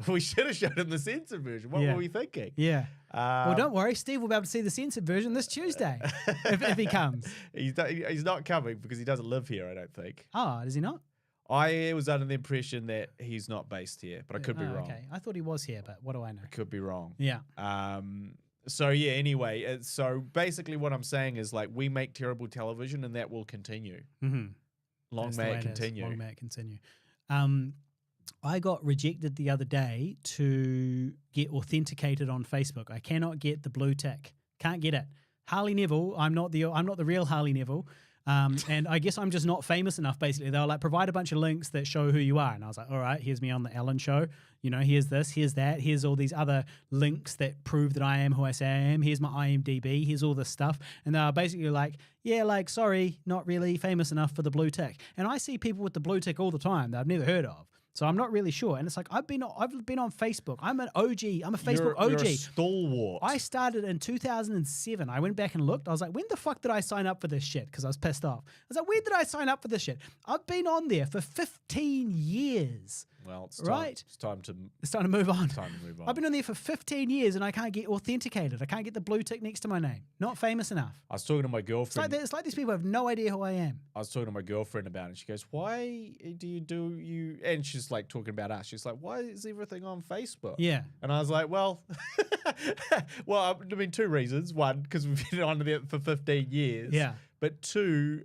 [SPEAKER 1] We should have shown him the censored version. What were we thinking?
[SPEAKER 2] Yeah. Well, don't worry. Steve will be able to see the censored version this Tuesday if he comes.
[SPEAKER 1] He's not coming because he doesn't live here, I don't think.
[SPEAKER 2] Oh, does he not?
[SPEAKER 1] I was under the impression that he's not based here, but I could be wrong.
[SPEAKER 2] Okay, I thought he was here, but what do I know?
[SPEAKER 1] I could be wrong.
[SPEAKER 2] Yeah.
[SPEAKER 1] So yeah, anyway, so basically what I'm saying is we make terrible television and that will continue. Long may it continue.
[SPEAKER 2] Long may it continue. I got rejected the other day to get authenticated on Facebook. I cannot get the blue tick. Can't get it. Harley Neville, I'm not the real Harley Neville. And I guess I'm just not famous enough, basically. They were provide a bunch of links that show who you are. And I was like, all right, here's me on the Ellen show. Here's this, here's that. Here's all these other links that prove that I am who I say I am. Here's my IMDb. Here's all this stuff. And they are basically sorry, not really famous enough for the blue tick. And I see people with the blue tick all the time that I've never heard of. So I'm not really sure. And it's like I've been on Facebook. I'm an OG. I'm a Facebook
[SPEAKER 1] You're
[SPEAKER 2] OG.
[SPEAKER 1] a stalwart.
[SPEAKER 2] I started in 2007. I went back and looked. I was like, when the fuck did I sign up for this shit? Because I was pissed off. I was like, when did I sign up for this shit? I've been on there for 15 years.
[SPEAKER 1] Well, it's
[SPEAKER 2] right.
[SPEAKER 1] time to
[SPEAKER 2] move on.
[SPEAKER 1] Time to move on.
[SPEAKER 2] I've been on there for 15 years and I can't get authenticated. I can't get the blue tick next to my name. Not famous enough.
[SPEAKER 1] I was talking to my girlfriend.
[SPEAKER 2] It's like these people have no idea who I am.
[SPEAKER 1] I was talking to my girlfriend about it. And she goes, "Why do you?" And she's like talking about us. She's like, "Why is everything on Facebook?"
[SPEAKER 2] Yeah.
[SPEAKER 1] And I was like, "Well, well, I mean, two reasons. One, because we've been on there for 15 years.
[SPEAKER 2] Yeah.
[SPEAKER 1] But two,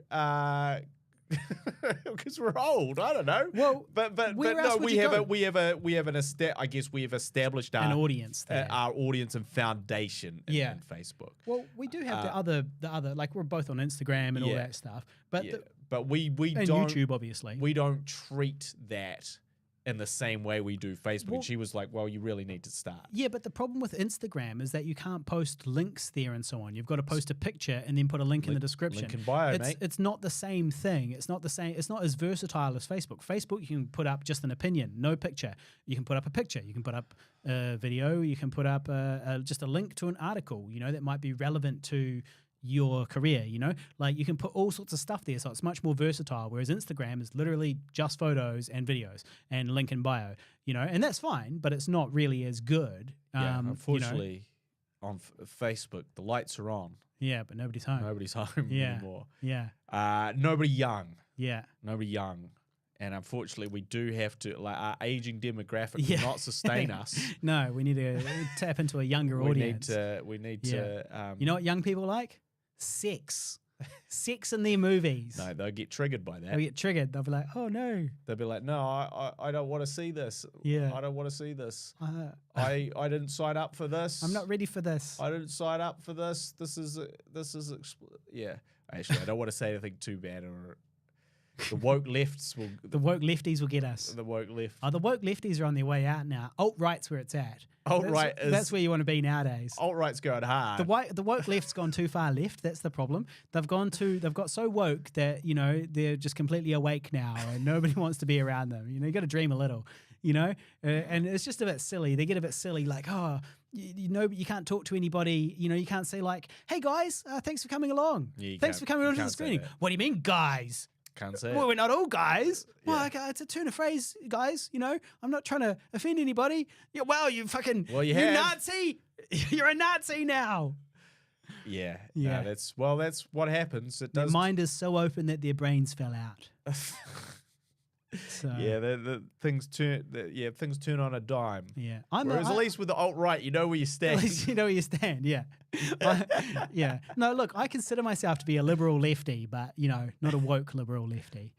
[SPEAKER 1] because we're old. I don't know.
[SPEAKER 2] Well,
[SPEAKER 1] but
[SPEAKER 2] where else
[SPEAKER 1] no,
[SPEAKER 2] would
[SPEAKER 1] we
[SPEAKER 2] you
[SPEAKER 1] have
[SPEAKER 2] go?
[SPEAKER 1] we have I guess we have established
[SPEAKER 2] An audience there.
[SPEAKER 1] our audience and foundation in Facebook.
[SPEAKER 2] Well, we do have the other like we're both on Instagram and all that stuff. But
[SPEAKER 1] but we
[SPEAKER 2] and
[SPEAKER 1] don't
[SPEAKER 2] YouTube obviously.
[SPEAKER 1] we don't treat that in the same way we do Facebook.
[SPEAKER 2] Well,
[SPEAKER 1] and she was like, "Well, you really need to start."
[SPEAKER 2] Yeah, but the problem with Instagram is that you can't post links there and so on. You've got to post a picture and then put a link in the description.
[SPEAKER 1] Link in bio, mate.
[SPEAKER 2] It's not the same thing. It's not the same. It's not as versatile as Facebook. Facebook, you can put up just an opinion, no picture. You can put up a picture. You can put up a video. You can put up just a link to an article, that might be relevant to your career, like you can put all sorts of stuff there, so it's much more versatile, whereas Instagram is literally just photos and videos and link in bio, and that's fine, but it's not really as good.
[SPEAKER 1] Unfortunately, on Facebook, the lights are on.
[SPEAKER 2] Yeah, but nobody's home.
[SPEAKER 1] Nobody's home anymore.
[SPEAKER 2] Yeah.
[SPEAKER 1] Nobody young.
[SPEAKER 2] Yeah.
[SPEAKER 1] Nobody young. And unfortunately, we do have to, like, our aging demographic will not sustain us.
[SPEAKER 2] No, we need to tap into a younger audience.
[SPEAKER 1] We need to.
[SPEAKER 2] You know what young people like? Sex. Sex in their movies.
[SPEAKER 1] No, they'll get triggered by that.
[SPEAKER 2] They'll get triggered. They'll be like, oh no.
[SPEAKER 1] They'll be like, no, I don't want to see this.
[SPEAKER 2] Yeah.
[SPEAKER 1] I don't want to see this. I didn't sign up for this.
[SPEAKER 2] I'm not ready for this.
[SPEAKER 1] I didn't sign up for this. This is yeah. Actually, I don't want to say anything too bad, or the woke lefts will.
[SPEAKER 2] The woke lefties will get us.
[SPEAKER 1] The woke left.
[SPEAKER 2] Oh, the woke lefties are on their way out now. Alt-right's where it's at.
[SPEAKER 1] Alt-right
[SPEAKER 2] that's where you want to be nowadays.
[SPEAKER 1] Alt-right's going hard.
[SPEAKER 2] The woke left's gone too far left. That's the problem. They've got so woke that, they're just completely awake now and nobody wants to be around them. You got to dream a little, and it's just a bit silly. They get a bit silly, like, oh, you can't talk to anybody. You can't say like, hey guys, thanks for coming along.
[SPEAKER 1] Yeah,
[SPEAKER 2] thanks for coming onto the screening. What do you mean, guys?
[SPEAKER 1] Can't say
[SPEAKER 2] Well,
[SPEAKER 1] it.
[SPEAKER 2] we're not all guys.
[SPEAKER 1] Yeah.
[SPEAKER 2] Well, okay, it's a turn of phrase, guys. I'm not trying to offend anybody. Yeah, well, you fucking, you
[SPEAKER 1] have.
[SPEAKER 2] Nazi. You're a Nazi now.
[SPEAKER 1] Yeah.
[SPEAKER 2] Yeah.
[SPEAKER 1] That's what happens. It
[SPEAKER 2] Their
[SPEAKER 1] does.
[SPEAKER 2] mind is so open that their brains fell out. So,
[SPEAKER 1] Yeah, things turn on a dime.
[SPEAKER 2] yeah.
[SPEAKER 1] Whereas at least with the alt-right, you know where you
[SPEAKER 2] At
[SPEAKER 1] stand.
[SPEAKER 2] least you know where you stand, yeah. Yeah. No, look, I consider myself to be a liberal lefty, but, not a woke liberal lefty.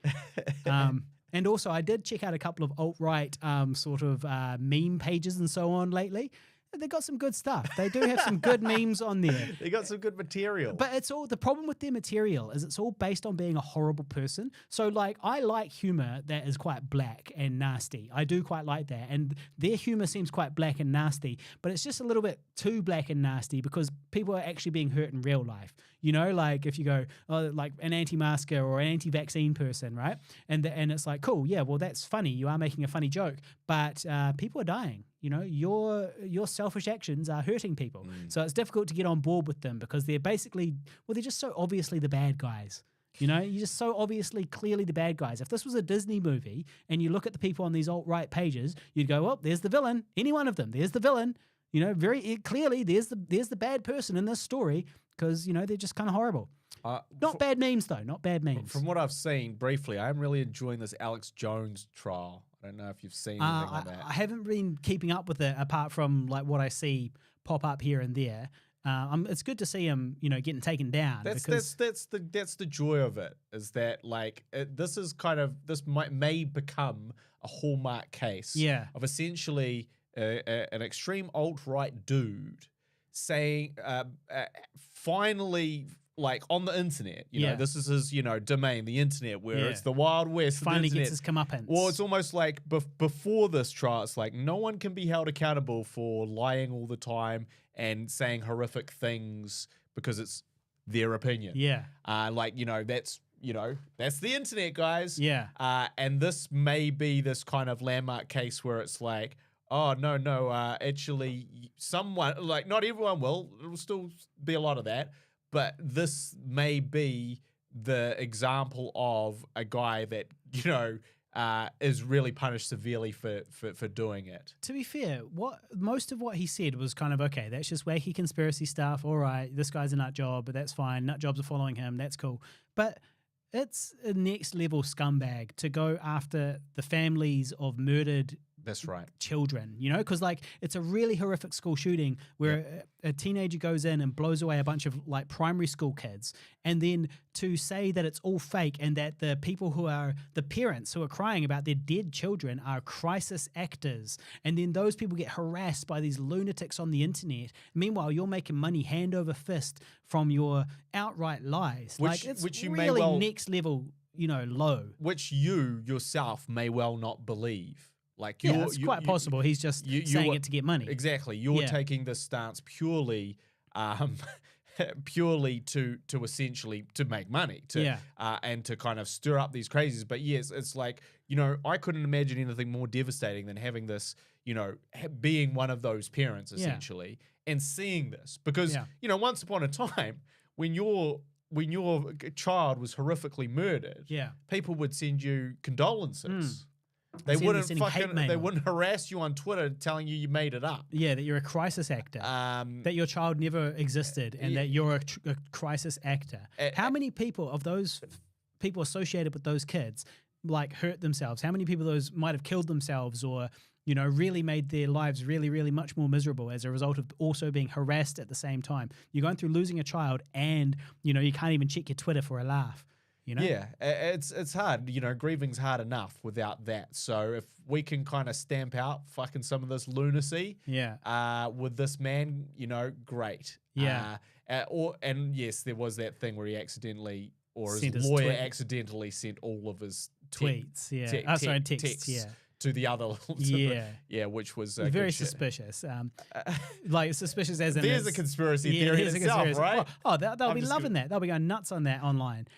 [SPEAKER 2] And also, I did check out a couple of alt-right sort of meme pages and so on lately. They got some good stuff. They do have some good memes on there.
[SPEAKER 1] They got some good material.
[SPEAKER 2] But it's all, the problem with their material is it's all based on being a horrible person. So like, I like humor that is quite black and nasty. I do quite like that. And their humor seems quite black and nasty, but it's just a little bit too black and nasty because people are actually being hurt in real life. Like if you go, like an anti-masker or an anti-vaccine person, right? And it's like, cool, yeah, well, that's funny. You are making a funny joke, but people are dying. Your selfish actions are hurting people. So it's difficult to get on board with them because they're basically, they're just so obviously the bad guys. You're just so obviously, clearly the bad guys. If this was a Disney movie and you look at the people on these alt-right pages, you'd go, well, there's the villain. Any one of them, there's the villain. Very clearly there's the bad person in this story because, they're just kind of horrible. Not bad memes, though. Not bad memes.
[SPEAKER 1] From what I've seen briefly, I'm really enjoying this Alex Jones trial. I don't know if you've seen anything on that.
[SPEAKER 2] I haven't been keeping up with it apart from like what I see pop up here and there. It's good to see him, getting taken down.
[SPEAKER 1] That's the joy of it. Is that like this may become a hallmark case.
[SPEAKER 2] Yeah.
[SPEAKER 1] Of essentially an extreme alt-right dude saying finally. Like on the internet, this is his, domain, the internet, where it's the Wild West.
[SPEAKER 2] Finally gets his comeuppance.
[SPEAKER 1] Well, it's almost like before this trial, it's like no one can be held accountable for lying all the time and saying horrific things because it's their opinion.
[SPEAKER 2] Yeah.
[SPEAKER 1] That's that's the internet, guys.
[SPEAKER 2] Yeah.
[SPEAKER 1] And this may be this kind of landmark case where it's like, oh, no, actually, someone, like, not everyone will. It'll still be a lot of that. But this may be the example of a guy that, is really punished severely for doing it.
[SPEAKER 2] To be fair, most of what he said was kind of, okay, that's just wacky conspiracy stuff. All right, this guy's a nut job, but that's fine. Nut jobs are following him. That's cool. But it's a next level scumbag to go after the families of murdered
[SPEAKER 1] That's right.
[SPEAKER 2] children, because like it's a really horrific school shooting where a teenager goes in and blows away a bunch of like primary school kids, and then to say that it's all fake and that the people who are the parents who are crying about their dead children are crisis actors, and then those people get harassed by these lunatics on the internet. Meanwhile, you're making money hand over fist from your outright lies. Which you really may well, next level, low.
[SPEAKER 1] Which you yourself may well not believe. Like
[SPEAKER 2] it's quite possible. He's just saying it to get money.
[SPEAKER 1] Exactly. You're taking this stance purely to essentially to make money, and to kind of stir up these crazies. But yes, it's like, I couldn't imagine anything more devastating than having this, being one of those parents essentially and seeing this. Because, once upon a time when your child was horrifically murdered, people would send you condolences. They wouldn't harass you on Twitter telling you made it up.
[SPEAKER 2] Yeah, that you're a crisis actor. That your child never existed and that you're a crisis actor. How many people of those people associated with those kids like hurt themselves? How many people those might have killed themselves or, really made their lives really, really much more miserable as a result of also being harassed at the same time? You're going through losing a child and, you can't even check your Twitter for a laugh.
[SPEAKER 1] Yeah, it's hard. Grieving's hard enough without that. So if we can kind of stamp out fucking some of this lunacy, with this man, great.
[SPEAKER 2] Yeah.
[SPEAKER 1] And yes, there was that thing where he accidentally, or
[SPEAKER 2] sent
[SPEAKER 1] his lawyer accidentally sent all of his
[SPEAKER 2] tweets, texts,
[SPEAKER 1] to the other, which was
[SPEAKER 2] very suspicious. Like suspicious as in
[SPEAKER 1] there's a conspiracy theory in itself, right?
[SPEAKER 2] Oh, they'll be loving that. They'll be going nuts on that online.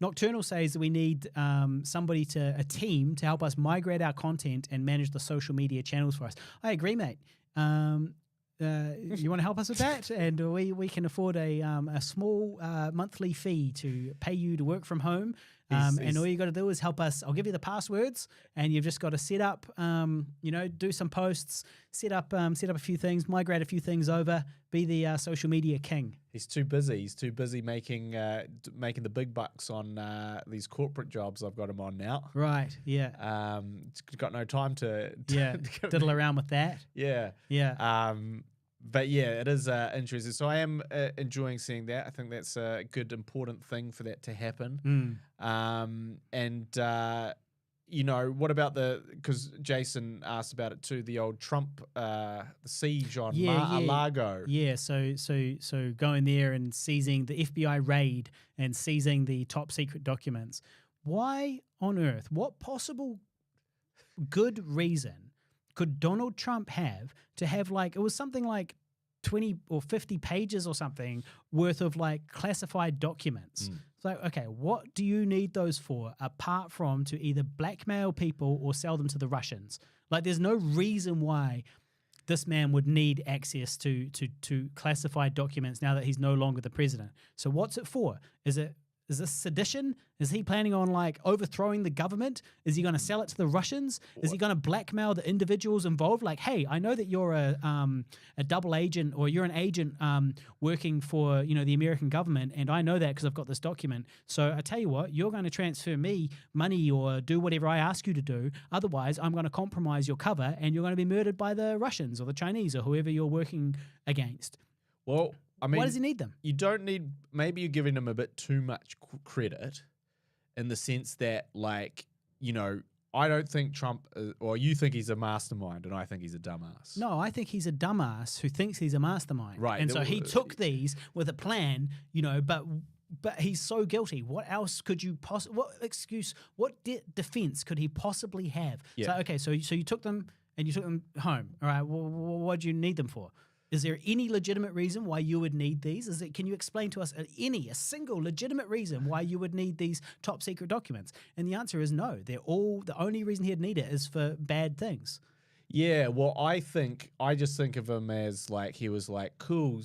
[SPEAKER 2] Nocturnal says that we need a team to help us migrate our content and manage the social media channels for us. I agree, mate. You want to help us with that? And we can afford a small monthly fee to pay you to work from home. And all you got to do is help us. I'll give you the passwords, and you've just got to set up, do some posts, set up a few things, migrate a few things over, be the social media king.
[SPEAKER 1] He's too busy. He's too busy making the big bucks on these corporate jobs I've got him on now.
[SPEAKER 2] Right. Yeah.
[SPEAKER 1] Got no time to
[SPEAKER 2] diddle around with that.
[SPEAKER 1] Yeah.
[SPEAKER 2] Yeah.
[SPEAKER 1] But yeah, it is interesting. So I am enjoying seeing that. I think that's a good, important thing for that to happen. What about because Jason asked about it too, the old Trump siege on Mar-a-Lago.
[SPEAKER 2] Yeah, so going there and seizing the FBI raid and seizing the top secret documents. Why on earth, what possible good reason could Donald Trump have to have it was something like 20 or 50 pages or something worth of classified documents. It's like, okay, what do you need those for apart from to either blackmail people or sell them to the Russians? There's no reason why this man would need access to classified documents now that he's no longer the president. So what's it for? Is this sedition? Is he planning on overthrowing the government? Is he going to sell it to the Russians? Is he going to blackmail the individuals involved? Hey, I know that you're a double agent or you're an agent working for the American government, and I know that because I've got this document. So I tell you what, you're going to transfer me money or do whatever I ask you to do. Otherwise, I'm going to compromise your cover, and you're going to be murdered by the Russians or the Chinese or whoever you're working against.
[SPEAKER 1] Well, I mean,
[SPEAKER 2] why does he need them?
[SPEAKER 1] You don't need. Maybe you're giving him a bit too much credit, in the sense that, I don't think Trump, or you think he's a mastermind, and I think he's a dumbass.
[SPEAKER 2] No, I think he's a dumbass who thinks he's a mastermind.
[SPEAKER 1] Right,
[SPEAKER 2] and so he took these with a plan, but he's so guilty. What else could you what excuse? What defense could he possibly have?
[SPEAKER 1] Yeah.
[SPEAKER 2] So okay, so you took them and you took them home. All right, what do you need them for? Is there any legitimate reason why you would need these? Can you explain to us a single legitimate reason why you would need these top secret documents? And the answer is no. The only reason he'd need it is for bad things.
[SPEAKER 1] Yeah, well, I just think of him as like he was like cool,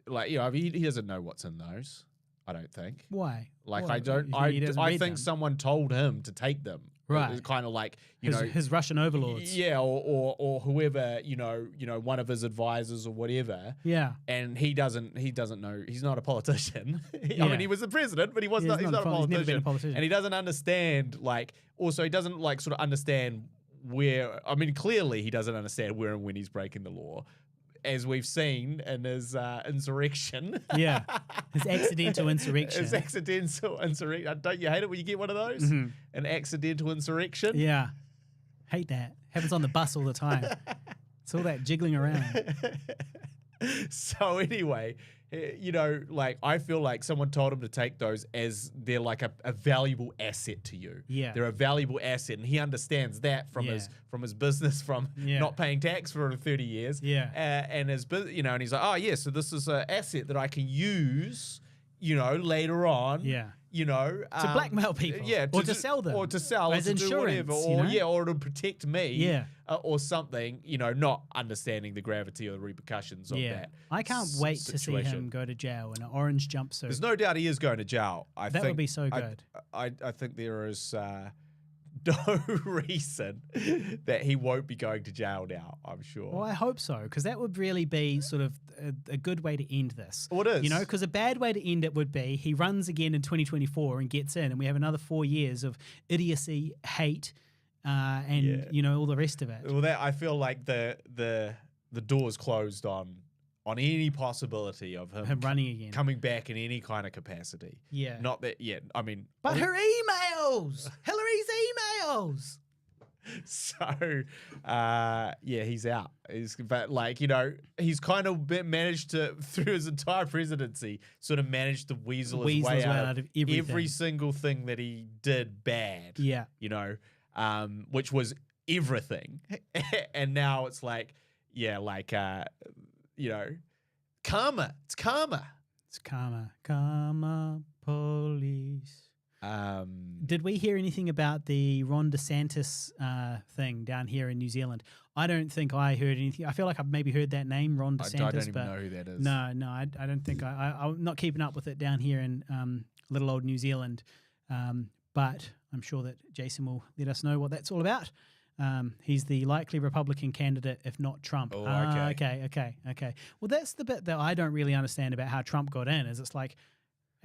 [SPEAKER 1] like he doesn't know what's in those. I don't think.
[SPEAKER 2] Why?
[SPEAKER 1] Like
[SPEAKER 2] Why?
[SPEAKER 1] I think someone told him to take them.
[SPEAKER 2] Right.
[SPEAKER 1] It's kind of like
[SPEAKER 2] his Russian overlords.
[SPEAKER 1] Yeah, or whoever one of his advisors or whatever.
[SPEAKER 2] Yeah.
[SPEAKER 1] And he doesn't know. He's not a politician. I mean, he was the president, but he's not a politician.
[SPEAKER 2] He's never been a politician.
[SPEAKER 1] And he doesn't understand. Also, he doesn't sort of understand where. I mean, clearly he doesn't understand where and when he's breaking the law, as we've seen in his insurrection.
[SPEAKER 2] Yeah, his accidental insurrection.
[SPEAKER 1] His accidental insurrection. Don't you hate it when you get one of those?
[SPEAKER 2] Mm-hmm.
[SPEAKER 1] An accidental insurrection?
[SPEAKER 2] Yeah. Hate that. Happens on the bus all the time. It's all that jiggling around.
[SPEAKER 1] So anyway, I feel like someone told him to take those as they're like a valuable asset to you.
[SPEAKER 2] Yeah.
[SPEAKER 1] They're a valuable asset, and he understands that from his business, from not paying tax for 30 years.
[SPEAKER 2] Yeah.
[SPEAKER 1] And and he's like, oh yeah, so this is an asset that I can use, later on.
[SPEAKER 2] Yeah.
[SPEAKER 1] To
[SPEAKER 2] blackmail people.
[SPEAKER 1] Yeah.
[SPEAKER 2] Or to sell them.
[SPEAKER 1] Or to sell.
[SPEAKER 2] As
[SPEAKER 1] or to
[SPEAKER 2] insurance.
[SPEAKER 1] do whatever. Or to protect me.
[SPEAKER 2] Yeah.
[SPEAKER 1] Or something, not understanding the gravity or the repercussions of that.
[SPEAKER 2] I can't wait to see
[SPEAKER 1] situation.
[SPEAKER 2] him go to jail in an orange jumpsuit.
[SPEAKER 1] There's no doubt he is going to jail.
[SPEAKER 2] That would be so good.
[SPEAKER 1] I think there is no reason that he won't be going to jail now, I'm sure.
[SPEAKER 2] Well, I hope so, because that would really be sort of a good way to end this.
[SPEAKER 1] Well, it is.
[SPEAKER 2] Because a bad way to end it would be he runs again in 2024 and gets in, and we have another 4 years of idiocy, hate, and all the rest of it.
[SPEAKER 1] Well, I feel like the door's closed on any possibility of him
[SPEAKER 2] running again,
[SPEAKER 1] coming back in any kind of capacity.
[SPEAKER 2] Yeah.
[SPEAKER 1] Not that yet. I mean,
[SPEAKER 2] but her emails, Hillary's emails.
[SPEAKER 1] So, he's out. He's kind of managed to, through his entire presidency, sort of managed to weasel his way out of every single thing that he did bad.
[SPEAKER 2] Yeah.
[SPEAKER 1] Which was everything. And now it's karma. It's karma.
[SPEAKER 2] It's karma. Karma police. Did we hear anything about the Ron DeSantis thing down here in New Zealand? I don't think I heard anything. I feel like I've maybe heard that name, Ron DeSantis.
[SPEAKER 1] I don't even know who that is.
[SPEAKER 2] No, I don't think I'm not keeping up with it down here in little old New Zealand. But I'm sure that Jason will let us know what that's all about. He's the likely Republican candidate, if not Trump.
[SPEAKER 1] Oh,
[SPEAKER 2] okay. Well, that's the bit that I don't really understand about how Trump got in. Is it's like,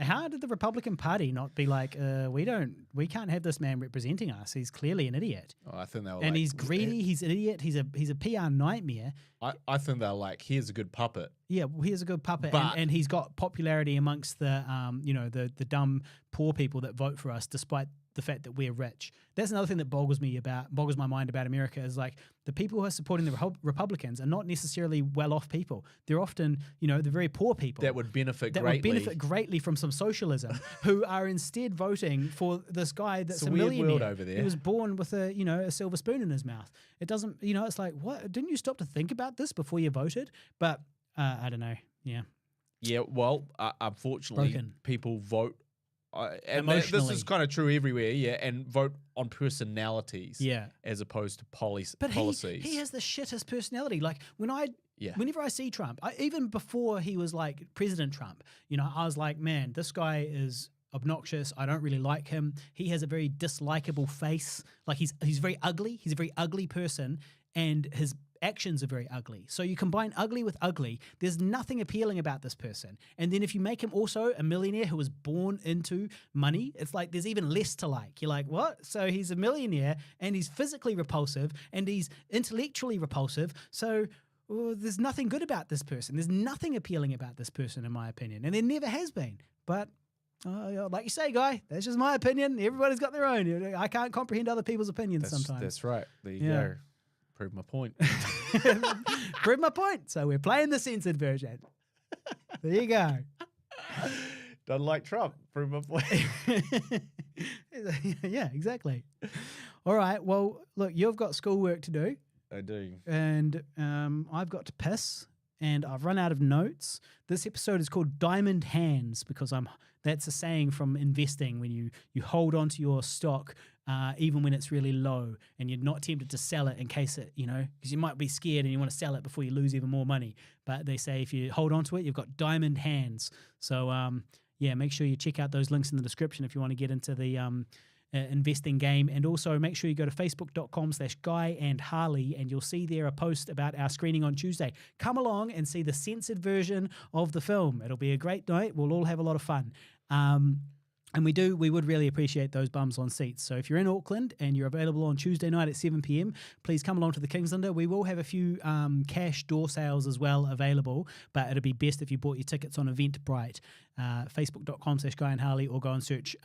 [SPEAKER 2] how did the Republican Party not be like, we can't have this man representing us? He's clearly an idiot.
[SPEAKER 1] Oh, I think they were
[SPEAKER 2] he's greedy. He's an idiot. He's a PR nightmare.
[SPEAKER 1] I think they're like, here's a good puppet.
[SPEAKER 2] Yeah, well, here's a good puppet, and he's got popularity amongst the the dumb poor people that vote for us, despite the fact that we're rich. That's another thing that boggles my mind about America, is like the people who are supporting the Republicans are not necessarily well-off people. They're often, they're very poor people
[SPEAKER 1] that would benefit
[SPEAKER 2] greatly from some socialism, who are instead voting for this guy that's a
[SPEAKER 1] weird
[SPEAKER 2] millionaire
[SPEAKER 1] world over there.
[SPEAKER 2] who was born with a silver spoon in his mouth. It doesn't, it's like, what? Didn't you stop to think about this before you voted? But I don't know. Yeah.
[SPEAKER 1] Yeah. Well, unfortunately, people vote. And this is kind of true everywhere, and vote on personalities, as opposed to policies.
[SPEAKER 2] But he has the shittest personality. Like whenever I see Trump, even before he was like President Trump, I was like, man, this guy is obnoxious. I don't really like him. He has a very dislikable face. Like he's very ugly. He's a very ugly person, and his actions are very ugly. So you combine ugly with ugly, there's nothing appealing about this person. And then if you make him also a millionaire who was born into money, it's like there's even less to like. You're like, what? So he's a millionaire and he's physically repulsive and he's intellectually repulsive. So there's nothing good about this person. There's nothing appealing about this person, in my opinion. And there never has been. But like you say, Guy, that's just my opinion. Everybody's got their own. I can't comprehend other people's opinions sometimes.
[SPEAKER 1] That's right. There you go. Prove my point.
[SPEAKER 2] Prove my point. So we're playing the censored version. There you go.
[SPEAKER 1] Don't like Trump. Prove my point.
[SPEAKER 2] Yeah, exactly. All right. Well, look, you've got schoolwork to do.
[SPEAKER 1] I do.
[SPEAKER 2] And I've got to piss. and I've run out of notes. This episode is called Diamond Hands because that's a saying from investing when you hold on to your stock even when it's really low and you're not tempted to sell it in case it, because you might be scared and you want to sell it before you lose even more money. But they say if you hold on to it, you've got diamond hands. So, make sure you check out those links in the description if you want to get into the investing game. And also make sure you go to facebook.com/Guy and Harley and you'll see there a post about our screening on Tuesday. Come along and see the censored version of the film. It'll be a great night. We'll all have a lot of fun. And we would really appreciate those bums on seats. So if you're in Auckland and you're available on Tuesday night at 7 p.m, please come along to the Kingslander. We will have a few cash door sales as well available, but it'd be best if you bought your tickets on Eventbrite, facebook.com/Guy and Harley, or go and search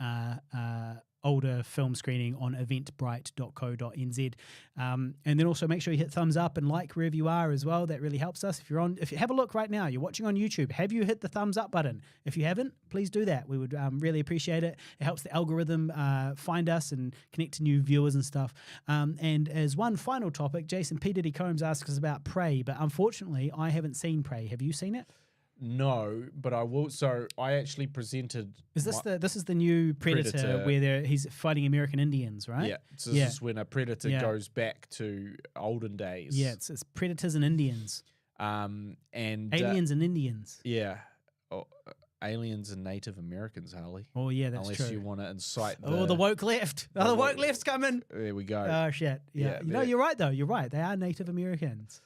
[SPEAKER 2] older film screening on eventbrite.co.nz. And then also make sure you hit thumbs up and like wherever you are as well. That really helps us. If you have a look right now, you're watching on YouTube, have you hit the thumbs up button? If you haven't, please do that. We would really appreciate it. It helps the algorithm find us and connect to new viewers and stuff. And as one final topic, Jason P. Diddy Combs asks us about Prey, but unfortunately I haven't seen Prey. Have you seen it?
[SPEAKER 1] No, but I will. So I actually presented.
[SPEAKER 2] This is the new Predator where he's fighting American Indians, right?
[SPEAKER 1] Yeah. So this is when a Predator goes back to olden days.
[SPEAKER 2] Yeah, it's Predators and Indians.
[SPEAKER 1] And
[SPEAKER 2] aliens and Indians.
[SPEAKER 1] Yeah. Aliens and Native Americans, Harley.
[SPEAKER 2] Oh yeah, that's
[SPEAKER 1] Unless
[SPEAKER 2] true.
[SPEAKER 1] Unless you want to incite
[SPEAKER 2] the woke left. The woke left's coming.
[SPEAKER 1] There we go.
[SPEAKER 2] Oh shit. Yeah. No, you're right though. You're right. They are Native Americans.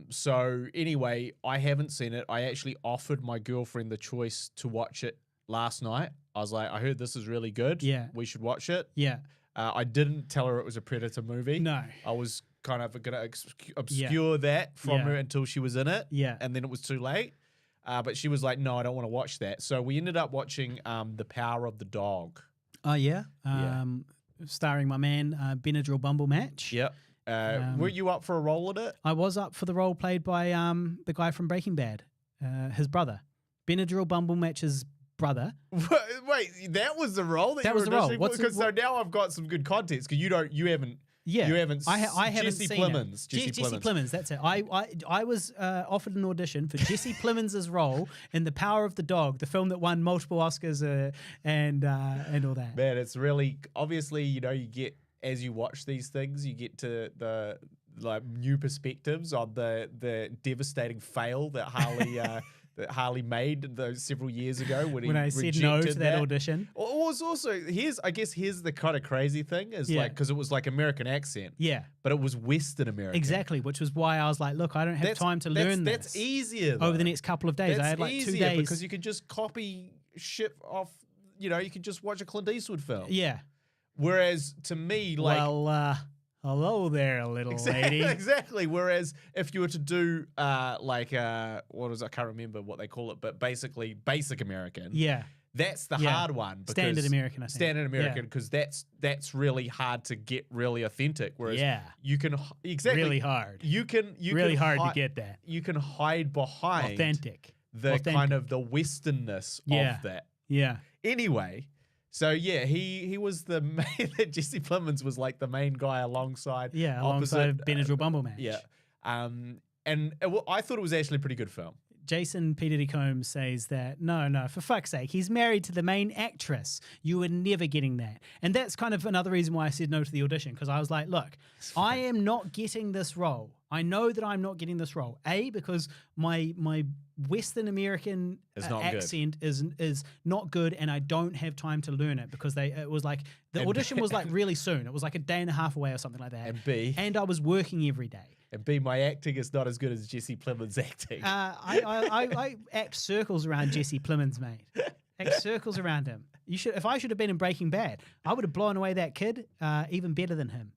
[SPEAKER 1] So anyway, I haven't seen it. I actually offered my girlfriend the choice to watch it last night. I was like, I heard this is really good.
[SPEAKER 2] Yeah.
[SPEAKER 1] We should watch it.
[SPEAKER 2] Yeah.
[SPEAKER 1] I didn't tell her it was a Predator movie.
[SPEAKER 2] No.
[SPEAKER 1] I was kind of going to obscure that from her until she was in it.
[SPEAKER 2] Yeah.
[SPEAKER 1] And then it was too late. But she was like, no, I don't want to watch that. So we ended up watching The Power of the Dog.
[SPEAKER 2] Oh, yeah? Starring my man, Benadryl Bumblematch.
[SPEAKER 1] Yep. Were you up for a role in it?
[SPEAKER 2] I was up for the role played by the guy from Breaking Bad, his brother. Benadryl Bumblematch's brother.
[SPEAKER 1] Wait, that was the role that
[SPEAKER 2] was the role.
[SPEAKER 1] So now I've got some good context because you haven't.
[SPEAKER 2] Yeah,
[SPEAKER 1] you haven't.
[SPEAKER 2] I haven't
[SPEAKER 1] Jesse
[SPEAKER 2] seen
[SPEAKER 1] Plemons.
[SPEAKER 2] Jesse Plemons. That's it. I was offered an audition for Jesse Plemons' role in The Power of the Dog, the film that won multiple Oscars and all that.
[SPEAKER 1] Man, it's really obviously you get as you watch these things, you get to the new perspectives on the devastating fail that Harley made those several years ago when
[SPEAKER 2] I said no to that audition.
[SPEAKER 1] Or it was also here's the kind of crazy thing is because it was like American accent.
[SPEAKER 2] Yeah.
[SPEAKER 1] But it was Western American.
[SPEAKER 2] Exactly, which was why I was like, look, I don't have time to learn this.
[SPEAKER 1] That's easier though.
[SPEAKER 2] Over the next couple of days. I had like 2 days.
[SPEAKER 1] Because you can just copy shit off, you can just watch a Clint Eastwood film.
[SPEAKER 2] Yeah.
[SPEAKER 1] Whereas to me, like,
[SPEAKER 2] hello there, little lady.
[SPEAKER 1] Exactly. Whereas if you were to do I can't remember what they call it, but basically basic American.
[SPEAKER 2] Yeah.
[SPEAKER 1] That's the hard one.
[SPEAKER 2] Standard American, I think.
[SPEAKER 1] Standard American, because that's really hard to get really authentic. Whereas you can
[SPEAKER 2] really hard.
[SPEAKER 1] You can
[SPEAKER 2] really hard to get that.
[SPEAKER 1] You can hide behind
[SPEAKER 2] authentic.
[SPEAKER 1] Kind of the Westernness of that.
[SPEAKER 2] Yeah.
[SPEAKER 1] Anyway. So yeah, he was the main. Jesse Plemons was like the main guy alongside
[SPEAKER 2] Benadryl Bumblematch.
[SPEAKER 1] Yeah, and I thought it was actually a pretty good film.
[SPEAKER 2] Jason P. Diddy Combs says that no, for fuck's sake, he's married to the main actress. You were never getting that, and that's kind of another reason why I said no to the audition, because I was like, look, I am not getting this role. I know that I'm not getting this role. A, because my Western American accent is not good, and I don't have time to learn it because it was like the audition was like really soon. It was like a day and a half away or something like that.
[SPEAKER 1] And B,
[SPEAKER 2] and I was working every day.
[SPEAKER 1] And B, my acting is not as good as Jesse Plemons' acting.
[SPEAKER 2] I act circles around Jesse Plemons, mate. Act circles around him. If I should have been in Breaking Bad, I would have blown away that kid even better than him.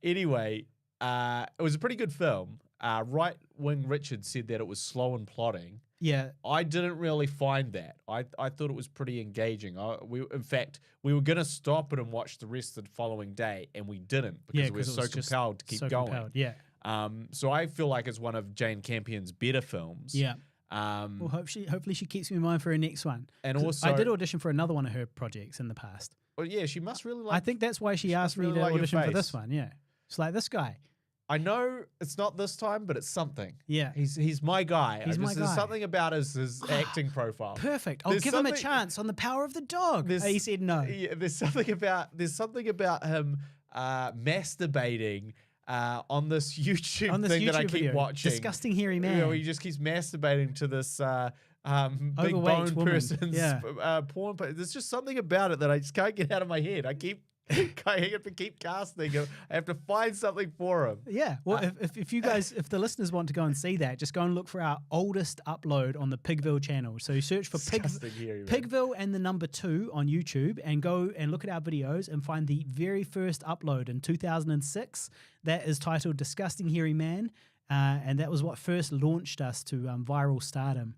[SPEAKER 1] Anyway, it was a pretty good film. Right Wing Richard said that it was slow and plotting.
[SPEAKER 2] Yeah.
[SPEAKER 1] I didn't really find that. I thought it was pretty engaging. In fact, we were going to stop it and watch the rest of the following day, and we didn't because we were so compelled to keep going.
[SPEAKER 2] Yeah.
[SPEAKER 1] So I feel like it's one of Jane Campion's better films.
[SPEAKER 2] Yeah. Well, hopefully she keeps me in mind for her next one.
[SPEAKER 1] And also,
[SPEAKER 2] I did audition for another one of her projects in the past.
[SPEAKER 1] Well, yeah, she must really like.
[SPEAKER 2] I think that's why she asked me to audition for this one. Yeah. It's like this guy.
[SPEAKER 1] I know it's not this time, but it's something.
[SPEAKER 2] Yeah.
[SPEAKER 1] He's my guy.
[SPEAKER 2] He's my
[SPEAKER 1] There's
[SPEAKER 2] guy.
[SPEAKER 1] something about his acting profile.
[SPEAKER 2] Perfect. I'll
[SPEAKER 1] There's
[SPEAKER 2] give him a
[SPEAKER 1] something-
[SPEAKER 2] chance on the power of the dog.
[SPEAKER 1] There's-
[SPEAKER 2] He said no.
[SPEAKER 1] Yeah, there's something about him masturbating on this YouTube
[SPEAKER 2] On this
[SPEAKER 1] thing
[SPEAKER 2] YouTube
[SPEAKER 1] that I keep
[SPEAKER 2] video.
[SPEAKER 1] watching.
[SPEAKER 2] Disgusting hairy man.
[SPEAKER 1] You know, he just keeps masturbating to this big
[SPEAKER 2] Overweight
[SPEAKER 1] bone
[SPEAKER 2] woman.
[SPEAKER 1] person's
[SPEAKER 2] Yeah.
[SPEAKER 1] porn. But there's just something about it that I just can't get out of my head. I have to keep casting him. I have to find something for him.
[SPEAKER 2] Yeah. Well, if you guys, if the listeners want to go and see that, just go and look for our oldest upload on the Pigville channel. So you search for
[SPEAKER 1] Disgusting hairy man.
[SPEAKER 2] Pigville and the number 2 on YouTube, and go and look at our videos and find the very first upload in 2006. That is titled "Disgusting Hairy Man," and that was what first launched us to viral stardom.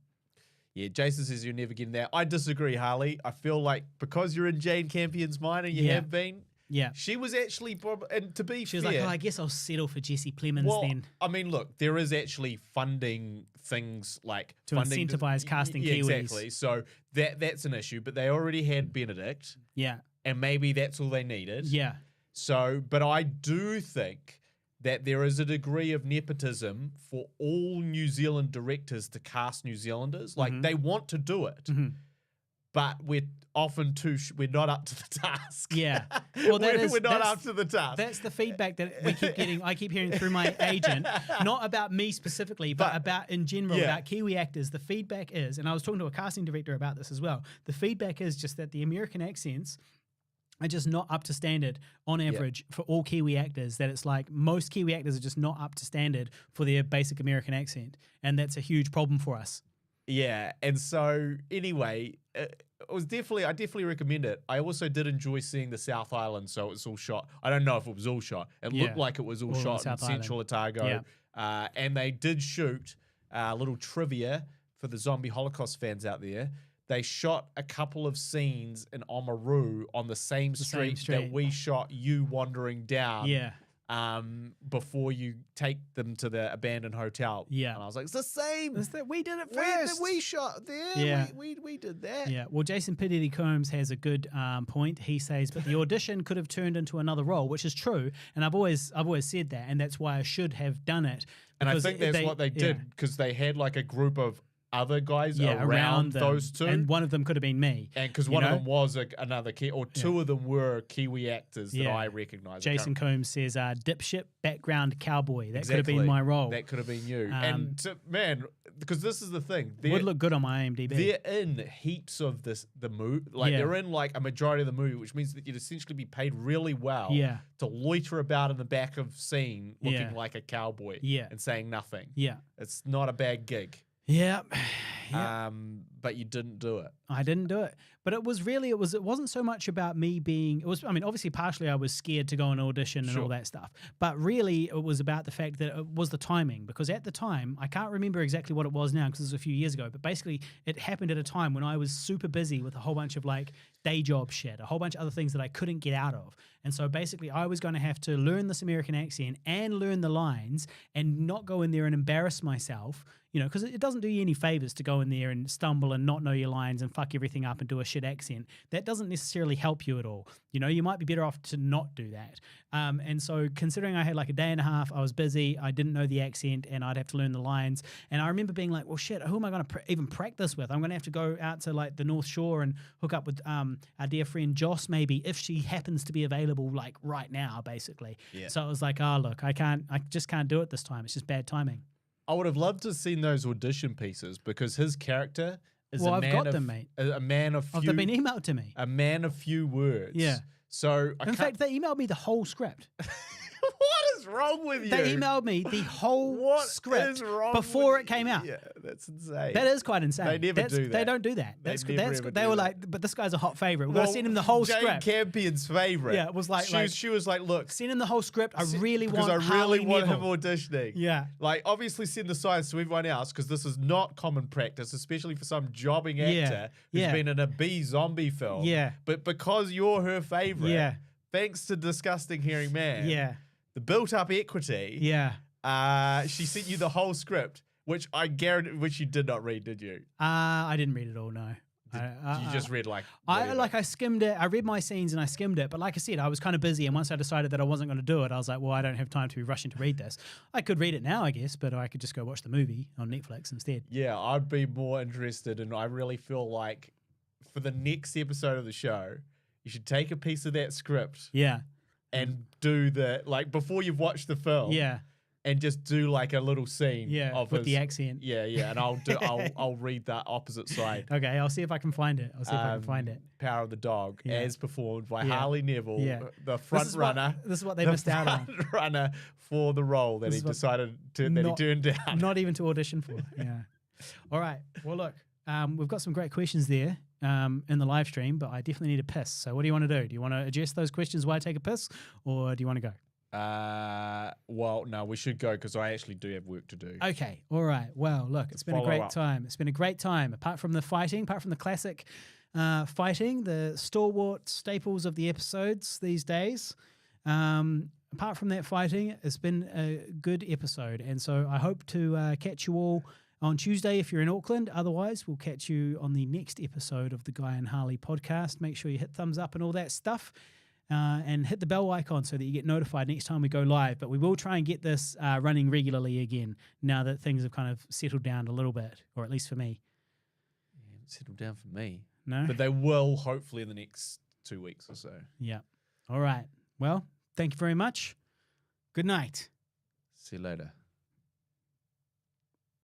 [SPEAKER 1] Yeah, Jason says you're never getting that. I disagree, Harley. I feel like because you're in Jane Campion's mind and you
[SPEAKER 2] Yeah.
[SPEAKER 1] have been,
[SPEAKER 2] Yeah.
[SPEAKER 1] she was actually, and to be
[SPEAKER 2] She was
[SPEAKER 1] fair,
[SPEAKER 2] like, oh, I guess I'll settle for Jesse Plemons
[SPEAKER 1] well,
[SPEAKER 2] then.
[SPEAKER 1] I mean, look, there is actually funding things like
[SPEAKER 2] To
[SPEAKER 1] funding
[SPEAKER 2] incentivize casting
[SPEAKER 1] yeah,
[SPEAKER 2] Kiwis.
[SPEAKER 1] exactly. So that's an issue, but they already had Benedict,
[SPEAKER 2] Yeah.
[SPEAKER 1] and maybe that's all they needed.
[SPEAKER 2] Yeah.
[SPEAKER 1] So, but I do think that there is a degree of nepotism for all New Zealand directors to cast New Zealanders. Like they want to do it, but we're often we're not up to the task.
[SPEAKER 2] Yeah. Well,
[SPEAKER 1] we're not
[SPEAKER 2] that's-
[SPEAKER 1] up to the task.
[SPEAKER 2] That's the feedback that we keep getting. I keep hearing through my agent, not about me specifically, but about in general,
[SPEAKER 1] yeah.
[SPEAKER 2] about Kiwi actors. The feedback is, and I was talking to a casting director about this as well. The feedback is just that the American accents are just not up to standard on average for all Kiwi actors. That it's like most Kiwi actors are just not up to standard for their basic American accent, and that's a huge problem for us.
[SPEAKER 1] Yeah, and so anyway, I definitely recommend it. I also did enjoy seeing the South Island, so it's all shot. I don't know if it was all shot. It looked like it was all
[SPEAKER 2] All in
[SPEAKER 1] shot in
[SPEAKER 2] South
[SPEAKER 1] Central Otago. And they did shoot a little trivia for the zombie Holocaust fans out there. They shot a couple of scenes in Oamaru on the same street that we shot you wandering down.
[SPEAKER 2] Yeah.
[SPEAKER 1] Before you take them to the abandoned hotel.
[SPEAKER 2] Yeah.
[SPEAKER 1] And I was like, it's the same.
[SPEAKER 2] We did it first.
[SPEAKER 1] We shot there.
[SPEAKER 2] Yeah.
[SPEAKER 1] We did that.
[SPEAKER 2] Yeah, well, Jason Pittity Combs has a good point. He says, but the audition could have turned into another role, which is true, and I've always said that, and that's why I should have done it.
[SPEAKER 1] And I think that's what they did, because they had like a group of other guys around
[SPEAKER 2] them,
[SPEAKER 1] those two.
[SPEAKER 2] and one of them could have been me.
[SPEAKER 1] And because one of them was another Kiwi, or two of them were Kiwi actors that I recognize.
[SPEAKER 2] Jason Combs says, dipshit background cowboy. That could have been
[SPEAKER 1] Exactly.
[SPEAKER 2] my role.
[SPEAKER 1] That could have been you. Man, because this is the thing.
[SPEAKER 2] Would look good on my IMDb.
[SPEAKER 1] They're in heaps of the movie. Like they're in like a majority of the movie, which means that you'd essentially be paid really well to loiter about in the back of scene looking like a cowboy and saying nothing.
[SPEAKER 2] Yeah.
[SPEAKER 1] It's not a bad gig.
[SPEAKER 2] Yeah.
[SPEAKER 1] But you didn't do it.
[SPEAKER 2] I didn't do it. But it wasn't so much about me being, obviously partially I was scared to go and audition and all that stuff. But really it was about the fact that it was the timing, because at the time, I can't remember exactly what it was now because it was a few years ago, but basically it happened at a time when I was super busy with a whole bunch of like day job shit, a whole bunch of other things that I couldn't get out of. And so basically I was going to have to learn this American accent and learn the lines and not go in there and embarrass myself, because it doesn't do you any favors to go in there and stumble and not know your lines and fuck everything up and do a shit accent. That doesn't necessarily help you at all. You might be better off to not do that. And so considering I had like a day and a half, I was busy, I didn't know the accent, and I'd have to learn the lines. And I remember being like, well, shit, who am I going to even practice with? I'm going to have to go out to like the North Shore and hook up with our dear friend Joss, maybe, if she happens to be available like right now, basically. Yeah. So I was like, look, I just can't do it this time. It's just bad timing.
[SPEAKER 1] I would have loved to have seen those audition pieces, because his character is
[SPEAKER 2] I've got them, mate.
[SPEAKER 1] A man of few.
[SPEAKER 2] They've been emailed to me.
[SPEAKER 1] A man of few words.
[SPEAKER 2] Yeah.
[SPEAKER 1] So
[SPEAKER 2] in fact, they emailed me the whole script.
[SPEAKER 1] What is wrong with you?
[SPEAKER 2] They emailed me the whole script before it came out.
[SPEAKER 1] Yeah, that's insane.
[SPEAKER 2] That is quite insane.
[SPEAKER 1] They never do that.
[SPEAKER 2] They don't do that. They were like, but this guy's a hot favorite. We're going to send him the whole script.
[SPEAKER 1] Jane Campion's favorite.
[SPEAKER 2] Yeah, it was like
[SPEAKER 1] she was like, look,
[SPEAKER 2] send him the whole script. I really want
[SPEAKER 1] him auditioning.
[SPEAKER 2] Yeah.
[SPEAKER 1] Like, obviously send the signs to everyone else, because this is not common practice, especially for some jobbing actor who's been in a B zombie film.
[SPEAKER 2] Yeah.
[SPEAKER 1] But because you're her favorite, thanks to Disgusting Hairy Man, the built-up equity, she sent you the whole script, which I guarantee, which you did not read, did you?
[SPEAKER 2] I didn't read it all, no.
[SPEAKER 1] You just read like
[SPEAKER 2] I skimmed it. I read my scenes and I skimmed it. But like I said, I was kind of busy. And once I decided that I wasn't going to do it, I was like, well, I don't have time to be rushing to read this. I could read it now, I guess, but I could just go watch the movie on Netflix instead.
[SPEAKER 1] Yeah, I'd be more interested, and I really feel like for the next episode of the show, you should take a piece of that script
[SPEAKER 2] Yeah.
[SPEAKER 1] and do like before you've watched the film.
[SPEAKER 2] Yeah.
[SPEAKER 1] And just do like a little scene of
[SPEAKER 2] with
[SPEAKER 1] his,
[SPEAKER 2] the accent.
[SPEAKER 1] Yeah, and I'll read the opposite side.
[SPEAKER 2] Okay, I'll see if I can find it.
[SPEAKER 1] Power of the Dog, as performed by
[SPEAKER 2] Yeah.
[SPEAKER 1] Harley Neville,
[SPEAKER 2] Yeah.
[SPEAKER 1] the front runner.
[SPEAKER 2] This is what they missed out on.
[SPEAKER 1] Front runner for the role that he decided to that he turned down.
[SPEAKER 2] Not even to audition for. Yeah. All right. Well, look, we've got some great questions there in the live stream, but I definitely need a piss. So what do you want to do? Do you want to address those questions while I take a piss, or do you want to go?
[SPEAKER 1] Well, no, we should go because I actually do have work to do.
[SPEAKER 2] Okay, all right. Well, look, it's been a great time. It's been a great time. Apart from the fighting, apart from the classic fighting, the stalwart staples of the episodes these days. Apart from that fighting, it's been a good episode, and so I hope to catch you all on Tuesday if you're in Auckland. Otherwise, we'll catch you on the next episode of the Guy and Harley podcast. Make sure you hit thumbs up and all that stuff. And hit the bell icon so that you get notified next time we go live. But we will try and get this running regularly again now that things have kind of settled down a little bit, or at least for me.
[SPEAKER 1] Yeah, settled down for me.
[SPEAKER 2] No?
[SPEAKER 1] But they will hopefully in the next 2 weeks or so.
[SPEAKER 2] Yeah. All right. Well, thank you very much. Good night.
[SPEAKER 1] See you later.